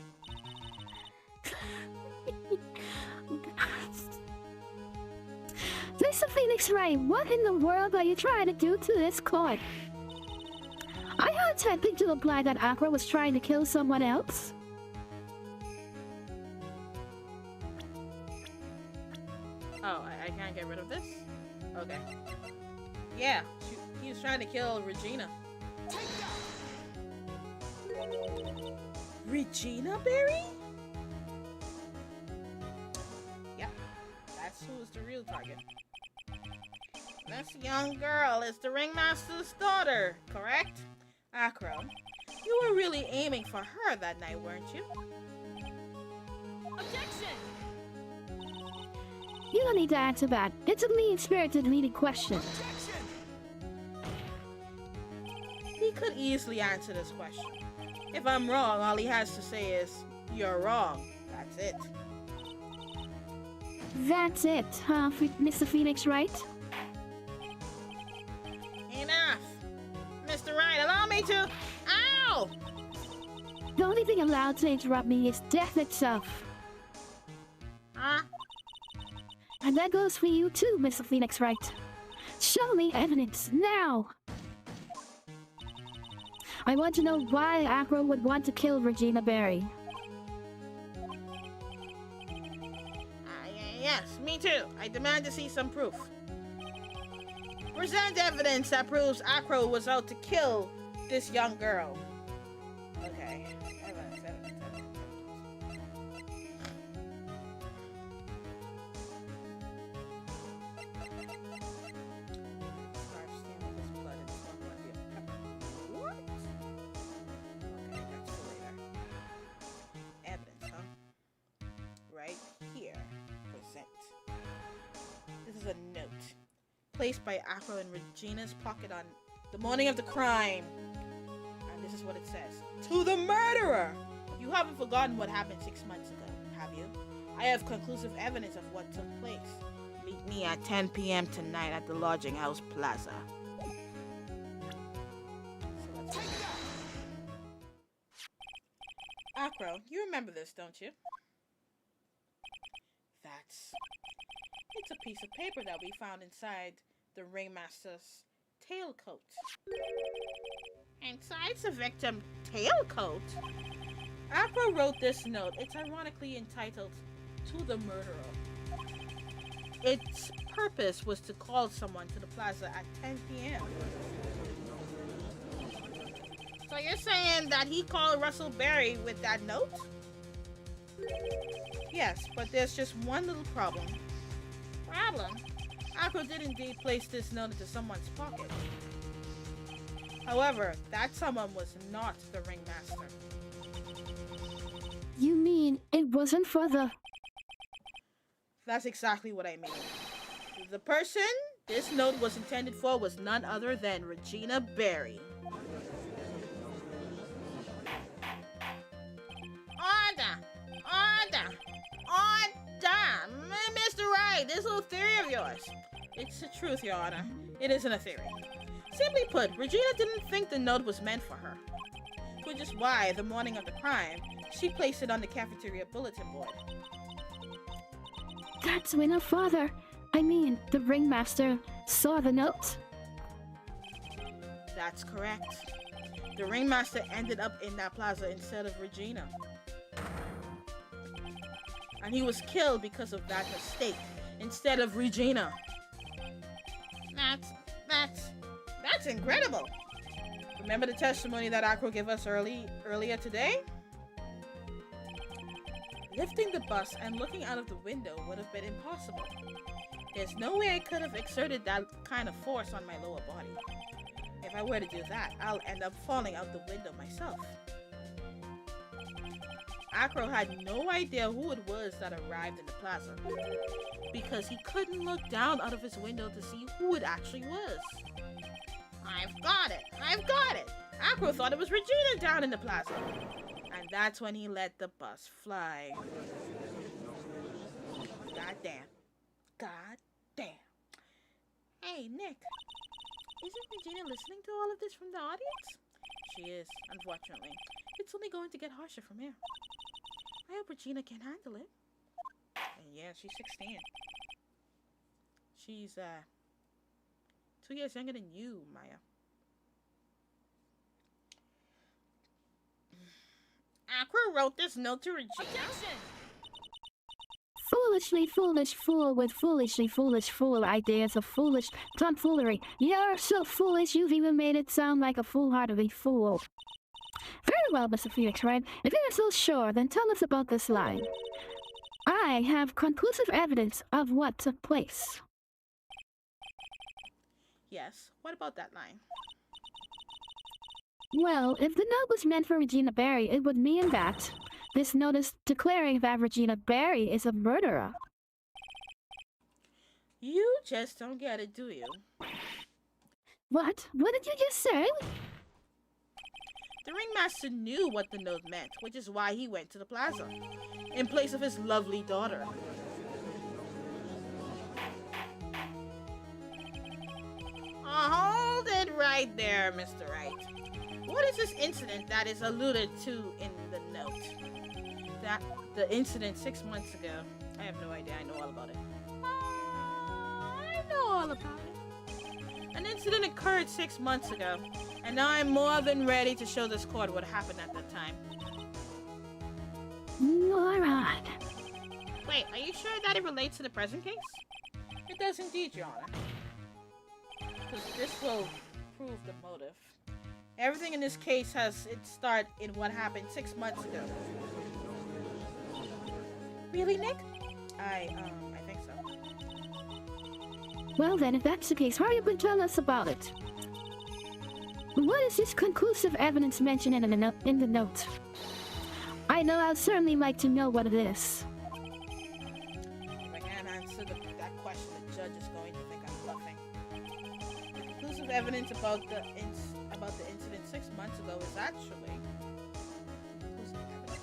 Mr. Phoenix Wright, what in the world are you trying to do to this court? Are you attempting to imply that Acro was trying to kill someone else? Oh, I can't get rid of this? Okay. Yeah, he was trying to kill Regina. Regina Berry? Yep, that's who is the real target. This young girl is the ringmaster's daughter, correct? Acro, you were really aiming for her that night, weren't you? Objection! You don't need to answer that. It's a mean-spirited leading question. He could easily answer this question. If I'm wrong, all he has to say is, "You're wrong." That's it. That's it, huh, Mr. Phoenix Wright? Enough! Mr. Wright, allow me to... Ow! The only thing allowed to interrupt me is death itself. Huh? And that goes for you too, Mr. Phoenix Wright. Show me evidence, now! I want to know why Acro would want to kill Regina Berry. Yes, me too. I demand to see some proof. Present evidence that proves Acro was out to kill this young girl. Okay. Evidence. Scarf stained with his blood and small quantity of pepper. What? Okay, that's for later. Evidence, huh? Right here. Present. This is a note placed by Acro in Regina's pocket on the morning of the crime. And this is what it says. To the murderer! You haven't forgotten what happened 6 months ago, have you? I have conclusive evidence of what took place. Meet me at 10 p.m. tonight at the Lodging House Plaza. So let's Acro, you remember this, don't you? It's a piece of paper that we found inside the ringmaster's tailcoat. Inside the victim's tailcoat? Acro wrote this note. It's ironically entitled, To the Murderer. It's purpose was to call someone to the plaza at 10 p.m. So you're saying that he called Russell Berry with that note? Yes, but there's just one little problem. Problem? Akro did indeed place this note into someone's pocket. However, that someone was not the ringmaster. You mean it wasn't for the... That's exactly what I mean. The person this note was intended for was none other than Regina Berry. Order! Order! Order! Mr. Wright, this little theory of yours. It's the truth, Your Honor. It isn't a theory. Simply put, Regina didn't think the note was meant for her. Which is why, the morning of the crime, she placed it on the cafeteria bulletin board. That's when her father, the ringmaster, saw the note. That's correct. The ringmaster ended up in that plaza instead of Regina. And he was killed because of that mistake, instead of Regina. That's incredible. Remember the testimony that Akro gave us earlier today? Lifting the bus and looking out of the window would have been impossible. There's no way I could have exerted that kind of force on my lower body. If I were to do that, I'll end up falling out the window myself. Akro had no idea who it was that arrived in the plaza, because he couldn't look down out of his window to see who it actually was. I've got it! Akro thought it was Regina down in the plaza. And that's when he let the bus fly. God damn. Hey, Nick. Isn't Regina listening to all of this from the audience? She is, unfortunately. It's only going to get harsher from here. I hope Regina can handle it. And yeah, she's 16. She's, 2 years younger than you, Maya. Akro wrote this note to Regina. Objection! Foolishly foolish fool with foolishly foolish fool ideas of foolish tomfoolery. You're so foolish you've even made it sound like a foolhardy fool. Very well, Mr. Phoenix Wright. If you're so sure, then tell us about this line. I have conclusive evidence of what took place. Yes, what about that line? Well, if the note was meant for Regina Berry, it would mean that this note is declaring that Regina Berry is a murderer. You just don't get it, do you? What? What did you just say? The ringmaster knew what the note meant, which is why he went to the plaza, in place of his lovely daughter. Hold it right there, Mr. Wright. What is this incident that is alluded to in the note? The incident 6 months ago. I have no idea. I know all about it. I know all about it. An incident occurred 6 months ago, and now I'm more than ready to show this court what happened at that time. Moron. Wait, are you sure that it relates to the present case? It does indeed, Your Honor. Because this will prove the motive. Everything in this case has its start in what happened 6 months ago. Really, Nick? I think so. Well then, if that's the case, hurry up and tell us about it. What is this conclusive evidence mentioned in the note? I know I'd certainly like to know what it is. If I can't answer that question, the judge is going to think I'm bluffing. The conclusive evidence about the incident 6 months ago is actually conclusive evidence.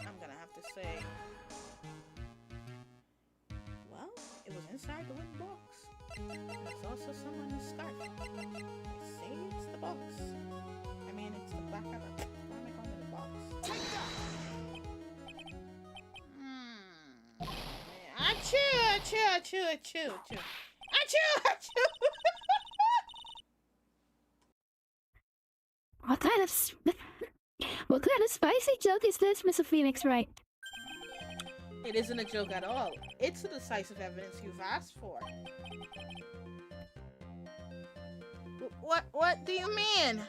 I'm gonna have to say, well, it was inside the wooden box. There's also someone's scarf. I say it's the box. I mean, it's the black cover. Why am I calling it a box? Achoo! What kind of spicy joke is this, Mr. Phoenix Wright? It isn't a joke at all. It's the decisive evidence you've asked for. What do you mean?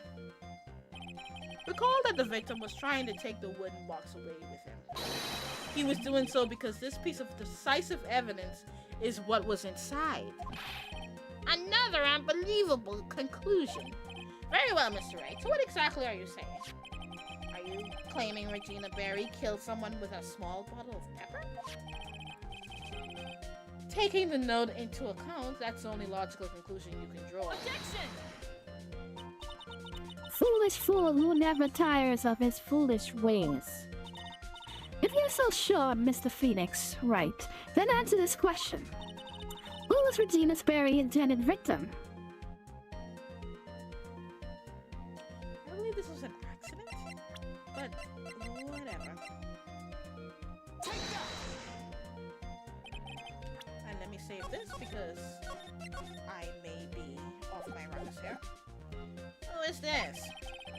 Recall that the victim was trying to take the wooden box away with him. He was doing so because this piece of decisive evidence is what was inside. Another unbelievable conclusion. Very well, Mr. Wright. So what exactly are you saying? Are you claiming Regina Berry killed someone with a small bottle of pepper? Taking the note into account, that's the only logical conclusion you can draw. Objection! Foolish fool who never tires of his foolish ways. If you're so sure, Mr. Phoenix Wright, then answer this question. Who was Regina Berry's intended victim? I believe this was an accident, but whatever. And let me save this because I may be off my runners here. Who is this?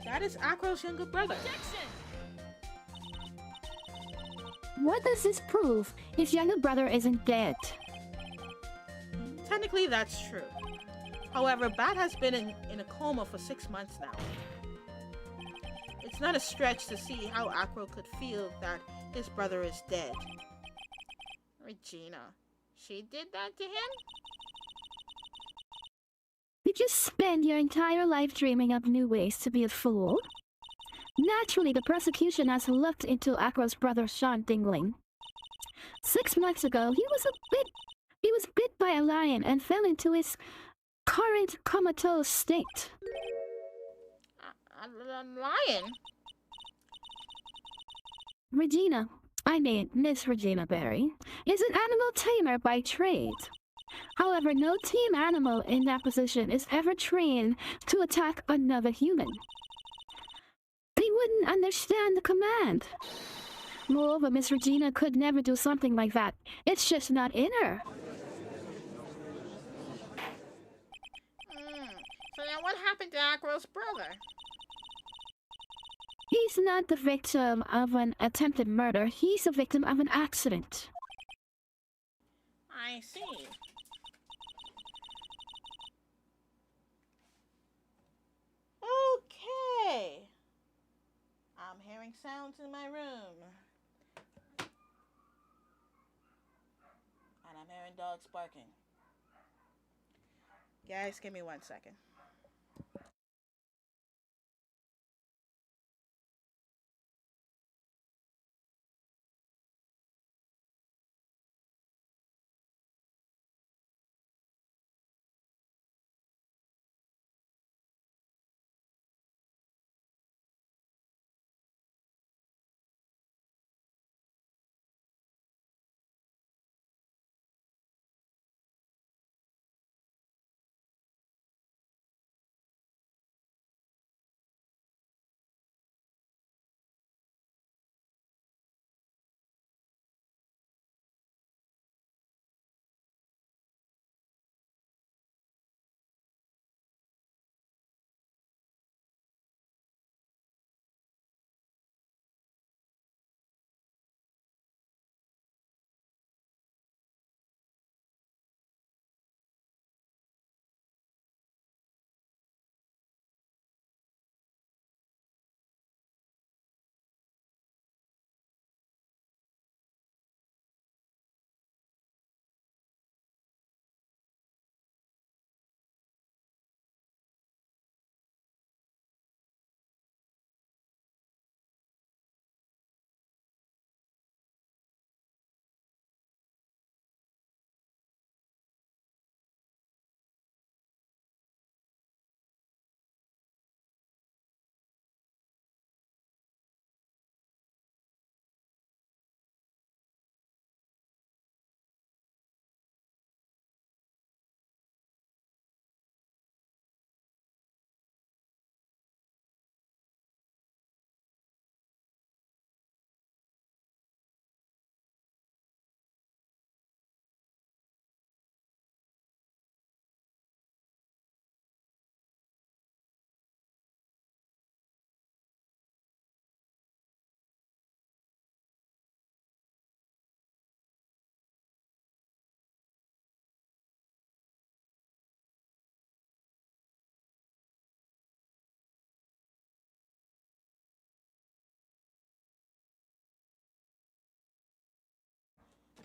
That is Acro's younger brother. Objection! What does this prove? His younger brother isn't dead. Technically, that's true. However, Bat has been in a coma for 6 months now. It's not a stretch to see how Acro could feel that his brother is dead. Regina, she did that to him? Did you spend your entire life dreaming up new ways to be a fool? Naturally, the prosecution has looked into Acro's brother Sean Dingling. 6 months ago, he was bit by a lion and fell into his current comatose state. A lion? Miss Regina Berry, is an animal tamer by trade. However, no team animal in that position is ever trained to attack another human. They wouldn't understand the command. Moreover, Miss Regina could never do something like that. It's just not in her. So now what happened to Acro's brother? He's not the victim of an attempted murder. He's a victim of an accident. I see. Okay. I'm hearing sounds in my room. And I'm hearing dogs barking. Guys, give me 1 second.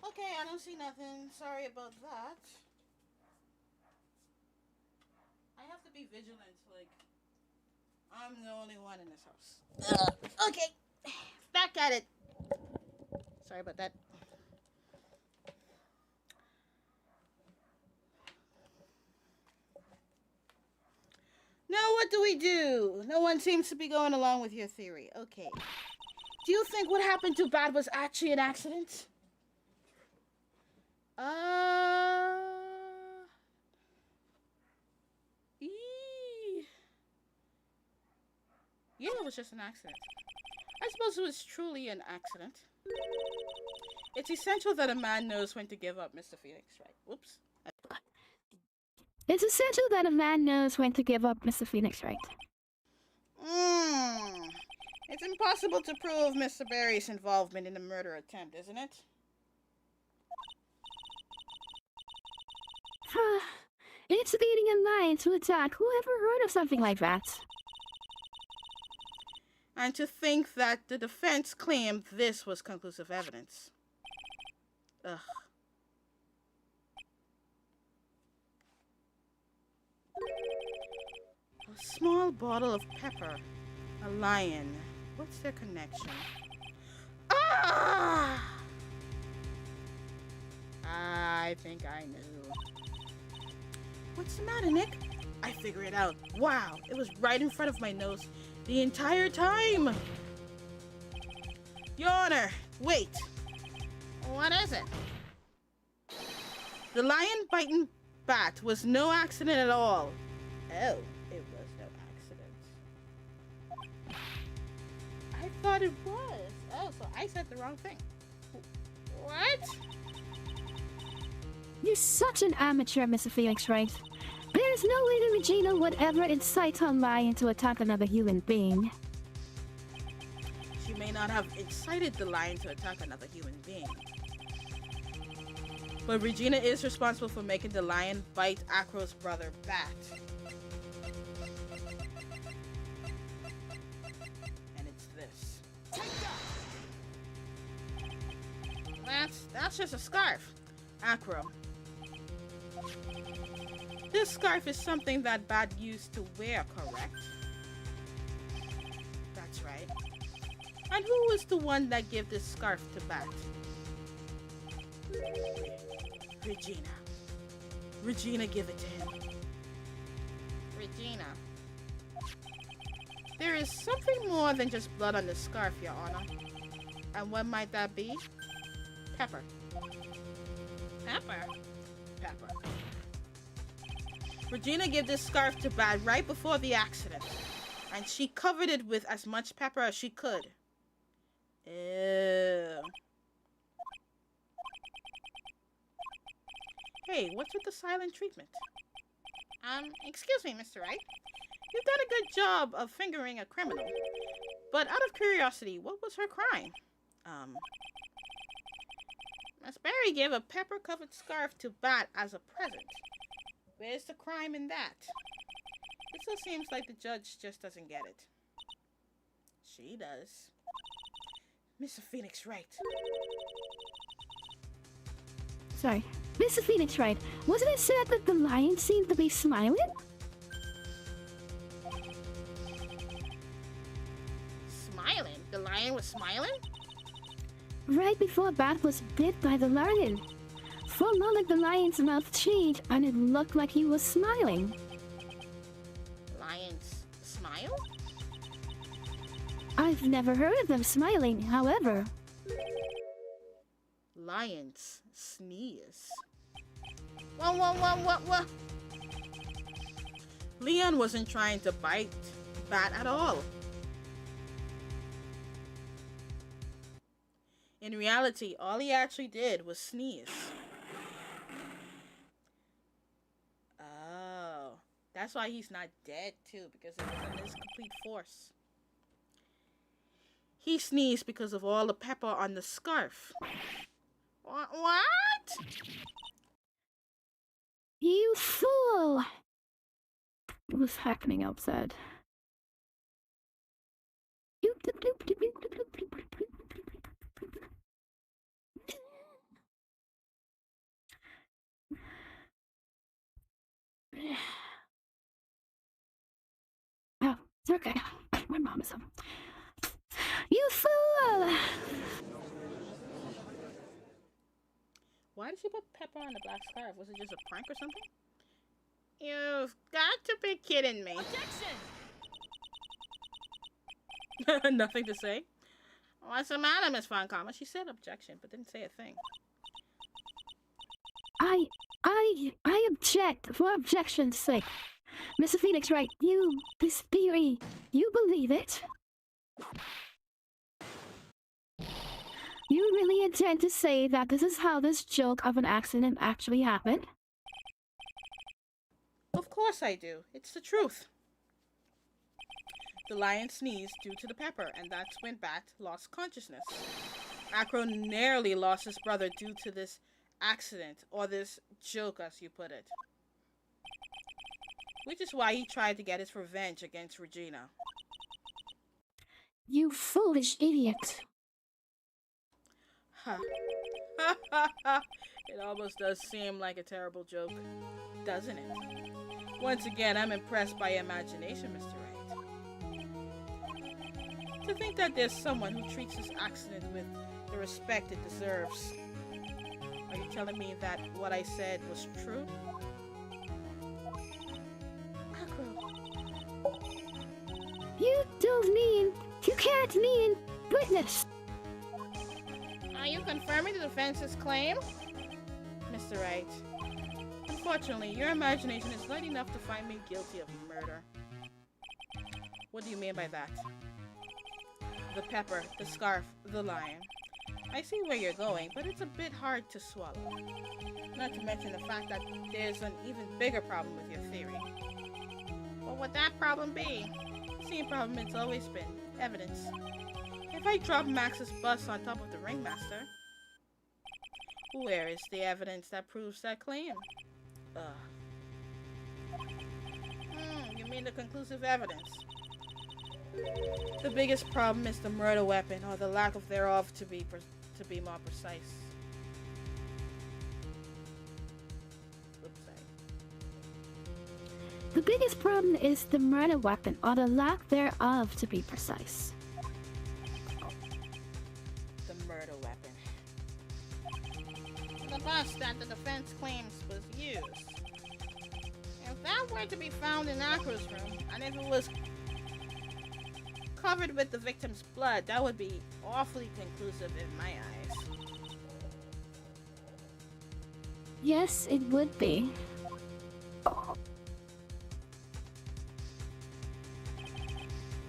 Okay, I don't see nothing. Sorry about that. I have to be vigilant, like, I'm the only one in this house. Okay, back at it. Sorry about that. Now, what do we do? No one seems to be going along with your theory. Okay. Do you think what happened to Bad was actually an accident? Yeah, it was just an accident. I suppose it was truly an accident. It's essential that a man knows when to give up, Mr. Phoenix Wright. Whoops. It's essential that a man knows when to give up, Mr. Phoenix Wright. It's impossible to prove Mr. Barry's involvement in the murder attempt, isn't it? It's leading a line to attack. Who ever heard of something like that? And to think that the defense claimed this was conclusive evidence. Ugh. A small bottle of pepper. A lion. What's their connection? Ah! I think I knew. What's the matter, Nick? I figured it out. Wow, it was right in front of my nose the entire time. Your Honor, wait. What is it? The lion-biting bat was no accident at all. Oh, it was no accident. I thought it was. Oh, so I said the wrong thing. What? You're such an amateur, Mr. Phoenix Wright. There's no way that Regina would ever incite a lion to attack another human being. She may not have incited the lion to attack another human being. But Regina is responsible for making the lion bite Acro's brother, Bat. And it's this. That's just a scarf. Acro. This scarf is something that Bat used to wear, correct? That's right. And who was the one that gave this scarf to Bat? Regina. Regina gave it to him. Regina. There is something more than just blood on the scarf, Your Honor. And what might that be? Pepper. Pepper? Pepper. Regina gave this scarf to Bat right before the accident. And she covered it with as much pepper as she could. Ew. Hey, what's with the silent treatment? Excuse me, Mr. Wright. You've done a good job of fingering a criminal. But out of curiosity, what was her crime? Miss Barry gave a pepper-covered scarf to Bat as a present. Where's the crime in that? It still seems like the judge just doesn't get it. She does. Mr. Phoenix Wright. Sorry. Mr. Phoenix Wright, wasn't it said that the lion seemed to be smiling? Smiling? The lion was smiling? Right before Bat was bit by the lion. For a moment the lion's mouth changed and it looked like he was smiling. Lions smile? I've never heard of them smiling, however. Lions sneeze. Whoa. Leon wasn't trying to bite Bat at all. In reality, all he actually did was sneeze. Oh, that's why he's not dead too, because it was in his complete force. He sneezed because of all the pepper on the scarf. What? You fool! What's happening outside? Oh, it's okay. My mom is home. You fool! Why did she put pepper on the black scarf? Was it just a prank or something? You've got to be kidding me. Objection! Nothing to say? What's the matter, Miss Von Karma? She said objection, but didn't say a thing. I object for objection's sake. Mr. Phoenix Wright, this theory, you believe it? You really intend to say that this is how this joke of an accident actually happened? Of course I do. It's the truth. The lion sneezed due to the pepper, and that's when Bat lost consciousness. Acro nearly lost his brother due to this accident, or this joke as you put it. Which is why he tried to get his revenge against Regina. You foolish idiot. Huh. It almost does seem like a terrible joke, doesn't it? Once again, I'm impressed by your imagination, Mr. Wright. To think that there's someone who treats this accident with the respect it deserves. Are you telling me that what I said was true? You can't mean witness. Are you confirming the defense's claim? Mr. Wright, unfortunately, your imagination is light enough to find me guilty of murder. What do you mean by that? The pepper, the scarf, the lion. I see where you're going, but it's a bit hard to swallow. Not to mention the fact that there's an even bigger problem with your theory. What would that problem be? Same problem it's always been. Evidence. If I drop Max's bust on top of the ringmaster, where is the evidence that proves that claim? You mean the conclusive evidence? The biggest problem is the murder weapon, or the lack of thereof, to be more precise. The biggest problem is the murder weapon, or the lack thereof, to be precise. The murder weapon. The bust that the defense claims was used. If that were to be found in Acro's room, and if it was covered with the victim's blood, that would be awfully conclusive in my eyes. Yes, it would be.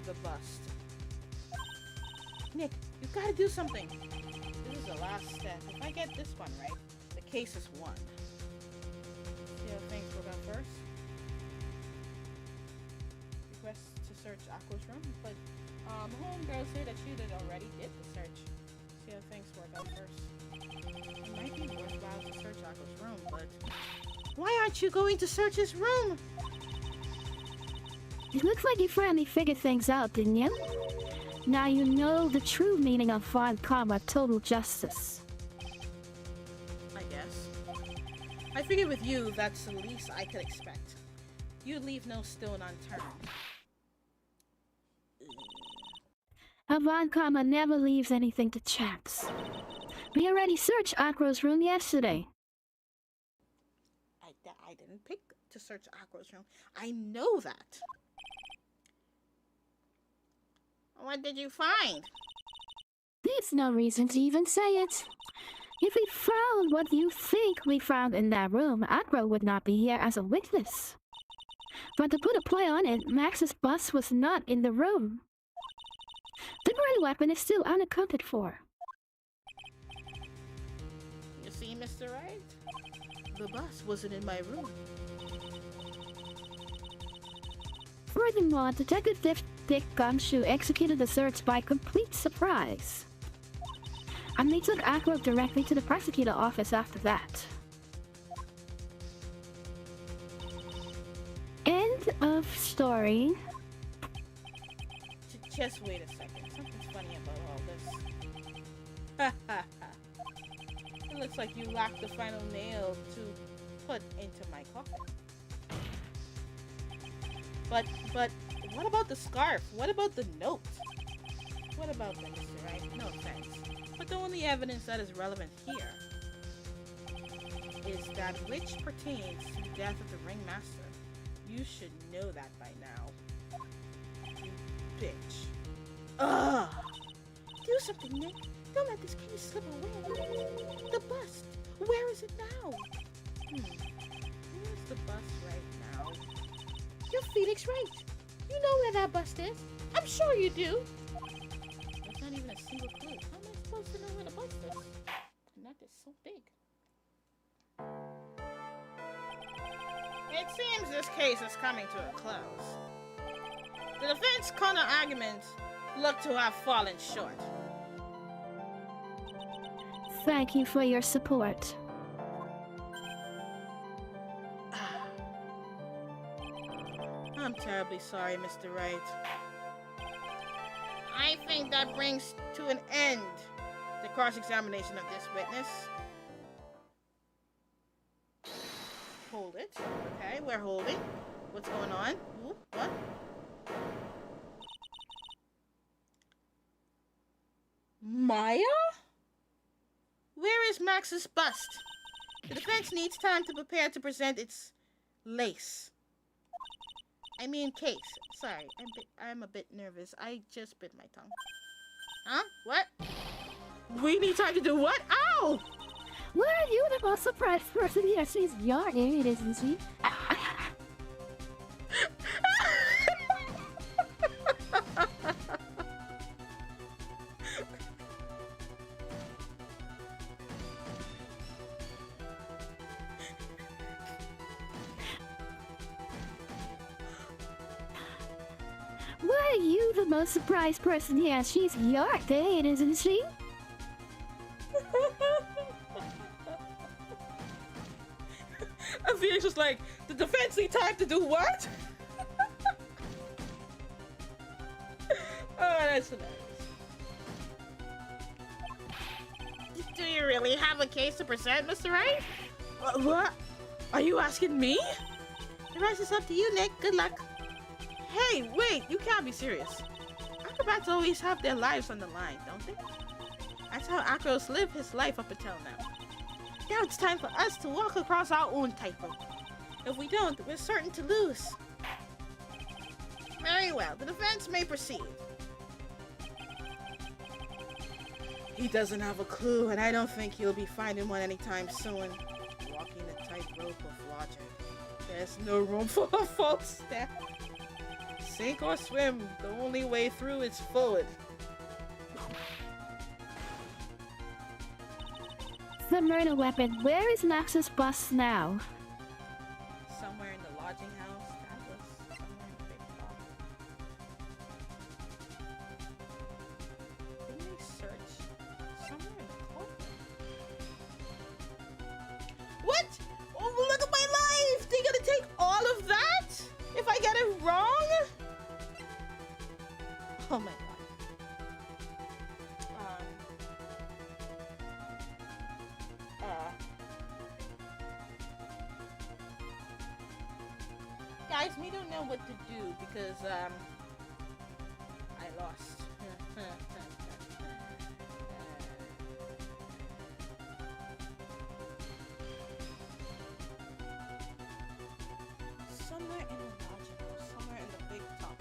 The bust. Nick, you've got to do something. This is the last step. If I get this one right, the case is won. See how things work out first? Request to search Aqua's room, but homegirl said that she already did the search. See how things work out first. It might be worthwhile to search Aqua's room, but why aren't you going to search his room? It looks like you finally figured things out, didn't you? Now you know the true meaning of Von Karma, total justice. I guess. I figured with you, that's the least I could expect. You'd leave no stone unturned. Von Karma never leaves anything to chance. We already searched Acro's room yesterday. I didn't pick to search Aqua's room. I know that. What did you find? There's no reason to even say it. If we found what you think we found in that room, Acro would not be here as a witness. But to put a play on it, Max's bus was not in the room. The murder weapon is still unaccounted for. You see, Mr. Wright? The bus wasn't in my room. Furthermore, Detective Dick Gumshoe executed the search by complete surprise. And they took Acro directly to the prosecutor office after that. End of story. Just wait a second. Something's funny about all this. It looks like you lacked the final nail to put into my coffin. But what about the scarf? What about the note? What about that, Mr. Wright? No offense. But the only evidence that is relevant here is that which pertains to the death of the ringmaster. You should know that by now. You bitch. Ugh! Do something, Nick. Don't let this case slip away. The bust. Where is it now? Where's the bust right now? You're Phoenix Wright. You know where that bust is. I'm sure you do. There's not even a single clue. How am I supposed to know where the bust is? The net is so big. It seems this case is coming to a close. The defense counter-arguments look to have fallen short. Thank you for your support. I'm terribly sorry, Mr. Wright. I think that brings to an end the cross-examination of this witness. Hold it. Okay, we're holding. What's going on? Ooh, what? Maya? Where is Max's bust? The defense needs time to prepare to present its case. I'm a bit nervous. I just bit my tongue. Huh? What? We need time to do what? Ow! Were you the most surprised person here? She's yarning, isn't she? Were you the most surprised person here? She's yarning, isn't she? And Phoenix was like, the defense need time to do what? Oh, that's hilarious. Do you really have a case to present, Mr. Wright? What? Are you asking me? The rest is up to you, Nick. Good luck. Hey, wait, you can't be serious. Acrobats always have their lives on the line, don't they? That's how Acros lived his life up until now. Now it's time for us to walk across our own tightrope. If we don't, we're certain to lose. Very well, the defense may proceed. He doesn't have a clue, and I don't think he'll be finding one anytime soon. Walking the tightrope of logic. There's no room for a false step. Sink or swim, the only way through is forward. The murder weapon. Where is Max's bust now? Somewhere in the lodging house. That was somewhere in the big top. Didn't they search somewhere in the courtroom? What? Oh, look at my life! They gonna take all of that? If I get it wrong? Oh my god. Guys, we don't know what to do because I lost. Somewhere in the lodging house, somewhere in the big top,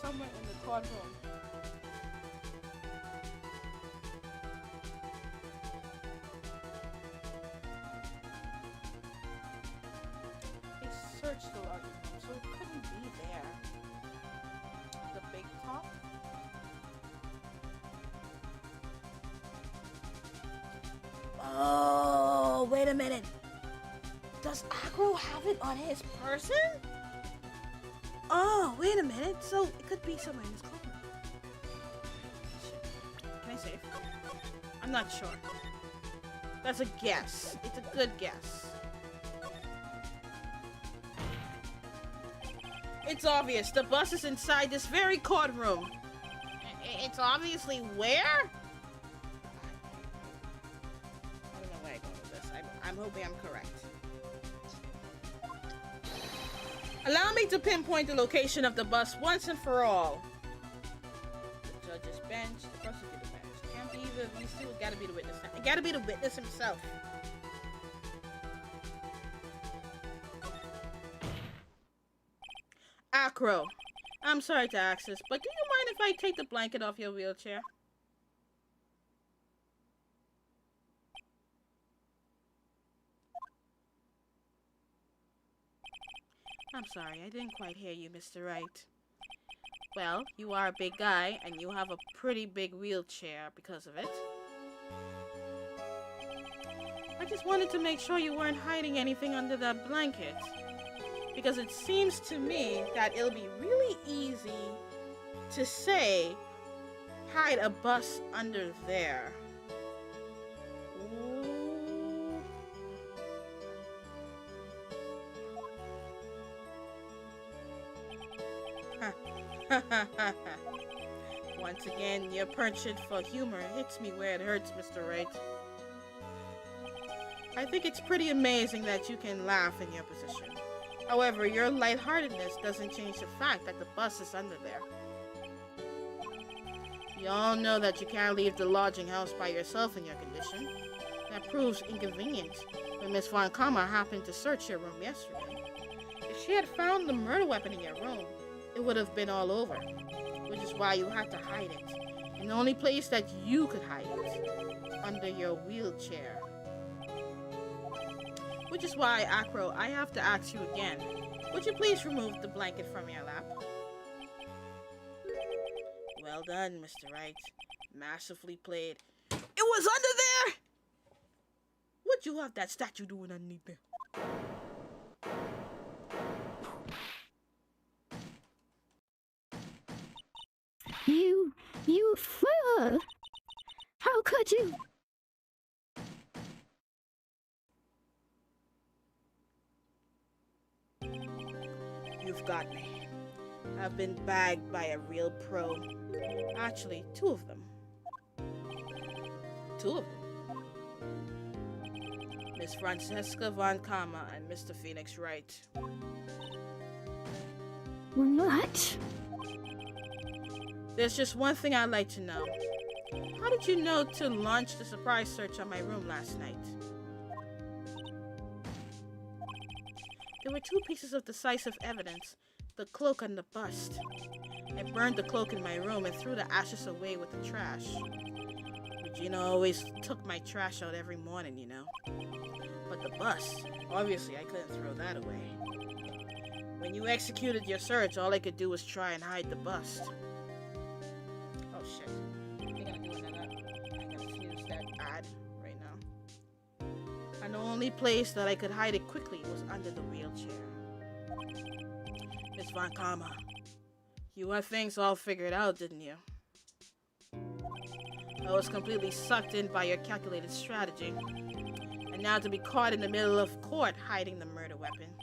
somewhere in the courtroom. They searched the lodging house, so it couldn't be there. The big top? Oh, wait a minute. Does Agro have it on his person? Oh, wait a minute. So it could be somewhere in his clothing. Can I save? I'm not sure. That's a guess. It's a good guess. It's obvious. The bus is inside this very courtroom. It's obviously where? I don't know where I'm going with this. I'm hoping I'm correct. Allow me to pinpoint the location of the bus once and for all. The judge's bench, the prosecutor's bench. Can't be either of these two. It gotta be the witness. It gotta be the witness himself. Acro, I'm sorry to ask this, but do you mind if I take the blanket off your wheelchair? I'm sorry, I didn't quite hear you, Mr. Wright. Well, you are a big guy, and you have a pretty big wheelchair because of it. I just wanted to make sure you weren't hiding anything under that blanket. Because it seems to me that it'll be really easy to say, hide a bus under there. Ooh. Once again, your penchant for humor hits me where it hurts, Mr. Wright. I think it's pretty amazing that you can laugh in your position. However, your lightheartedness doesn't change the fact that the bus is under there. You all know that you can't leave the lodging house by yourself in your condition. That proves inconvenient when Miss Von Karma happened to search your room yesterday. If she had found the murder weapon in your room, it would have been all over, which is why you had to hide it. And the only place that you could hide it, under your wheelchair. Which is why, Acro, I have to ask you again. Would you please remove the blanket from your lap? Well done, Mr. Wright. Masterfully played. It was under there! What'd you have that statue doing underneath there? You fool! How could you? You've got me. I've been bagged by a real pro. Actually, two of them. Miss Francesca Von Karma and Mr. Phoenix Wright. What? There's just one thing I'd like to know. How did you know to launch the surprise search on my room last night? There were two pieces of decisive evidence, the cloak and the bust. I burned the cloak in my room and threw the ashes away with the trash. Regina always took my trash out every morning, you know. But the bust, obviously I couldn't throw that away. When you executed your search, all I could do was try and hide the bust. Oh shit. I'm gonna do another. I'm gonna snooze that ad right now. And the only place that I could hide it quickly was under the wheelchair. Miss Von Karma, you had things all figured out, didn't you? I was completely sucked in by your calculated strategy. And now to be caught in the middle of court hiding the murder weapon.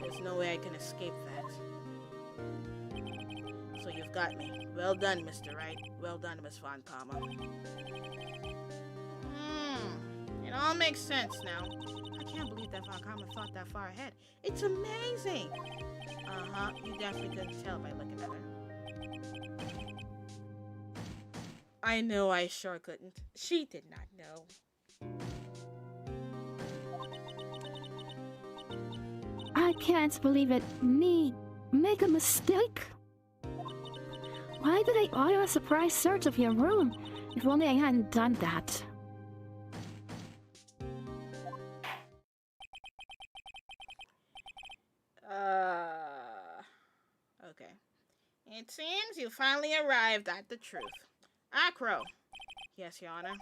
There's no way I can escape that. So you've got me. Well done, Mr. Wright. Well done, Miss Von Karma. It all makes sense now. I can't believe that Von Karma thought that far ahead. It's amazing! Uh-huh, you definitely couldn't tell by looking at her. I know I sure couldn't. She did not know. I can't believe it. Me make a mistake? Why did I order a surprise search of your room? If only I hadn't done that. Okay. It seems you finally arrived at the truth. Acro. Yes, Your Honor.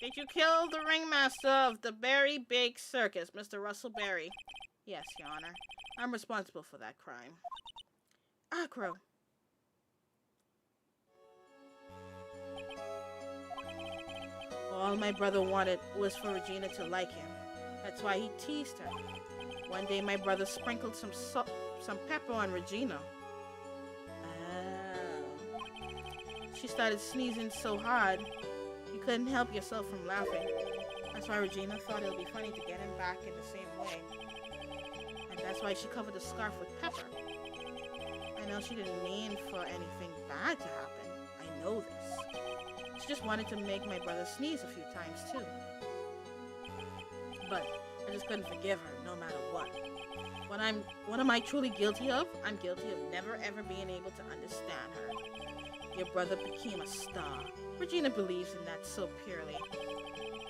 Did you kill the ringmaster of the Berry Big Circus, Mr. Russell Berry? Yes, Your Honor. I'm responsible for that crime. Acro. All my brother wanted was for Regina to like him. That's why he teased her. One day my brother sprinkled some pepper on Regina. She started sneezing so hard, you couldn't help yourself from laughing. That's why Regina thought it would be funny to get him back in the same way. And That's why she covered the scarf with pepper. I know she didn't mean for anything bad to happen. I know this. She just wanted to make my brother sneeze a few times too. But I just couldn't forgive her no matter what. What am I truly guilty of? I'm guilty of never ever being able to understand her. Your brother became a star. Regina believes in that so purely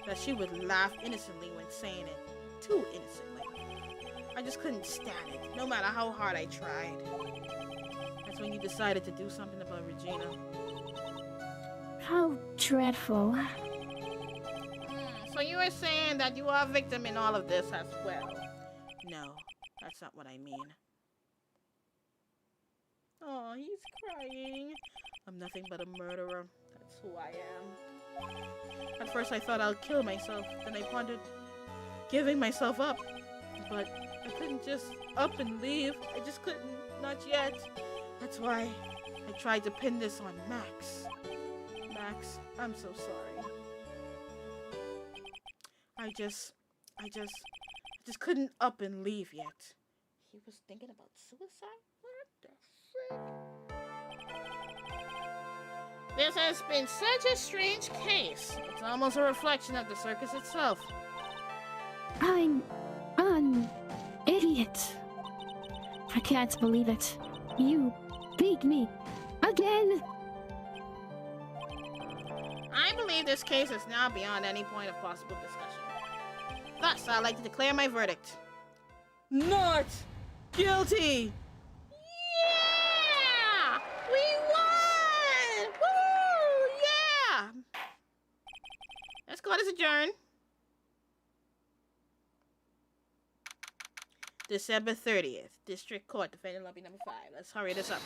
that she would laugh innocently when saying it. Too innocently. I just couldn't stand it, no matter how hard I tried. That's when you decided to do something about Regina. How dreadful. So you were saying that you are a victim in all of this as well? No, that's not what I mean. Oh, he's crying. I'm nothing but a murderer. That's who I am. At first I thought I'll kill myself. Then I pondered giving myself up. But I couldn't just up and leave. I just couldn't. Not yet. That's why I tried to pin this on Max. Max, I'm so sorry. I just couldn't up and leave yet. He was thinking about suicide? What the frick? This has been such a strange case. It's almost a reflection of the circus itself. I'm an idiot. I can't believe it. You beat me again. I believe this case is now beyond any point of possible discussion. Thus, I'd like to declare my verdict. Not guilty! Yeah! We won! Woo! Yeah! Let's go. Let's adjourn. December 30th, District Court, defendant lobby number 5. Let's hurry this up.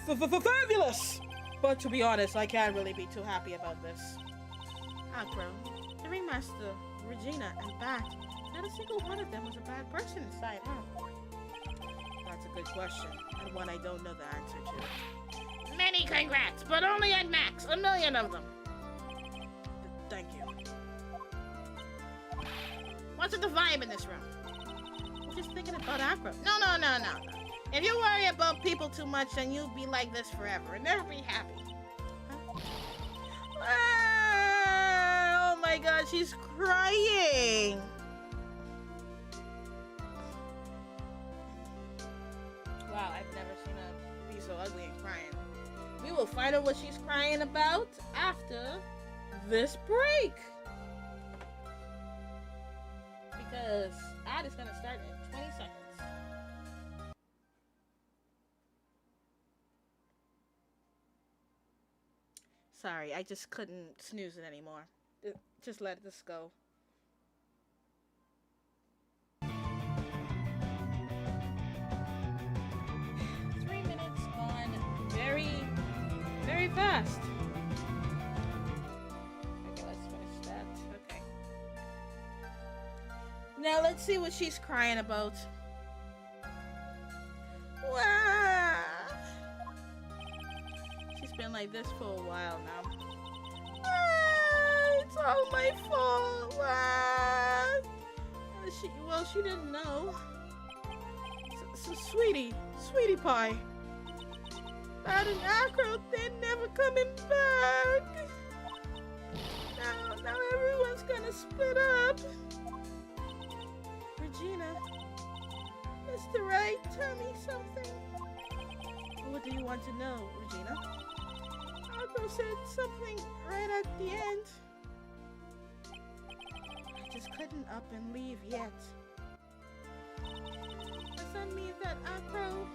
Fabulous! But to be honest, I can't really be too happy about this. Acro, the ringmaster, Regina, and Bat, not a single one of them was a bad person inside, huh? That's a good question, and one I don't know the answer to. Many congrats, but only on Max, 1 million of them. Thank you. What's with the vibe in this room? I'm just thinking about Acro. No. If you worry about people too much, then you'll be like this forever and never be happy. Huh? Ah, oh my god, she's crying. Wow, I've never seen her be so ugly and crying. We will find out what she's crying about after this break. Because ad is going to start in 20 seconds. Sorry, I just couldn't snooze it anymore. Just let this go. Very fast. Okay, let's finish that. Okay. Now let's see what she's crying about. Wow. She's been like this for a while now. Ah, it's all my fault. Wow. She didn't know. So sweetie pie. Bad and Acro, they're never coming back. Now everyone's gonna split up. Regina, Mr. Wright, tell me something. What do you want to know, Regina? Acro said something right at the end. I just couldn't up and leave yet. Does that mean that Acro...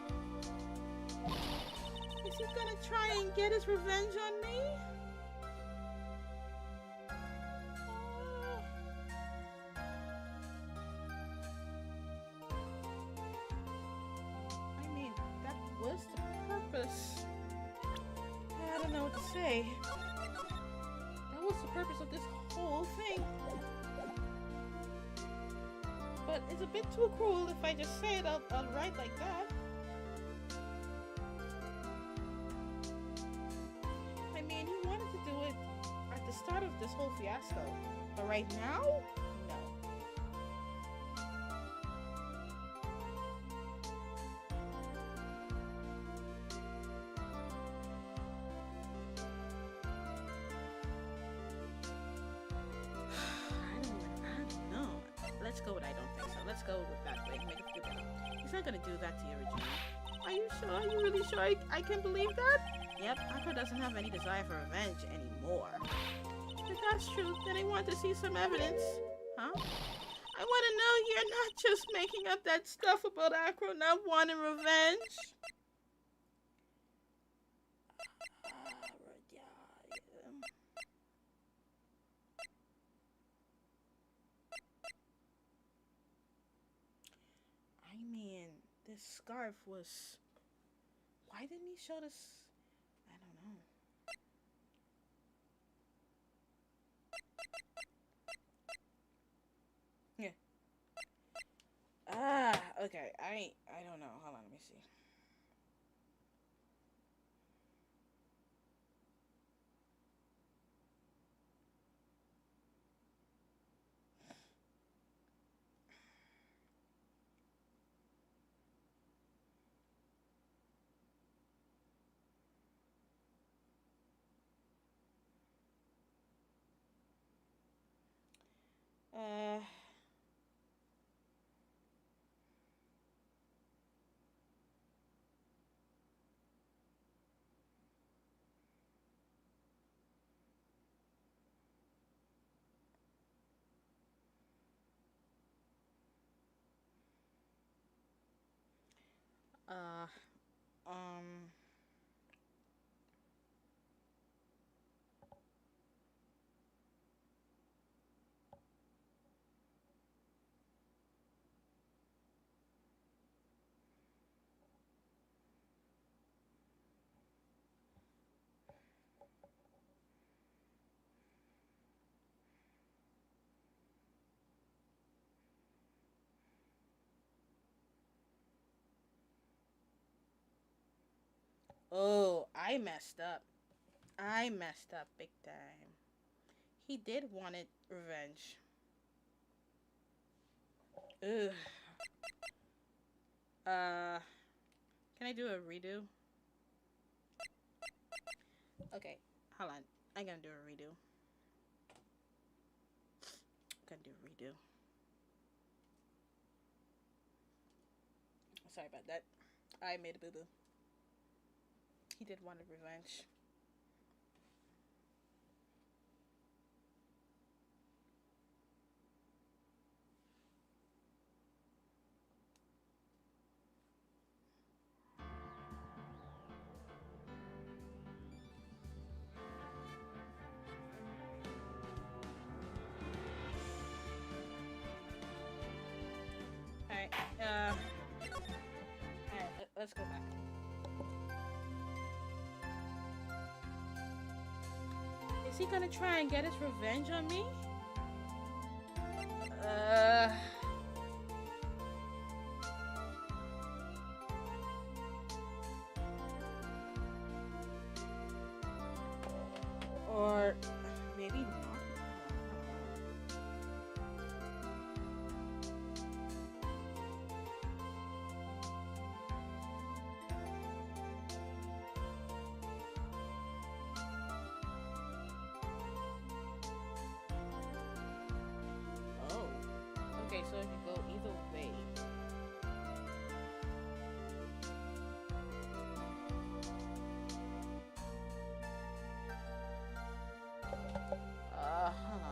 is he gonna try and get his revenge on me? I mean, that was the purpose. I don't know what to say. That was the purpose of this whole thing. But it's a bit too cruel if I just say it outright like that. I mean, he wanted to do it at the start of this whole fiasco, but right now, no. let's go with that way. Make it feel better. He's not gonna do that to you, Regina. Are you sure? Are you really sure I can believe that? Yep, Aqua doesn't have any desire for revenge anymore. If that's true, then I want to see some evidence. Huh? I want to know you're not just making up that stuff about Aqua not wanting revenge. I mean, this scarf was... Why didn't he show this? I don't know. Yeah. Okay. I don't know. Hold on, let me see. Uh, um... Oh, I messed up. I messed up big time. He did want it revenge. Ugh. Can I do a redo? Okay, hold on. I'm gonna do a redo. Sorry about that. I made a boo-boo. He did want revenge. Alright, let's go back. Is he gonna try and get his revenge on me? Or maybe not. Okay, so it could go either way. Hold on.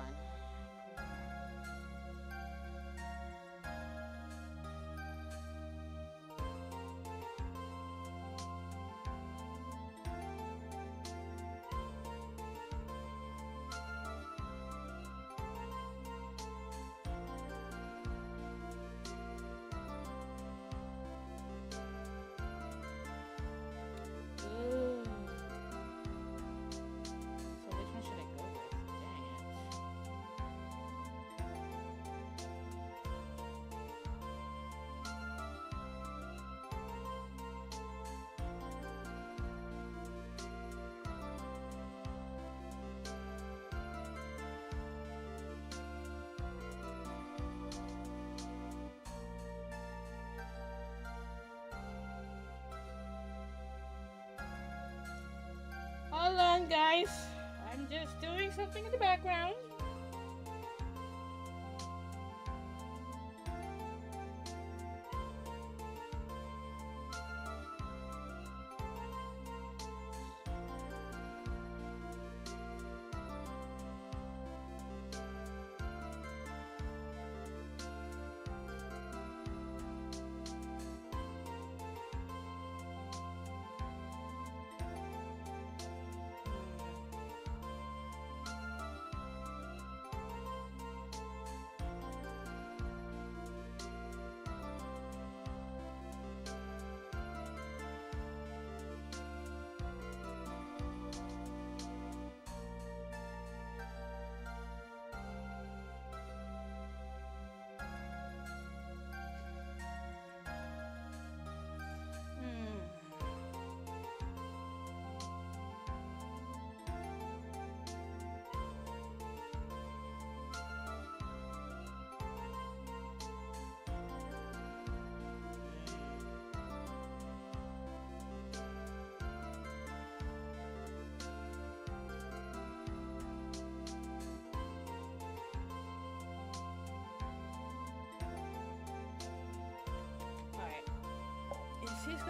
Hold on, guys. I'm just doing something in the background.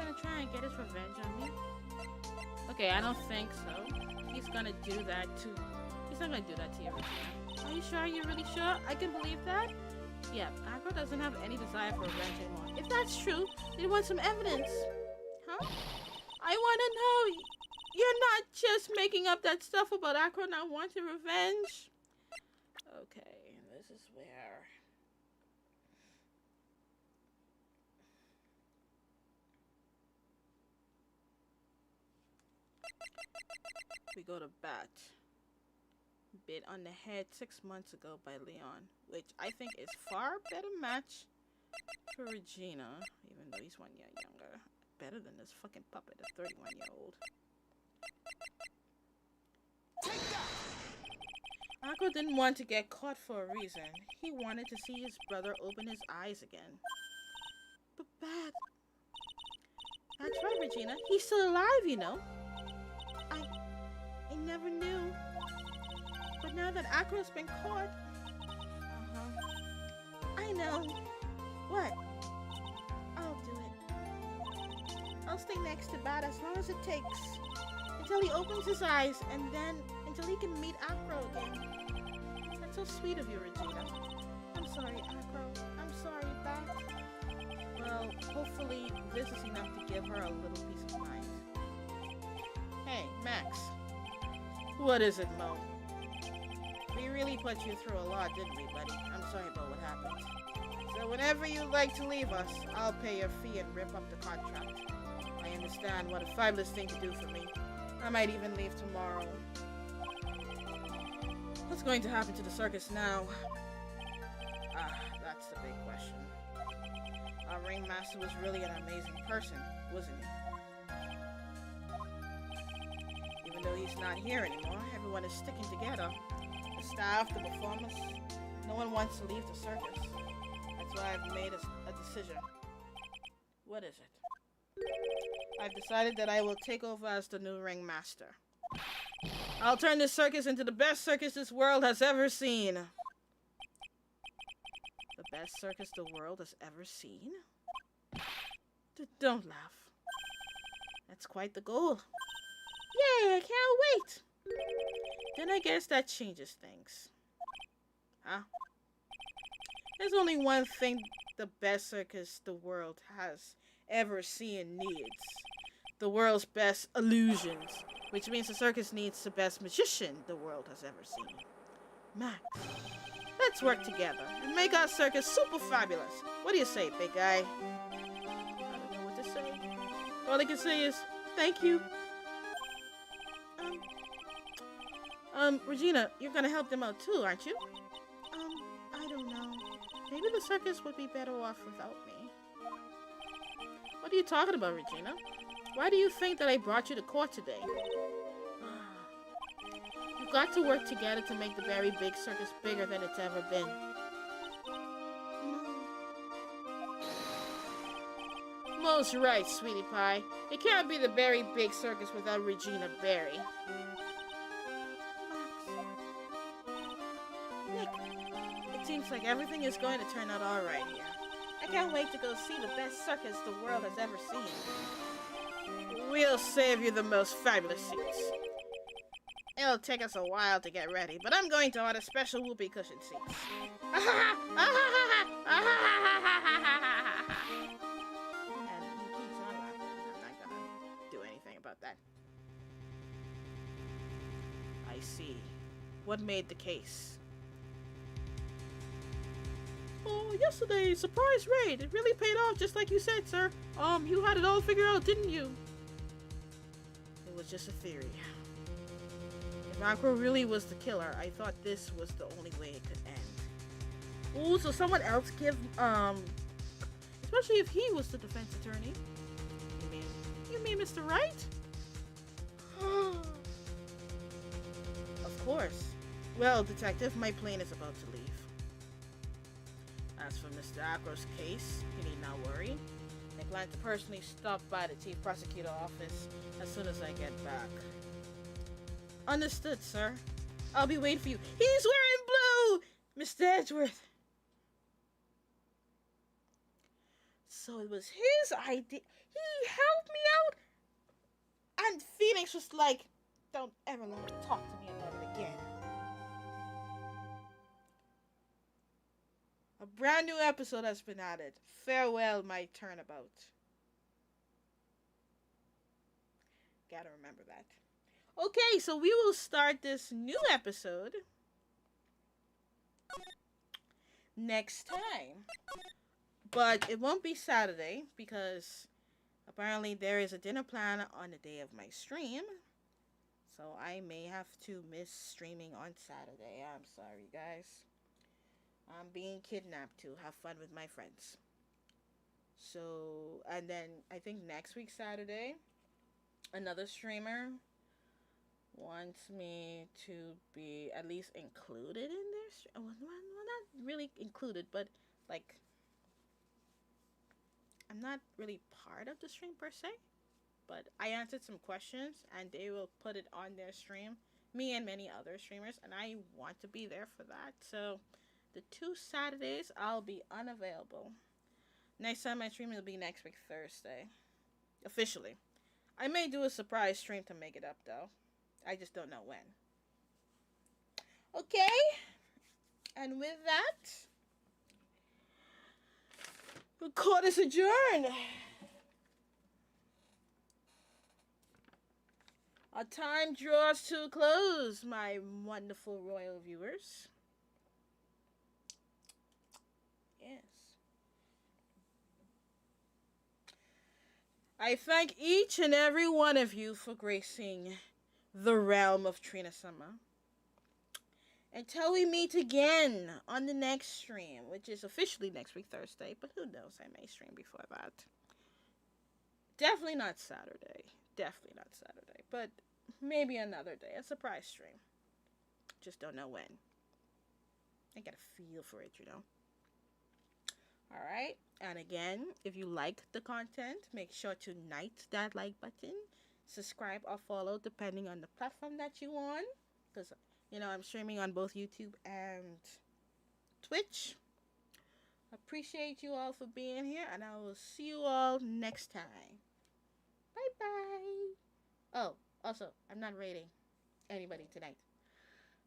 gonna try and get his revenge on me? Okay, I don't think so. He's gonna do that to... He's not gonna do that to you, Regina. Are you sure? Are you really sure? I can believe that? Yeah, Acro doesn't have any desire for revenge anymore. If that's true, they want some evidence. Huh? I wanna know. You're not just making up that stuff about Acro not wanting revenge. Okay, this is where... we go to bat. Bit on the head 6 months ago by Leon, which I think is far better match for Regina, even though he's 1 year younger. Better than this fucking puppet, a 31-year-old. Akko didn't want to get caught for a reason. He wanted to see his brother open his eyes again. But Bat... That's right, Regina. He's still alive, you know. I never knew. But now that Akro's been caught... I know. What? I'll do it. I'll stay next to Bat as long as it takes. Until he opens his eyes, and then until he can meet Akro again. That's so sweet of you, Regina. I'm sorry, Akro. I'm sorry, Bat. Well, hopefully this is enough to give her a little peace of mind. Hey, Max. What is it, Mo? We really put you through a lot, didn't we, buddy? I'm sorry about what happened. So whenever you'd like to leave us, I'll pay your fee and rip up the contract. I understand what a fabulous thing to do for me. I might even leave tomorrow. What's going to happen to the circus now? That's the big question. Our ringmaster was really an amazing person, wasn't he? Even though he's not here anymore, everyone is sticking together. The staff, the performers, no one wants to leave the circus. That's why I've made a decision. What is it? I've decided that I will take over as the new ringmaster. I'll turn this circus into the best circus this world has ever seen. The best circus the world has ever seen? Don't laugh. That's quite the goal. Yay, I can't wait! Then I guess that changes things. Huh? There's only one thing the best circus the world has ever seen needs. The world's best illusions. Which means the circus needs the best magician the world has ever seen. Max, let's work together and make our circus super fabulous. What do you say, big guy? I don't know what to say. All I can say is, thank you. Regina, you're gonna help them out too, aren't you? I don't know. Maybe the circus would be better off without me. What are you talking about, Regina? Why do you think that I brought you to court today? You've got to work together to make the very big circus bigger than it's ever been. Mo's right, sweetie pie. It can't be the very big circus without Regina Berry. Nick, it seems like everything is going to turn out alright here. I can't wait to go see the best circus the world has ever seen. We'll save you the most fabulous seats. It'll take us a while to get ready, but I'm going to order special whoopee cushion seats. And he keeps on laughing. I'm not gonna do anything about that. I see. What made the case? Oh, yesterday's surprise raid. It really paid off, just like you said, sir. You had it all figured out, didn't you? It was just a theory. If Akro really was the killer, I thought this was the only way it could end. Ooh, so someone else give, especially if he was the defense attorney. You mean Mr. Wright? Of course. Well, detective, my plane is about to leave. As for Mr. Akro's case, you need not worry. I plan to personally stop by the chief prosecutor office as soon as I get back. Understood, sir. I'll be waiting for you. He's wearing blue! Mr. Edgeworth! So So it was his idea. He helped me out. And Phoenix was like, don't ever let her talk to me about it again. A brand new episode has been added. Farewell, my turnabout. Gotta remember that. Okay, so we will start this new episode next time. But it won't be Saturday because apparently there is a dinner plan on the day of my stream. So I may have to miss streaming on Saturday. I'm sorry, guys. I'm being kidnapped to have fun with my friends. So, and then I think next week, Saturday, another streamer wants me to be at least included in their well, not really included, but like I'm not really part of the stream per se, but I answered some questions and they will put it on their stream, me and many other streamers, and I want to be there for that. So the 2 Saturdays I'll be unavailable. Next time I stream will be next week Thursday, officially. I may do a surprise stream to make it up though. I just don't know when. Okay, and with that, the court is adjourned. Our time draws to a close, my wonderful royal viewers. Yes. I thank each and every one of you for gracing the realm of Trina Summer. Until we meet again on the next stream, which is officially next week Thursday, but who knows, I may stream before that. Definitely not Saturday. Definitely not Saturday, but maybe another day, a surprise stream. Just don't know when. I got a feel for it, you know. Alright, and again, if you like the content, make sure to knight that like button. Subscribe or follow depending on the platform that you on. Because, you know, I'm streaming on both YouTube and Twitch. Appreciate you all for being here, and I will see you all next time. Bye-bye. Oh, also, I'm not rating anybody tonight.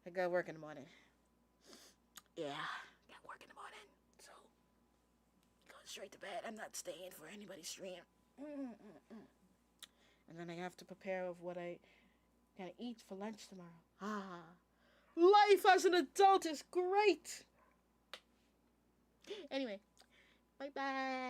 I got work in the morning. Yeah, got work in the morning. So, going straight to bed. I'm not staying for anybody's stream. And then I have to prepare of what I gotta eat for lunch tomorrow. Life as an adult is great. Anyway, bye-bye.